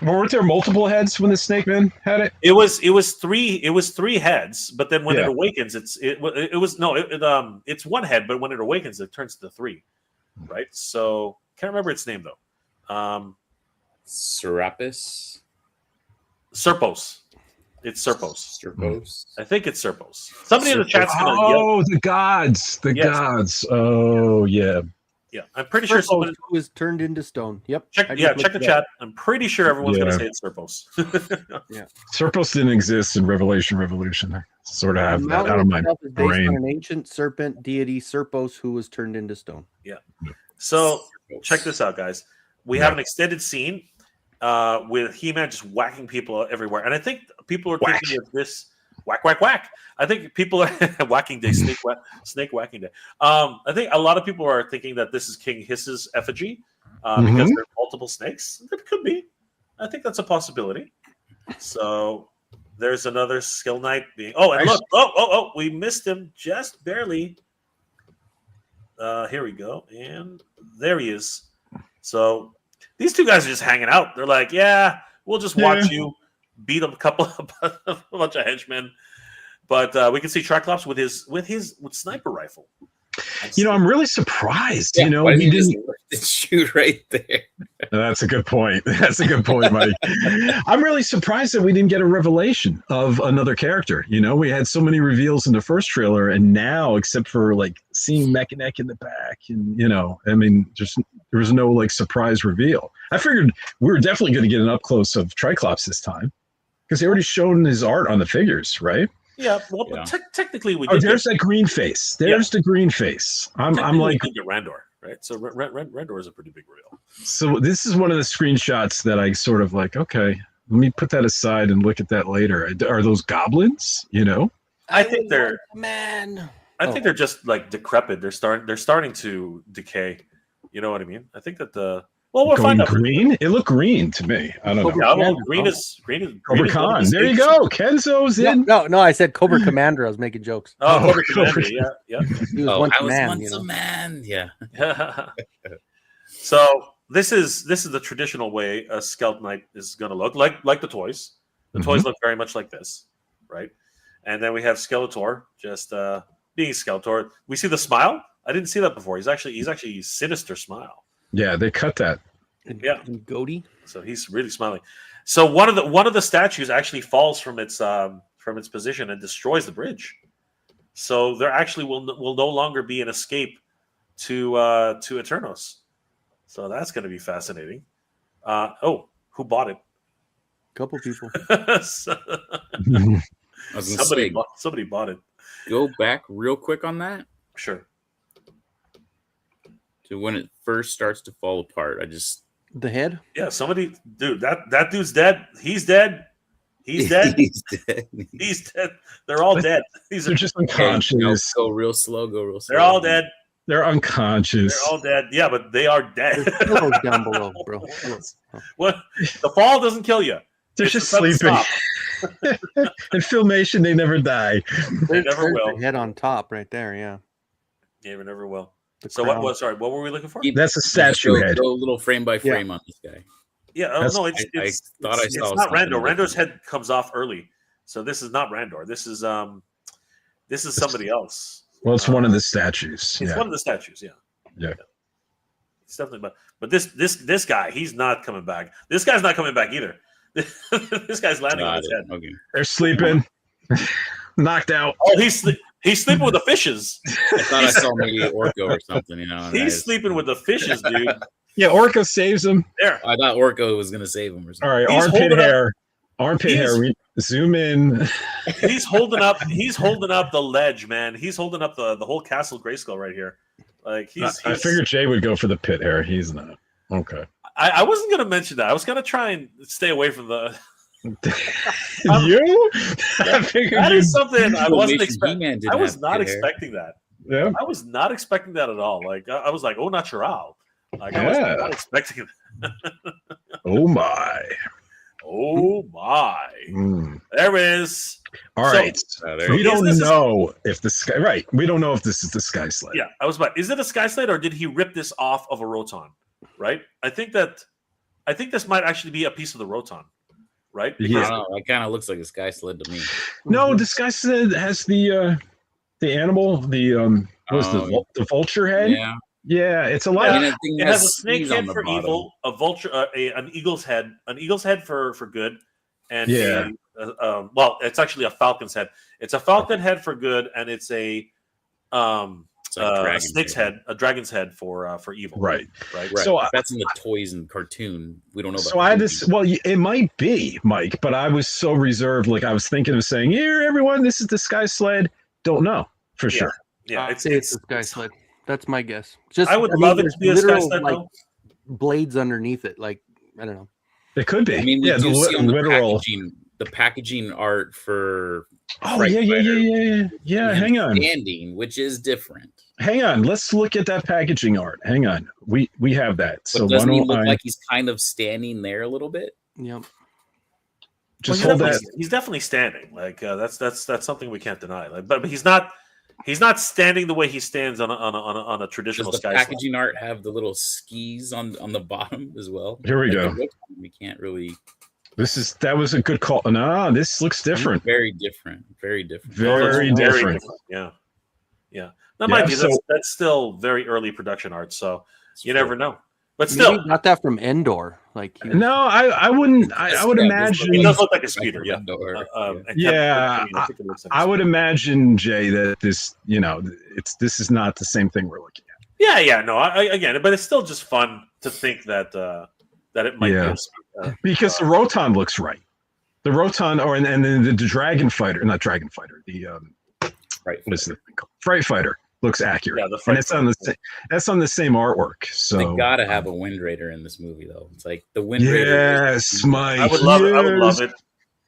Well, weren't there multiple heads when the Snake Man had it? It was three heads, but then when it Yeah. awakens, it's one head, but when it awakens, it turns to three, right? So can't remember its name though. Serapis? Serpos. It's Serpos. Serpos? I think it's Serpos. Somebody in the chat's gonna yell. Oh, the gods. The Yes. gods. Oh, yeah. Yeah, I'm pretty sure Serpos someone was turned into stone. Yep. check. I just Yeah, looked check the it up. chat. I'm pretty sure everyone's gonna Yeah. say it's Serpos. Serpos didn't exist in Revolution. I sort of have The that mountain out of my itself is based brain. on an ancient serpent deity, Serpos, who was turned into stone. So Serpos. check this out, guys. We Yeah. have an extended scene with He-Man just whacking people everywhere, and I think people are Whack. thinking of this whack, whack, whack. I think people are whacking day, snake whacking day. I think a lot of people are thinking that this is King Hiss's effigy because Mhm. there are multiple snakes. It could be. I think that's a possibility. So there's another Skill Knight being. Oh, and look! Oh! We missed him just barely. Here we go, and there he is. So these two guys are just hanging out. They're like, "Yeah, we'll just watch you beat up a bunch of henchmen." But we can see Triclops with his sniper rifle. I'm really surprised. Yeah, why he didn't didn't. just shoot right there. That's a good point. That's a good point, Mike. I'm really surprised that we didn't get a revelation of another character. We had so many reveals in the first trailer, and now, except for like seeing Mechanic in the back, and there was no like surprise reveal. I figured we were definitely going to get an up close of Triclops this time because they already shown his art on the figures, right? Yeah, well, but technically we. Oh, there's that green face. There's the green face. I'm like, we get Randor, right? So Randor is a pretty big reveal. So this is one of the screenshots that I sort of like. Okay, let me put that aside and look at that later. Are those goblins? I think they're man. I think they're just like decrepit. They're starting to decay. You know what I mean? I think that we'll find out. Green? It looked green to me. I don't know. Yeah, well, green is Cobra Khan. There you go. Kenzo's in. No, I said Cobra Commander. I was making jokes. Oh, Cobra Commander. Yeah. He was once a man. Yeah. So this is the traditional way a Scout Knight is going to look, like the toys. The toys look very much like this, right? And then we have Skeletor just being Skeletor. We see the smile. I didn't see that before. He's actually sinister smile. Yeah, they cut that. And goatee. So he's really smiling. So one of the statues actually falls from its position and destroys the bridge. So there actually will no longer be an escape to Eternos. So that's going to be fascinating. Who bought it? Couple people. Somebody bought it. Go back real quick on that. Sure. To when it first starts to fall apart. The head? Yeah, dude, that dude's dead. He's dead. He's dead. He's dead. He's dead. They're all dead. They're just unconscious. Go real slow. They're all dead. They're unconscious. They're all dead. Yeah, but they are dead. There's pillows down below, bro. What? The fall doesn't kill you. They're just sleeping. In Filmation, they never die. They never will. The head on top, right there. Yeah. Yeah, we never will. The So crown. what were we looking for? That's a statue head. Go a little frame by frame on this guy. Yeah, That's- no, I thought I it's saw not something Randor. different. Randor's head comes off early, so this is not Randor. This is somebody else. Well, it's one of the statues. It's Yeah. one of the statues. Yeah. Yeah. It's definitely, but this guy, he's not coming back. This guy's not coming back either. This guy's landing on his head. Okay. They're sleeping. Knocked out. Oh, he's sleeping with the fishes. I thought I saw maybe Orko or something. And He's sleeping with the fishes, dude. Yeah, Orko saves him. There. I thought Orko was gonna save him or something. All right, He's armpit holding up- hair. Armpit hair. Zoom in. He's holding up the ledge, man. He's holding up the whole Castle Grayskull right here. Like I figured Jay would go for the pit hair. He's not. Okay. I wasn't gonna mention that. I was gonna try and stay away from the. You? I figured That you. is something I wasn't Filmation expecting. He-Man didn't I was have not good hair. expecting that. Yeah. I was not expecting that at all. Like I was like, oh, natural. Like I was Yeah. not expecting. Oh my. Oh my! Mm. There is. All So- right. There We you go. don't This is- know if the sky. Right. We don't know if this is the Sky Sled. Yeah, I was about. Is it a Sky Sled or did he rip this off of a Roton? Right. I think this might actually be a piece of the Roton. Right. I Yeah. don't know. It kind of looks like a Sky Sled to me. No, the Sky Sled has the animal. The Oh, the vulture head. Yeah. Yeah, it's a lot. Yeah. And that thing It has a snake sleeves on head the for bottom. evil, a vulture, an eagle's head for good, and Yeah. well, it's actually a falcon's head. It's a falcon head for good, and it's a It's like a dragon's snake's head, a dragon's head for evil. Right. Right. Right. So If that's in the toys and cartoon. We don't know about. So I had the this. movie. Well, it might be Mike, but I was so reserved. Like I was thinking of saying, "Here, everyone, this is the Sky Sled." Don't know for Yeah. sure. Yeah. I'd say it's the Sky Sled. That's my guess. Just I would love it to be a Sky literal, Sled, like, though. blades underneath it. Like I don't know. It could be. I mean, we yeah, do see on the literal. packaging art for. Oh Fright yeah. Fighter. Hang on. Standing, which is different. Hang on. Let's look at that packaging art. Hang on. We have that. But So why doesn't he don't look I like he's kind of standing there a little bit? Yep. just Well, hold that? he's definitely standing. Like that's something we can't deny. Like, but he's not. He's not standing the way he stands on a Does traditional the sky slide. packaging art have the little skis on the bottom as well? Here we go. We can't really. That was a good call. No, this looks different. Very different. Very different. Very different. Yeah. That might be. so- That's still very early production art, so you never know. But Maybe still, he got that from Endor. Like, No, I wouldn't. I would imagine. it does look like a speeder. Yeah. Or- Yeah, I think it looks like a I would imagine, Jay, that this, this is not the same thing we're looking at. Yeah. No, again, but it's still just fun to think that that it might Yeah. be a speeder. Because the Roton looks right. The Roton, and then the Dragon Fighter, not Dragon Fighter. The Right. what is the thing called? Fright Fighter looks accurate, Yeah, the and Fright it's on the Fighter. that's on the same artwork. So They gotta have a Wind Raider in this movie, though. It's like the Wind Raider. yes, Mike. I would love it. I would love yes, it.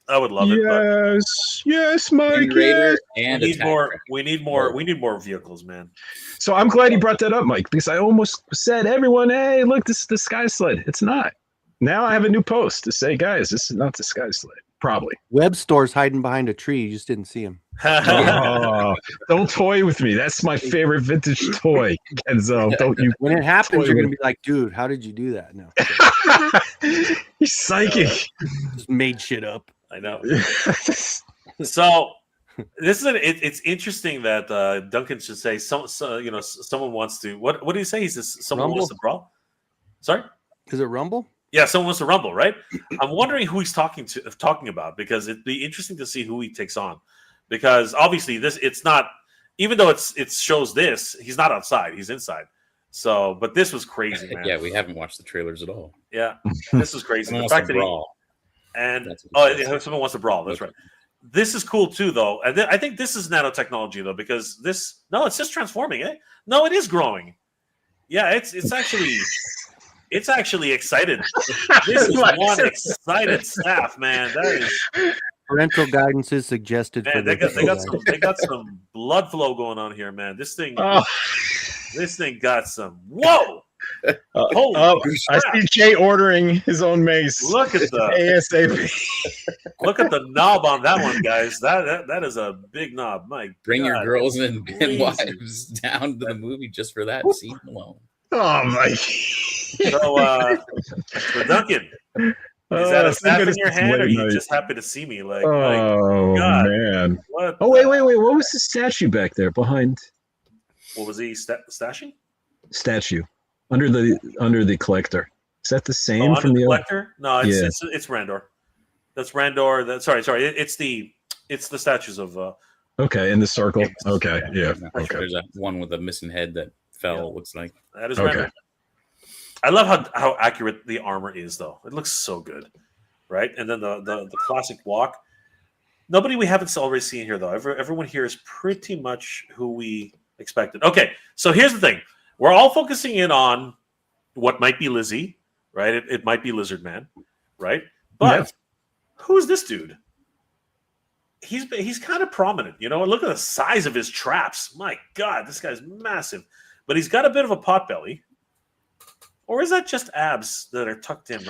I would love it. But Yes, Mike. Wind Raider Yes. and we need Attack more. Craft. We need more. We need more vehicles, man. So I'm glad you brought that up, Mike, because I almost said, everyone, hey, look, this is the Sky Sled. It's not. Now I have a new post to say, guys, this is not the Sky Sled. Probably. Web Store's hiding behind a tree. You just didn't see him. Oh, don't toy with me. That's my favorite vintage toy, Kenzo. Don't you? When it happens, Toy you're with gonna be like, dude, how did you do that? No, He's psychic. just made shit up. I know. So this is it's interesting that Duncan should say someone wants to what did he say? He says someone Rumble? wants to brawl. Sorry. Is it Rumble? Yeah, someone wants to rumble, right? I'm wondering who he's talking about because it'd be interesting to see who he takes on. Because obviously it's not, even though it shows this, he's not outside, he's inside. So, but this was crazy, man. Yeah, we haven't watched the trailers at all. Yeah, this is crazy. Someone The wants fact to that brawl. someone wants to brawl. That's right. This is cool too, though. And I think this is nanotechnology, though, because it's just transforming, eh? No, it is growing. Yeah, it's actually. It's actually excited. This is one excited staff, man. That is Parental guidance is suggested. man. for They this they got some blood flow going on here, man. This thing got some. Whoa! Holy I crap. see Jay ordering his own mace. Look at the ASAP. look at the knob on that one, guys. That is a big knob. My Bring your God. girls and Crazy. wives down to the movie just for that scene alone. Oh my! So, for Duncan, is that a staff in your hand, or are you just happy to see me? Like, Oh God. man! what? Oh wait! What was the statue back there behind What was he stashing? statue under the collector? Is that the same Oh, from under the other? collector? No, it's Randor. That's Randor. Sorry. It's the statues of. Okay, in the circle. Okay, yeah. Okay. There's one with a missing head that fell. Looks like. That is Okay. Randor. I love how accurate the armor is, though. It looks so good, right? And then the classic walk. Nobody we haven't already seen here, though. Everyone here is pretty much who we expected. Okay, so here's the thing: we're all focusing in on what might be Lizzie, right? It might be Lizard Man, right? But Yeah. who's this dude? He's kind of prominent, you know. Look at the size of his traps. My God, this guy's massive. But he's got a bit of a pot belly. Or is that just abs that are tucked in?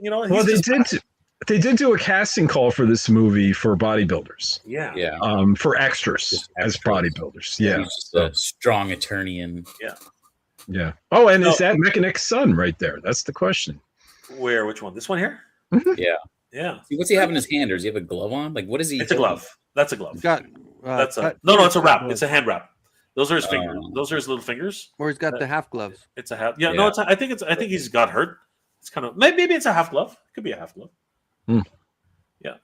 Well, they did do a casting call for this movie for bodybuilders, Yeah. Yeah. for extras Just as extras. bodybuilders. Yeah, He's just a strong attorney and yeah. Oh, and is No. that Mechanic's son right there? That's the question. Where? Which one? This one here? yeah. Yeah. See, what's he have in his hand? Or does he have a glove on? Like, what is he? It's a glove. That's a glove. He's got That's a cut- no. It's a wrap. It's a hand wrap. Those are his Oh. fingers. Those are his little fingers. Or he's got the half gloves. It's a half. Yeah. No. Yeah. I think he's got hurt. It's kind of maybe it's a half glove. Could be a half glove. Hmm. Yeah.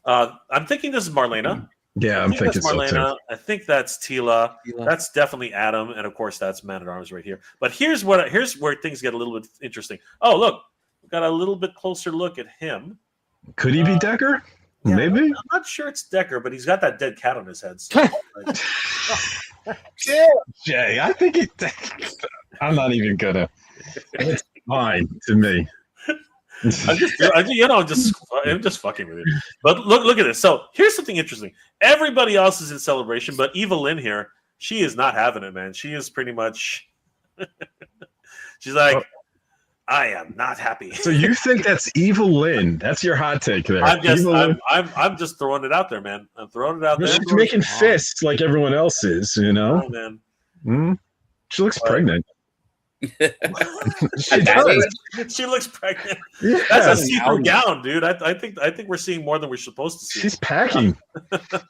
I'm thinking this is Marlena. Yeah, I'm thinking that's so Marlena. too. I think that's Tila. Tila. That's definitely Adam, and of course that's Man at Arms right here. But here's where things get a little bit interesting. Oh, look, we got a little bit closer look at him. Could he be Decker? Yeah, Maybe. I'm not sure it's Decker, but he's got that dead cat on his head. So, like, Jay, I think it. I'm not even gonna. It's fine to me. I'm just fucking with you. But look at this. So here's something interesting. Everybody else is in celebration, but Eva Lynn here, she is not having it, man. She is pretty much. She's like, I am not happy. So you think that's Evil Lynn? That's your hot take there. I'm just Evil Lynn. I'm just throwing it out there, man. I'm throwing it out there. She's making fists like everyone else is, you know. Oh, man. Mm. She looks pregnant. She does. She looks pregnant. Yeah. That's a see-through gown, dude. I think we're seeing more than we're supposed to see. She's packing. But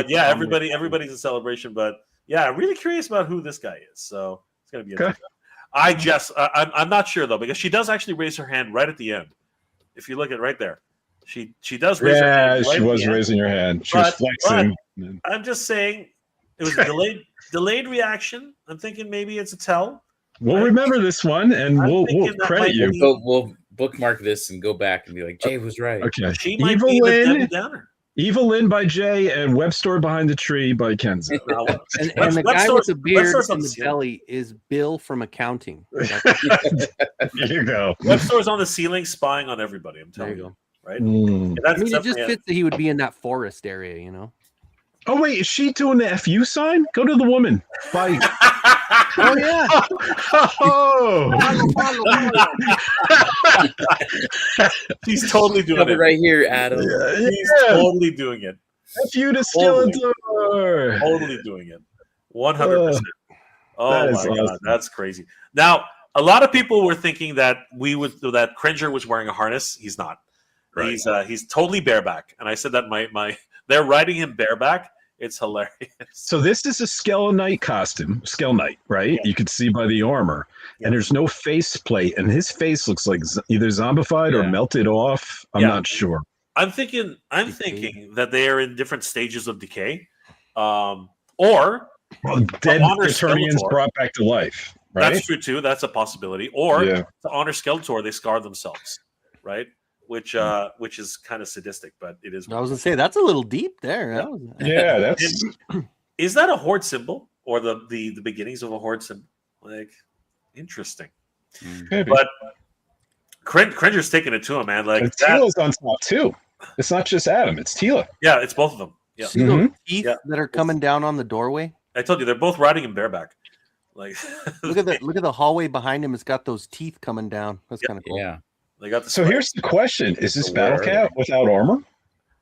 yeah, everybody's in celebration. But yeah, I'm really curious about who this guy is. So it's gonna be interesting. I'm not sure though, because she does actually raise her hand right at the end. If you look at right there, she does raise her hand. Yeah, she was raising her hand. She was flexing. I'm just saying it was a delayed reaction. I'm thinking maybe it's a tell. We'll remember this one, and we'll credit you. We'll bookmark this and go back and be like, Jay was right. Okay. She might be the Debbie Downer. Evil Lynn by Jay and Web Store Behind the Tree by Kenzo. And the guy with the beard in the belly is Bill from accounting. There you go. Web Store's on the ceiling spying on everybody. I'm telling you. Right? Mm. Yeah, I mean, it just fits that he would be in that forest area, you know? Oh, wait, is she doing the FU sign? Go to the woman. Bye. Oh, yeah. He's totally doing it right here, Adam. He's totally doing it. FU to Skeletor. Totally doing it. 100%. Oh, my God. Awesome. That's crazy. Now, a lot of people were thinking that that Cringer was wearing a harness. He's not. Right. He's totally bareback. And I said that they're riding him bareback. It's hilarious. So this is a Skell Knight costume, Skell Knight, right? Yeah. You can see by the armor, and there's no face plate, and his face looks like either zombified or melted off. I'm not sure. I'm thinking that they are in different stages of decay, or dead Eternians brought back to life. Right? That's true too. That's a possibility. Or to honor Skeletor, they scar themselves, right? Which is kind of sadistic, but it is. I was gonna say that's a little deep there. Yeah, that's. Is that a Horde symbol or the beginnings of a Horde symbol? Like, interesting. Maybe. But Cringer's taking it to him, man. Like Tila's on top too. It's not just Adam; it's Tila. Yeah, it's both of them. Yeah, see those teeth that are coming down on the doorway. I told you they're both riding him bareback. Like, look at the hallway behind him. It's got those teeth coming down. That's kind of cool. Yeah. They got so here's the question: is this Battle Cat without armor?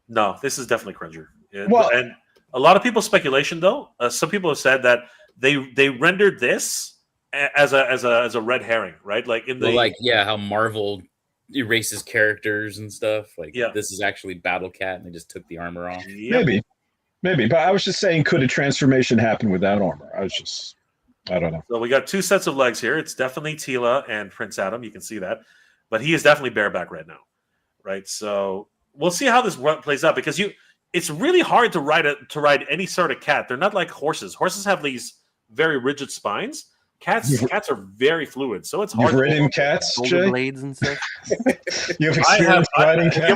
No, this is definitely Cringer. Well, and a lot of people's speculation, though, some people have said that they rendered this as a red herring, right? Like how Marvel erases characters and stuff. Like this is actually Battle Cat, and they just took the armor off. Yep. Maybe. But I was just saying, could a transformation happen without armor? I don't know. So we got two sets of legs here. It's definitely Tila and Prince Adam. You can see that. But he is definitely bareback right now, right? So we'll see how this plays out because it's really hard to ride any sort of cat. They're not like horses. Horses have these very rigid spines. Cats are very fluid, so it's hard. You've ridden cats, Jay? Blades and stuff. You have experience riding cats? Have you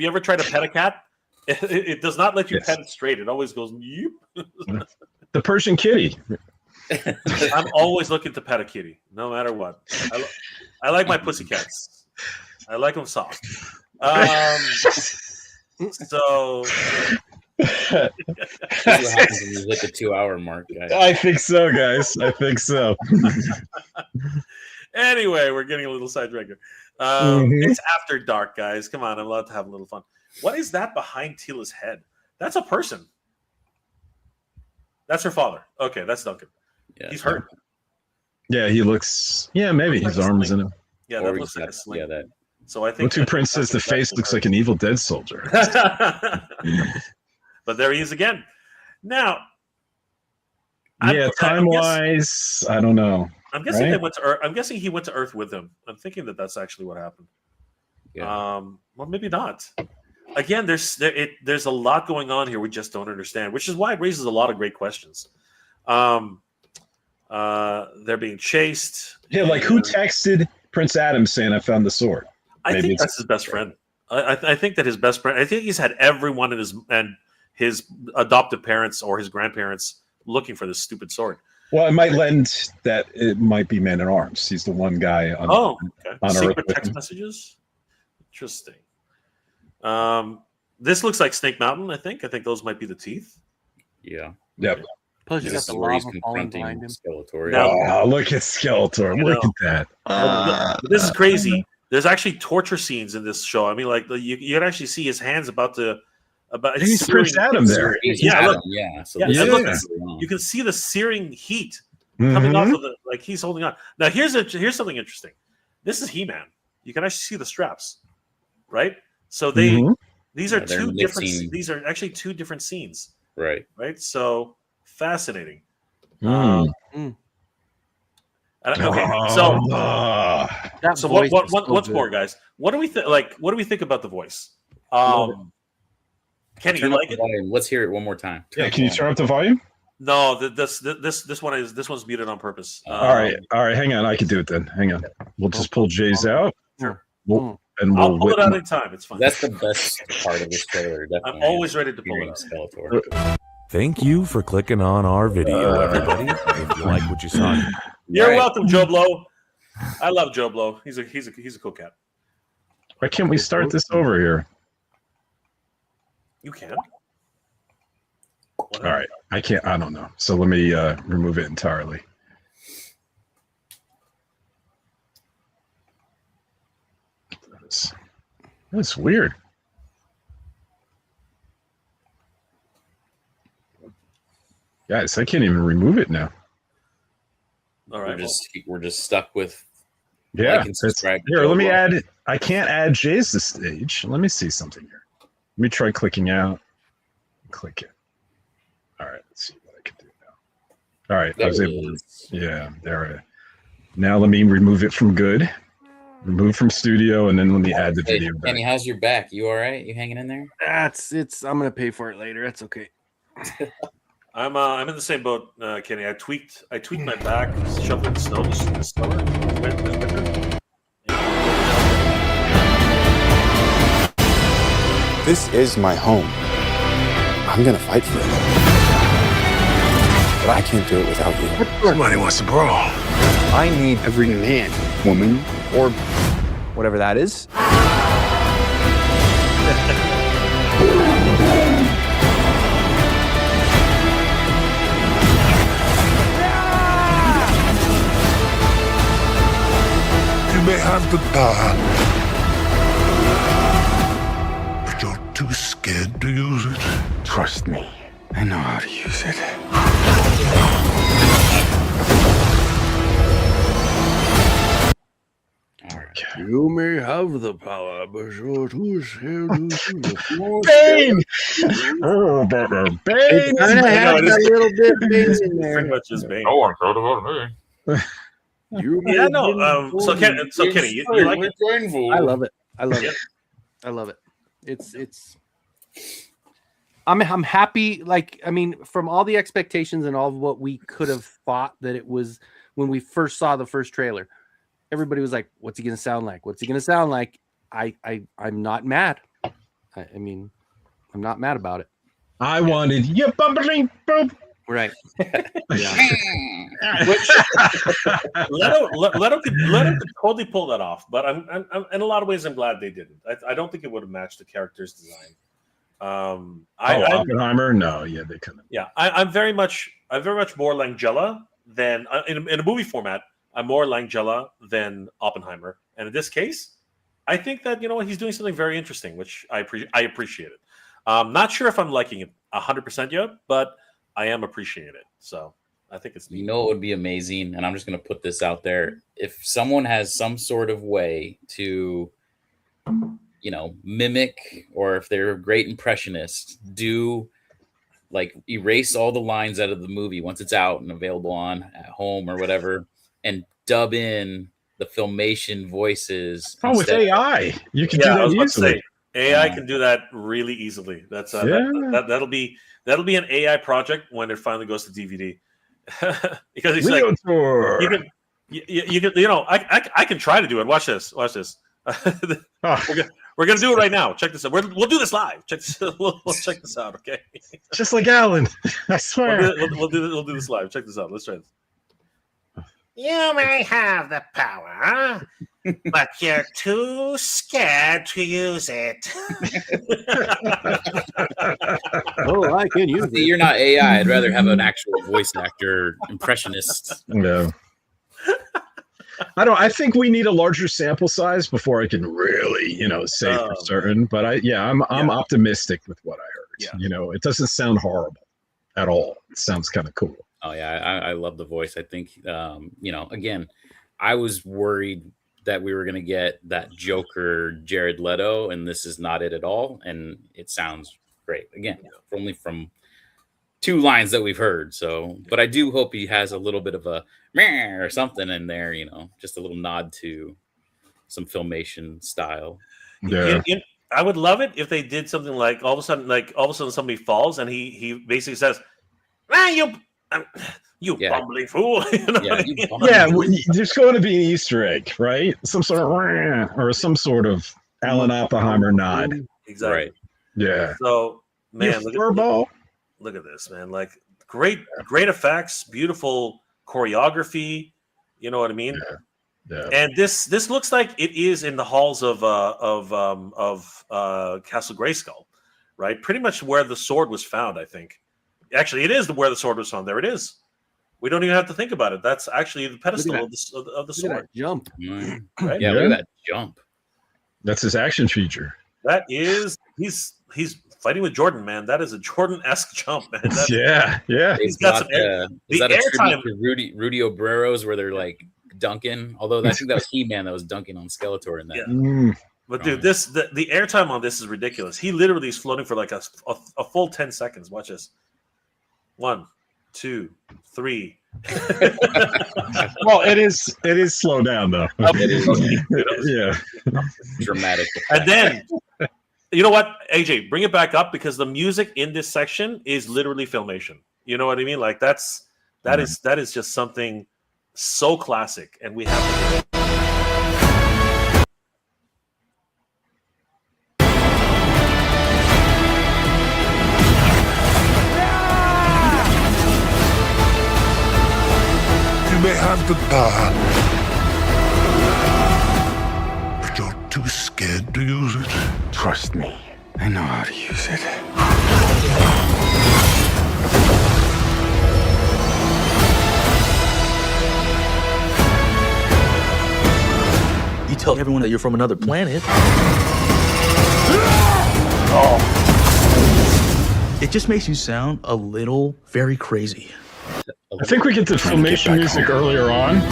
ever tried to pet a cat? It does not let you pet it straight. It always goes. The Persian kitty. I'm always looking to pet a kitty, no matter what. I like my pussycats. I like them soft. So This is what happens when you hit the 2-hour mark, guys. I think so, guys. I think so. Anyway, we're getting a little sidetracked. It's after dark, guys. Come on, I'm allowed to have a little fun. What is that behind Tila's head? That's a person. That's her father. Okay, that's Duncan. Yeah, he's hurt. Yeah, he looks. Yeah, maybe his arm is in him. Yeah, that looks like a sling. Yeah, that. So I think. Two Prince says the face looks like an Evil Dead soldier. But there he is again. Now. Time-wise, I don't know. I'm guessing they went to Earth. I'm guessing he went to Earth with them. I'm thinking that that's actually what happened. Yeah. Well, maybe not. Again, there's a lot going on here we just don't understand, which is why it raises a lot of great questions. They're being chased. Yeah, like who texted Prince Adam saying I found the sword? I think that's his best friend. I think that his best friend. I think he's had everyone in his adoptive parents or his grandparents looking for this stupid sword. Well, it might lend that it might be Man at Arms. He's the one guy on secret Earth text messages. Interesting. This looks like Snake Mountain. I think those might be the teeth. Yeah. Yep. Plus, you got This the is where he's lava falling confronting behind him. Skeletor. Now- Oh, look at Skeletor. I Look know. at that. This is crazy. There's actually torture scenes in this show. I mean, like you can actually see his hands about. He's Prince Adam there. Yeah, Adam, look, yeah. So yeah, this and is look, what's going on. you can see the searing heat coming off Mhm. of the like he's holding on. Now here's something interesting. This is He-Man. You can actually see the straps, right? So Mhm. these are Yeah, they're two different. mixing- These are actually two different scenes, Right. right? So fascinating. Mm. And- okay, so That so voice what is so what's good. more, guys? What do we think? Like, what do we think about the voice? Kenny, you Turn up like the it? volume. Let's hear it one more time. Yeah, can you turn up the volume? No, this one's muted on purpose. All right. Hang on. I can do it then. Hang on. We'll just pull Jay's out. Sure. And I'll we'll pull it out wait. anytime. It's fine. That's the best part of this trailer. I'm Definitely. always ready to pull it hearing out. Skeletor. Thank you for clicking on our video, everybody. If you like what you saw, You're Right. welcome, Joe Blow. I love Joe Blow. He's a cool cat. Why can't we start this over here? You can. All right. I can't. I don't know. So let me remove it entirely. That's weird. Guys, I can't even remove it now. All right. We're just stuck with. Yeah. Like and It's, subscribe to here, Joe let me Blow. add it. I can't add Jay's to stage. Let me see something here. Let me try clicking out. Click it. All right. Let's see what I can do now. All right. I There was it able to. is. Yeah. There. Now let me remove it from good. Remove from studio, and then let me add the Hey, video back. Kenny, how's your back? You all right? You hanging in there? I'm gonna pay for it later. That's okay. I'm in the same boat, Kenny. I tweaked my back, shoved in the snow this summer. This winter. This is my home. I'm gonna fight for it. But I can't do it without you. Somebody wants to brawl. I need every man, woman, or whatever that is. You may have the power, but you're too scared to use it. Trust me. I know how to use it. All right. You may have the power, but you're too scared to use it. Bane! Oh, Bane! It kind of I know, has it is- a little bit of Bane in there. Pretty much just Bane. one thought about me. You Yeah, may no. have So Kenny, you like it? I love it. I love it. I love it. It's. I'm happy. Like, I mean, from all the expectations and all of what we could have thought that it was when we first saw the first trailer, everybody was like, "What's he gonna sound like? What's he gonna sound like?" I'm not mad. I mean, I'm not mad about it. I wanted you bubbling boop. Right. Leto could totally pull that off, but I'm in a lot of ways I'm glad they didn't. I don't think it would have matched the character's design. Oppenheimer? No, yeah, they couldn't. Yeah, I'm very much more Langella than in a movie format. I'm more Langella than Oppenheimer, and in this case, I think that he's doing something very interesting, which I appreciate it. Not sure if I'm liking it 100% yet, but I am appreciating it. So I think it's neat. You know, it would be amazing, and I'm just going to put this out there. If someone has some sort of way to, mimic, or if they're a great impressionist, erase all the lines out of the movie once it's out and available on at home or whatever, and dub in the Filmation voices. Oh, with instead. AI, you can Yeah, I do was that about to easily. say AI can do that really easily. That's that'll be an AI project when it finally goes to DVD. Because he's like, Leotor. you can, I can try to do it. Watch this. Oh, We're gonna do it right now. Check this out. We'll do this live. Check this. We'll check this out. Okay. just like Alan. I swear. We'll do this live. Check this out. Let's try this. You may have the power, but you're too scared to use it. Oh, I can use See, it. you're not AI. I'd rather have an actual voice actor impressionist. No. I think we need a larger sample size before I can really, say for certain. But I'm optimistic with what I heard. Yeah. It doesn't sound horrible at all. It sounds kind of cool. Oh yeah, I love the voice. I think again, I was worried that we were going to get that Joker Jared Leto, and this is not it at all. And it sounds great. Again, only from 2 lines that we've heard. So, but I do hope he has a little bit of a meh or something in there, just a little nod to some Filmation style. Yeah. I would love it if they did something like all of a sudden somebody falls and he basically says, you bumbling fool. There's going to be an Easter egg, right? Some sort of or some sort of Alan Oppenheimer nod. Exactly. Right. Yeah. So, man, look at this, man. Like great effects, beautiful choreography. You know what I mean? Yeah. And this looks like it is in the halls of Castle Grayskull, right? Pretty much where the sword was found, I think. Actually, it is where the sword was found. There it is. We don't even have to think about it. That's actually the pedestal of the sword. Jump. Right? Yeah, look at that jump. That's his action feature. That is he's fighting with Jordan, man. That is a Jordan-esque jump, man. Yeah. He's got some is that a tribute to Rudy Obreros where they're like dunking? Although I think that was He-Man that was dunking on Skeletor in that. Mm. But dude, the airtime on this is ridiculous. He literally is floating for like a full 10 seconds. Watch this. 1, 2, 3. Well, it is slow down though. It is. Yeah. Dramatic. And then you know what, AJ, bring it back up because the music in this section is literally Filmation. You know what I mean? Like that is just something so classic, and we have to do it. You may have the power, but you're too scared to use it. Trust me, I know how to use it. You tell everyone that you're from another planet. It just makes you sound a little very crazy. I think we get the Filmation music earlier on. No,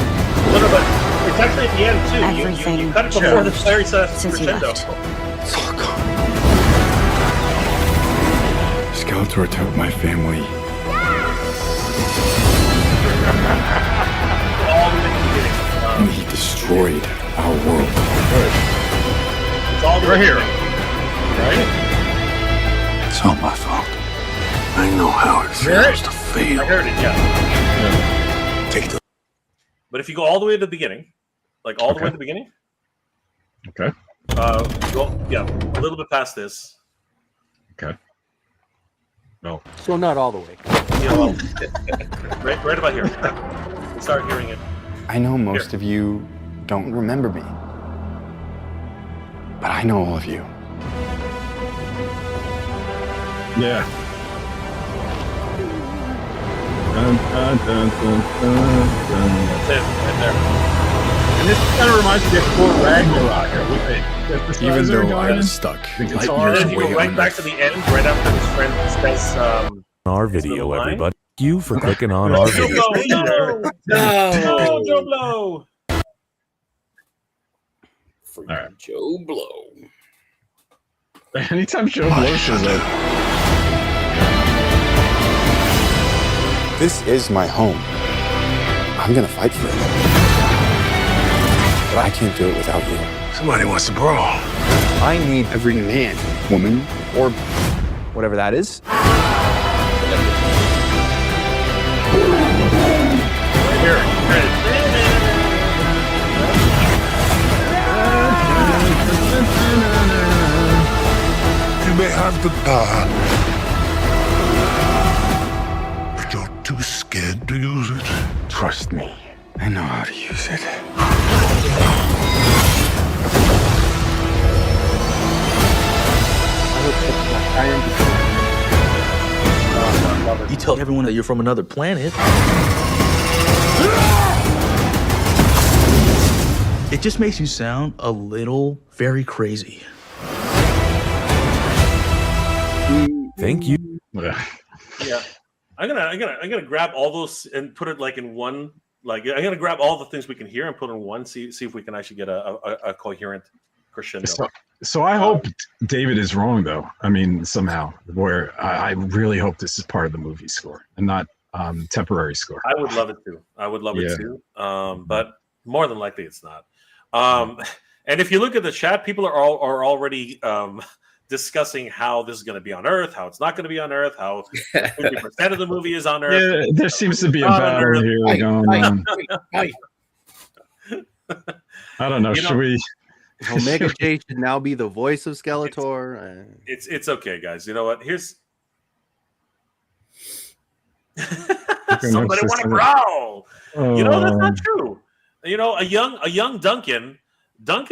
but it's actually at the end too. Everything You cut it before the very since you crescendo. left. It's all gone. Skeletor took my family. All the way to the beginning. And he destroyed our world. It's all the way Right here. Right? It's all my fault. I know how it feels to fail. I heard it. Yeah. Take the But if you go all the way to the beginning, like all the way to the beginning, Okay. go a little bit past this. Okay. No. So not all the way. You know, right about here. Start hearing it. I know most of you don't remember me. But I know all of you. Yeah. Dun, dun, dun, dun, dun, dun. That's it, right there. And this kind of reminds me of Thor Ragnarok. Even though I was stuck. The light guitar. And years then you go away right on back Earth. to the end, right after his friend says, Our video, line? everybody. Thank you for clicking on our Joe video. Blow, no, Joe Blow. For All right. Joe Blow. Anytime Joe Blow shows up. This is my home. I'm gonna fight for it. But I can't do it without you. Somebody wants to brawl. I need every man, woman, or whatever that is. You may have the power, but you're too scared to use it. Trust me, I know how to use it. tell everyone that you're from another planet. It just makes you sound a little very crazy. Thank you. Yeah, I'm gonna grab all those and put it like in one. Like I'm gonna grab all the things we can hear and put in one. See if we can actually get a coherent crescendo. So I hope David is wrong, though. I mean, somehow, where I really hope this is part of the movie score and not temporary score. I would love it too. It too. But more than likely, it's not. And if you look at the chat, people are already discussing how this is going to be on Earth, how it's not going to be on Earth, how 50% of the movie is on Earth. Yeah, there seems to be a battle here going on. I don't know. Should we? Omega J should now be the voice of Skeletor. It's okay, guys. You know what? Here's somebody want to growl. You know that's not true. You know, a young Duncan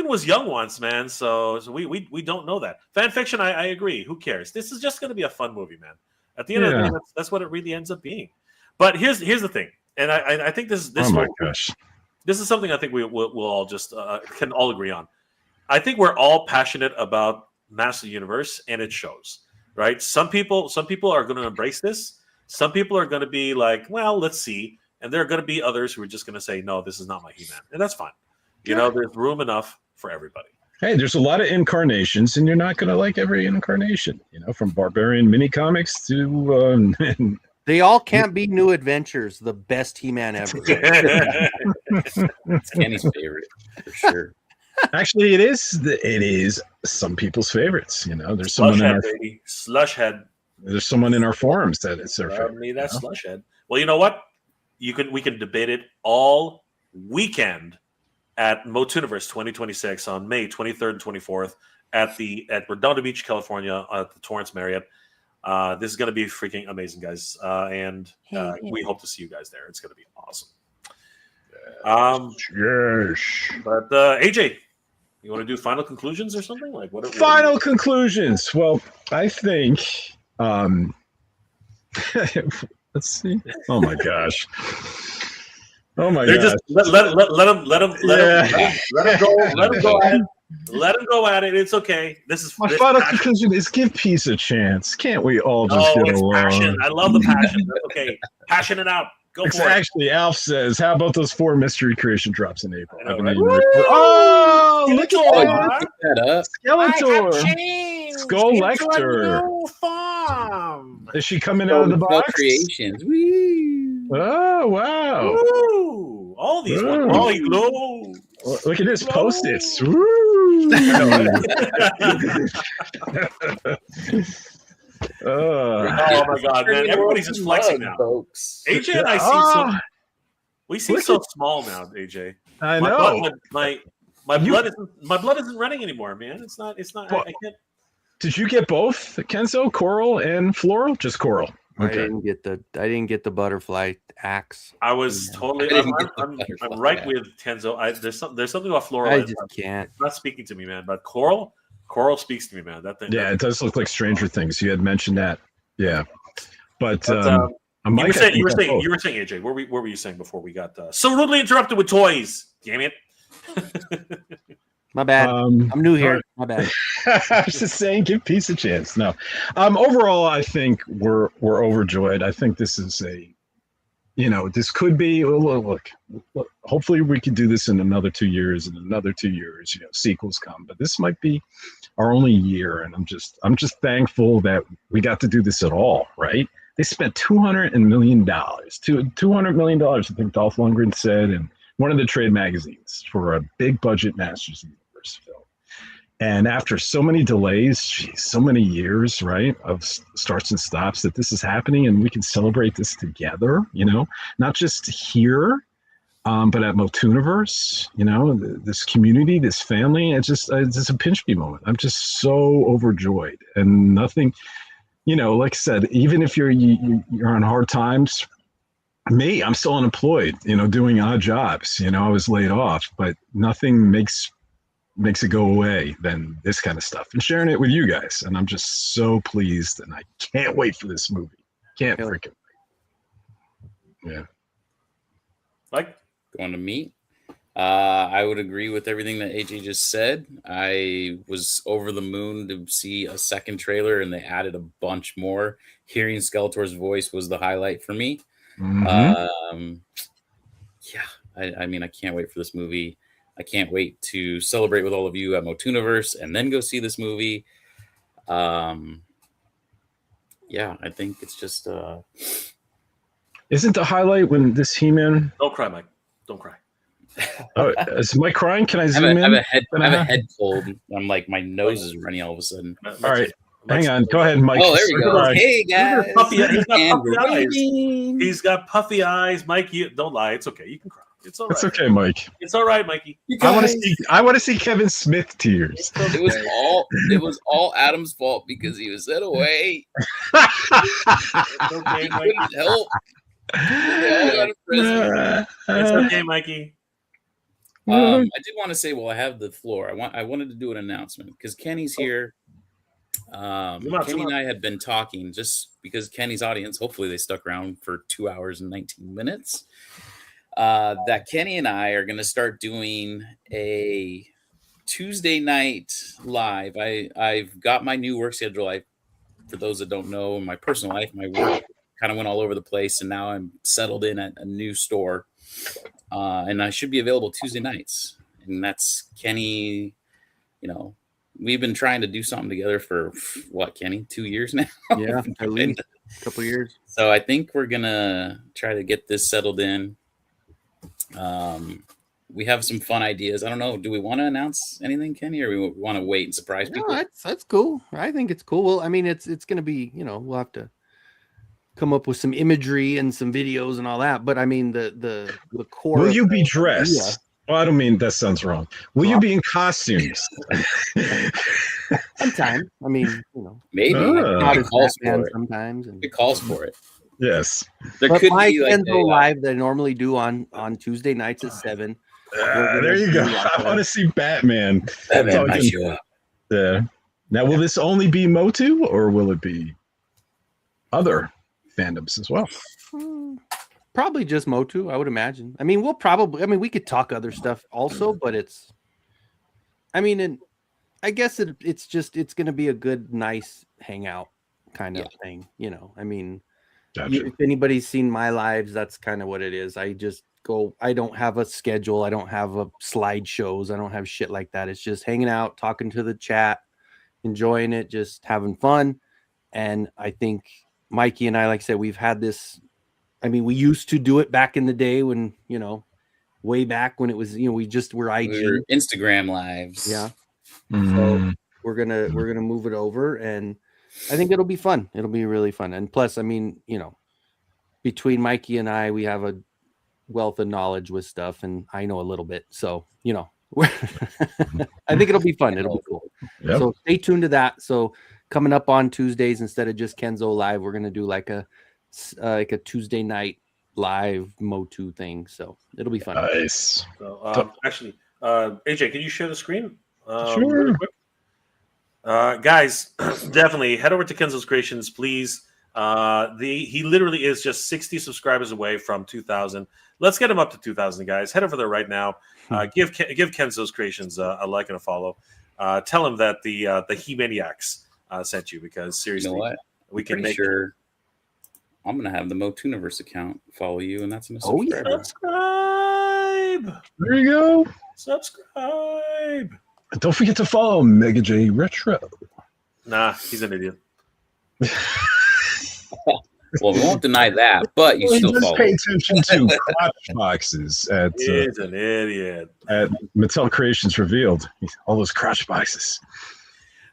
was young once, man. So we don't know that. Fan fiction, I agree. Who cares? This is just going to be a fun movie, man. At the end of the day, that's what it really ends up being. But here's the thing, and I think this. Oh my gosh. This is something I think we'll all just can all agree on. I think we're all passionate about Master Universe, and it shows, right? Some people are going to embrace this. Some people are going to be like, well, let's see. And there are going to be others who are just going to say, no, this is not my He-Man. And that's fine. You know, there's room enough for everybody. Hey, there's a lot of incarnations, and you're not going to like every incarnation, you know, from Barbarian mini comics to... They all can't be New Adventures, the best He-Man ever. It's Kenny's favorite, for sure. Actually, it is some people's favorites. You know, there's someone in our Slushhead. There's someone in our forums that it's their favorite. Me, that's Slushhead. Well, you know what? We can debate it all weekend at Motuniverse 2026 on May 23rd and 24th at Redondo Beach, California, at the Torrance Marriott. This is going to be freaking amazing, guys, and we hope to see you guys there. It's going to be awesome. Yes. But AJ, you want to do final conclusions or something? Like what? Final conclusions. Well, I think. Let's see. Oh my gosh. Oh my gosh. Just let him go at it. Let him go at it. It's okay. My final conclusion is give peace a chance. Can't we all just get along? Passion. I love the passion. Okay, passion it out. Go for it. Actually, Alf says, "How about those 4 mystery creation drops in April?" Right? Oh, look at that! Skeletor, Skulllector. Is she coming out of the box? Creations. Oh wow! Ooh, all these ones. Look at this Post-its. Oh my god, man! Everybody's just flexing now, folks. AJ and I seem so small now, AJ. I know. My blood isn't running anymore, man. It's not. I can't. Did you get both, Kenzo, coral and floral? Just coral. Okay. I didn't get the butterfly axe. I was totally. I'm right with Kenzo. There's something about floral. I just can't. It's not speaking to me, man. But coral speaks to me, man. That thing. Yeah, it does look like Stranger Things. You had mentioned that. Yeah, but you were saying, AJ. What were you saying before we got so rudely interrupted with toys? Damn it. My bad. I'm new here. My bad. I was just saying, give peace a chance. No. Overall, I think we're overjoyed. I think this is this could be. Look, hopefully we can do this in another 2 years. In another 2 years, sequels come. But this might be our only year, and I'm just thankful that we got to do this at all. Right? They spent $200 million. $200 million. I think Dolph Lundgren said, and one of the trade magazines for a big budget Masters of the Universe film. And after so many delays, so many years, right, of starts and stops, that this is happening and we can celebrate this together, not just here, but at Motuniverse, this community, this family. It's just a pinch me moment. I'm just so overjoyed, and nothing, like I said, even if you're on hard times, I'm still unemployed, doing odd jobs. I was laid off, but nothing makes it go away than this kind of stuff and sharing it with you guys. And I'm just so pleased, and I can't wait for this movie. Can't freaking wait. Yeah. Like, Going to meet. I would agree with everything that AJ just said. I was over the moon to see a second trailer, and they added a bunch more. Hearing Skeletor's voice was the highlight for me. Mhm. I mean, I can't wait for this movie. I can't wait to celebrate with all of you at Motuniverse and then go see this movie. I think it's just Isn't the highlight when this He-Man? don't cry, Mike. Don't cry. Oh, is Mike crying? Can I I zoom have in? a head cold. I'm like, my nose is running all of a sudden. All right, hang on. Go ahead, Mike. Oh, there we go. Cry. Hey guys, He's got And puffy we're eyes. waiting. He's got puffy eyes. Mike, don't lie. It's okay. You can cry. It's all right. It's okay, Mike. It's all right, Mikey. You I want to guys- see. I want to see Kevin Smith tears. It was all Adam's fault because he was sent away. It's okay, He Mikey. couldn't help. They all got a present. It's okay, Mikey. I did want to say, while I have the floor, I wanted to do an announcement because Kenny's here. Kenny and I had been talking just because Kenny's audience, hopefully they stuck around for 2 hours and 19 minutes. That Kenny and I are going to start doing a Tuesday night live. I've got my new work schedule. For those that don't know, in my personal life, my work kind of went all over the place, and now I'm settled in at a new store. And I should be available Tuesday nights. And that's Kenny. We've been trying to do something together for what, Kenny, 2 years now? Yeah, at least a couple years. So I think we're gonna try to get this settled in. We have some fun ideas. I don't know. Do we want to announce anything, Kenny, or we want to wait and surprise No, people? that's cool. I think it's cool. Well, I mean, it's going to be, we'll have to come up with some imagery and some videos and all that. But I mean, the core. Will of you be the dressed? idea- Well, I don't mean that sounds wrong. Will you be in costumes? Sometime. I mean, Maybe. not It as calls Batman for it. sometimes. And, It calls for it. Yes. There but could my be like Kenzo live that I normally do on Tuesday nights at 7. There you go. I want to see Batman. Batman might Talking- show up. Yeah. Now, will this only be Motu, or will it be other fandoms as well? Probably just Motu, I would imagine. I mean, we could talk other stuff also, but I guess it's going to be a good, nice hangout kind of thing. I mean, Gotcha. if anybody's seen my lives, that's kind of what it is. I just go, I don't have a schedule. I don't have a slideshows. I don't have shit like that. It's just hanging out, talking to the chat, enjoying it, just having fun. And I think Mikey and I, like I said, we've had this. I mean, we used to do it back in the day when, way back when it was, we just were IG. We were Instagram lives. Yeah. Mm. So we're gonna move it over, and I think it'll be fun. It'll be really fun. And plus, I mean, between Mikey and I, we have a wealth of knowledge with stuff, and I know a little bit. So, I think it'll be fun. It'll be cool. Yep. So stay tuned to that. So coming up on Tuesdays, instead of just Kenzo live, we're gonna do like a Tuesday night live Motu thing. So it'll be fun. Nice. So, actually, AJ, can you share the screen? Sure. Really quick? Guys, definitely head over to Kenzo's Creations, please. He literally is just 60 subscribers away from 2,000. Let's get him up to 2,000, guys. Head over there right now. Give Kenzo's Creations a like and a follow. Tell him that the He-Maniacs sent you, because seriously, You know what? we can Pretty make sure I'm gonna have the Motuniverse account follow you, and that's an Oh, yeah. subscribe. There you go. Subscribe. And don't forget to follow Mega J Retro. Nah, he's an idiot. Well, we won't deny that, but you Well, still just follow. pay attention to crotch boxes He's an idiot. at Mattel Creations Revealed. All those crotch boxes.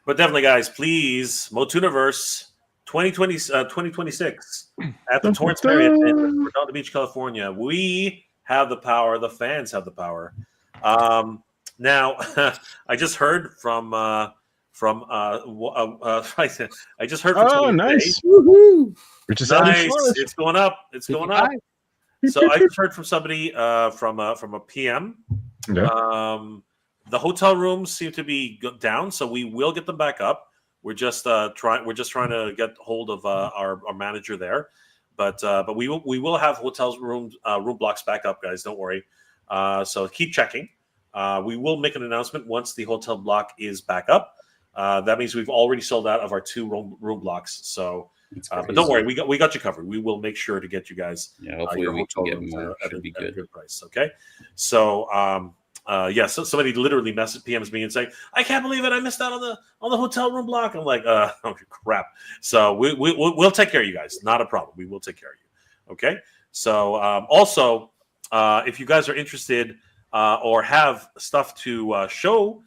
But definitely, guys, please, Motuniverse 2026 at the Torrance Marriott in Redondo Beach, California. We have the power. The fans have the power. Now, I just heard from I just heard from Oh, somebody nice. today. Woohoo! Which is Nice. It's going up. It's going up. So I just heard from somebody from a PM. Yeah. The hotel rooms seem to be down, so we will get them back up. We're just trying to get hold of our manager there. But we will have hotels room blocks back up, guys. Don't worry. So keep checking. We will make an announcement once the hotel block is back up. That means we've already sold out of our 2 room blocks. So, but don't worry, we got you covered. We will make sure to get you guys. Yeah, hopefully we can get more. At Should be a good. good price. Okay. So, so somebody literally PMs me and saying, "I can't believe it! I missed out on the hotel room block." I'm like, "Oh crap!" So we'll take care of you guys. Not a problem. We will take care of you. Okay. So also, if you guys are interested or have stuff to show,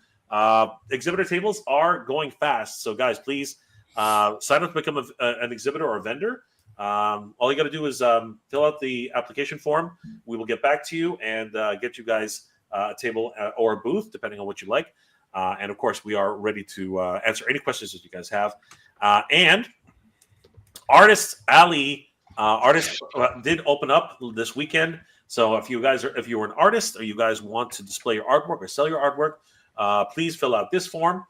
exhibitor tables are going fast. So guys, please sign up to become an exhibitor or a vendor. All you got to do is fill out the application form. We will get back to you and get you guys a table or a booth, depending on what you like. And of course, we are ready to answer any questions that you guys have. And Artist Alley, did open up this weekend. So if you're an artist or you guys want to display your artwork or sell your artwork, please fill out this form.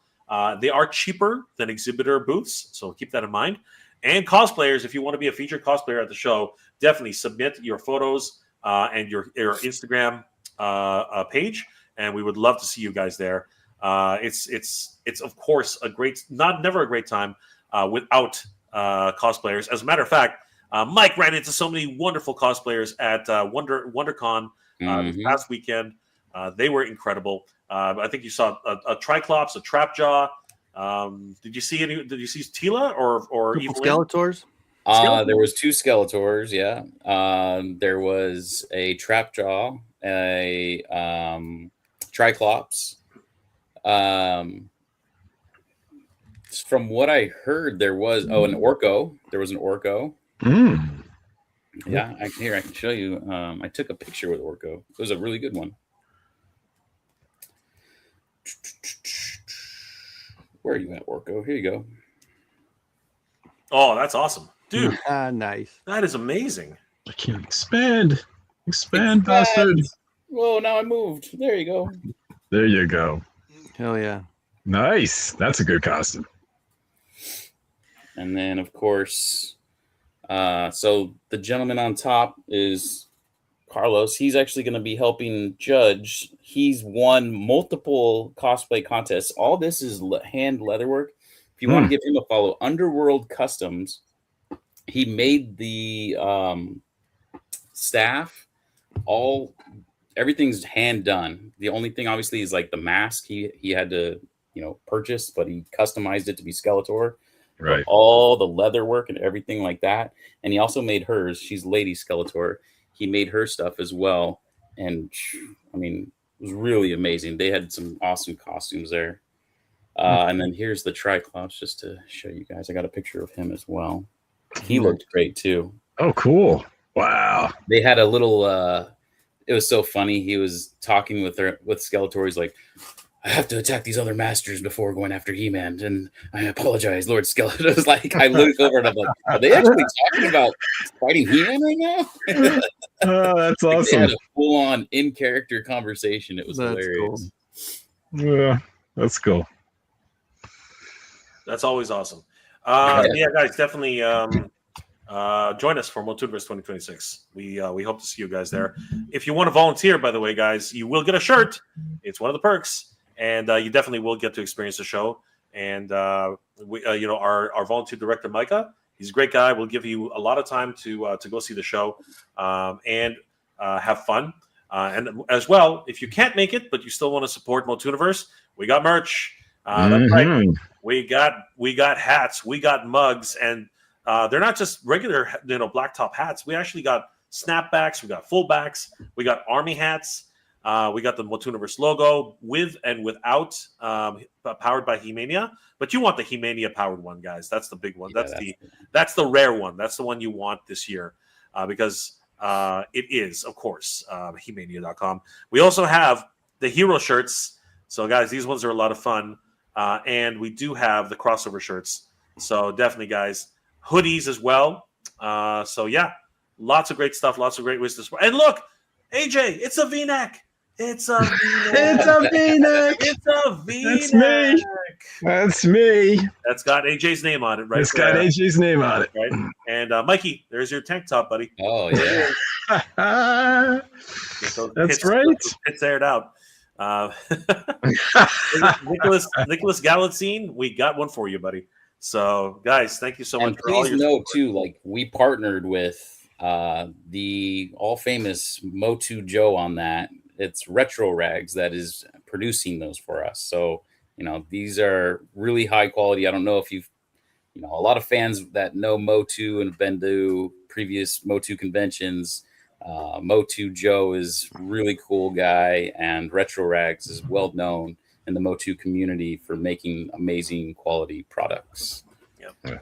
They are cheaper than exhibitor booths, so keep that in mind. And cosplayers, if you want to be a featured cosplayer at the show, definitely submit your photos and your Instagram page, and we would love to see you guys there. It's of course never a great time without cosplayers. As a matter of fact, Mike ran into so many wonderful cosplayers at WonderCon this past weekend. They were incredible. I think you saw a Triclops, a Trapjaw. Did you see Tila or even Skeletors? There was 2 Skeletors, yeah. There was a Trapjaw, a Triclops. From what I heard, there was an Orko. There was an Orko. Yeah, I can show you. I took a picture with Orko. It was a really good one. Where are you at, Orko? Here you go. Oh, that's awesome, dude. Nice. That is amazing. I can't expand, bastard. Whoa! Now I moved. There you go. There you go. Hell yeah. Nice. That's a good costume. And then, of course, so the gentleman on top is Carlos. He's actually going to be helping judge. He's won multiple cosplay contests. All this is hand leatherwork. If you want to give him a follow, Underworld Customs, he made the staff. Everything's hand done. The only thing, obviously, is like the mask he had to purchase, but he customized it to be Skeletor. Right. All the leather work and everything like that. And he also made hers. She's Lady Skeletor. He made her stuff as well. And I mean, it was really amazing. They had some awesome costumes there. And then here's the Triclops just to show you guys. I got a picture of him as well. He looked great too. Oh, cool. Wow. They had a little, it was so funny. He was talking with Skeletor. He's like, I have to attack these other masters before going after He-Man, and I apologize, Lord Skeletor. It was like, I looked over and I'm like, are they actually talking about fighting He-Man right now? That's awesome. They had a full-on in-character conversation. It was hilarious. Cool. Yeah, that's cool. That's always awesome. Yeah, guys, definitely join us for Motuniverse 2026. We hope to see you guys there. If you want to volunteer, by the way, guys, you will get a shirt. It's one of the perks. And you definitely will get to experience the show. And we, our volunteer director Micah, he's a great guy. We'll give you a lot of time to go see the show and have fun. And as well, if you can't make it but you still want to support Motuniverse, we got merch. That's right. We got hats, we got mugs, and they're not just regular black top hats. We actually got snapbacks, we got fullbacks, we got army hats. We got the Motuniverse logo with and without powered by He-Mania, but you want the He-Mania powered one, guys. That's the big one. Yeah, that's the rare one. That's the one you want this year because it is, of course, He-Mania.com. We also have the hero shirts. So, guys, these ones are a lot of fun, and we do have the crossover shirts. So, definitely, guys, hoodies as well. So, yeah, lots of great stuff. Lots of great ways to support. And look, AJ, it's a V-neck. It's a V-neck. It's a V-neck. It's a V-neck. That's me. That's me. That's got AJ's name on it, right? It's got AJ's name on it. Right. And Mikey, there's your tank top, buddy. Oh yeah. That's right. It's aired out. Nicholas Galatzine, we got one for you, buddy. So, guys, thank you so much. And please note too, like we partnered with the all famous Motu Joe on that. It's Retro Rags that is producing those for us. So, these are really high quality. I don't know if you've, a lot of fans that know Motu and have been to previous Motu conventions. Motu Joe is really cool guy, and Retro Rags is well known in the Motu community for making amazing quality products. Yep.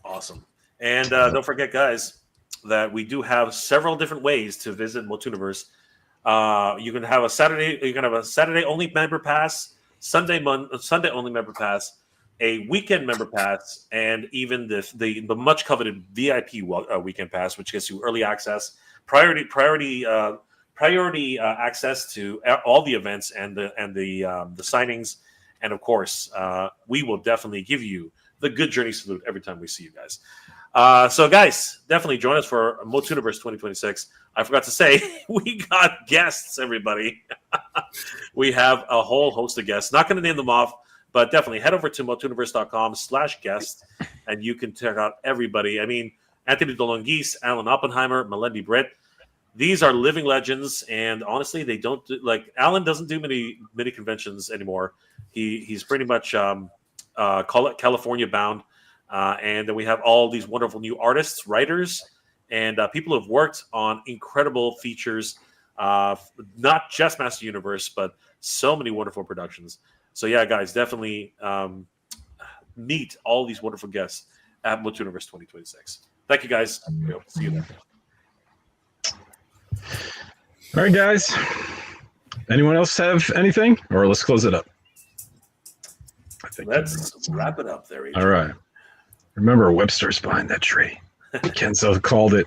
Awesome. And don't forget, guys, that we do have several different ways to visit Motuniverse. You can have a Saturday only member pass, Sunday only member pass, a weekend member pass, and even the much coveted VIP weekend pass, which gets you early access, priority access to all the events and the signings, and of course, we will definitely give you the good journey salute every time we see you guys. So, guys, definitely join us for Motuniverse 2026. I forgot to say, we got guests, everybody. We have a whole host of guests. Not going to name them off, but definitely head over to motuniverse.com/guest, and you can check out everybody. I mean, Anthony DeLongis, Alan Oppenheimer, Melendi Britt. These are living legends, and honestly, they don't Alan doesn't do many conventions anymore. He's pretty much California bound, and then we have all these wonderful new artists, writers, and people who have worked on incredible features, not just Master Universe, but so many wonderful productions. So yeah, guys, definitely meet all these wonderful guests at Motuniverse 2026. Thank you, guys. We hope to see you there. All right, guys. Anyone else have anything, or let's close it up? Let's wrap it up there. All right. Remember, Webster's behind that tree. Kenzo called it.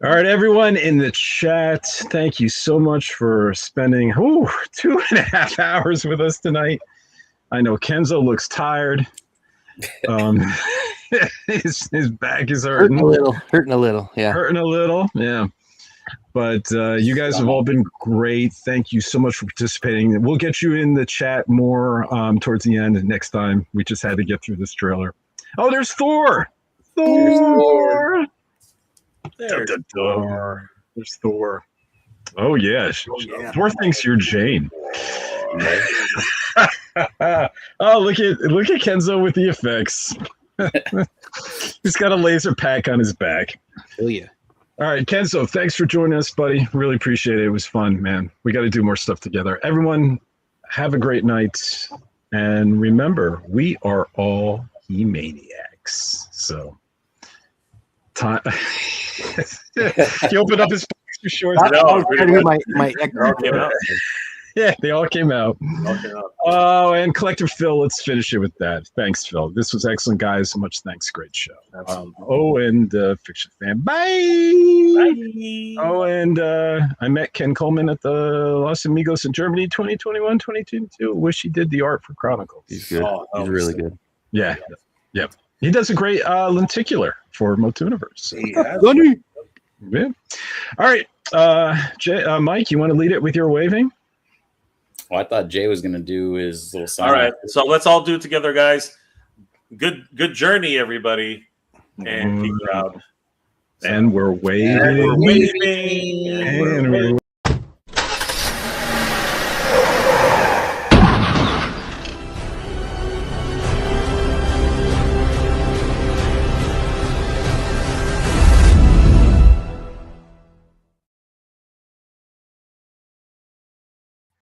All right, everyone in the chat, thank you so much for spending 2.5 hours with us tonight. I know Kenzo looks tired. His back is hurting. Hurting a little, yeah. But you guys have all been great. Thank you so much for participating. We'll get you in the chat more towards the end next time. We just had to get through this trailer. Oh, there's Thor. Thor. There's Thor. Oh, yeah. Thor thinks you're Jane. Oh, look at Kenzo with the effects. He's got a laser pack on his back. Oh, yeah. All right, Kenzo, thanks for joining us, buddy. Really appreciate it. It was fun, man. We got to do more stuff together. Everyone, have a great night. And remember, we are all He-Maniacs. So, time. He opened up his box for sure. Yeah, they all came out. Oh, and Collector Phil, let's finish it with that. Thanks, Phil. This was excellent, guys. Much thanks. Great show. And Fiction Fan. Bye. Oh, and I met Ken Coleman at the Los Amigos in Germany 2021, 2022. Wish he did the art for Chronicles. He's good. He's really good. Yeah. Yep. He does a great lenticular for Motuniverse. Yeah. All right. Mike, you want to lead it with your waving? Well, I thought Jay was going to do his little sign. All right, so let's all do it together, guys. Good journey, everybody, and keep proud. And we're waving. And we're waving. And we're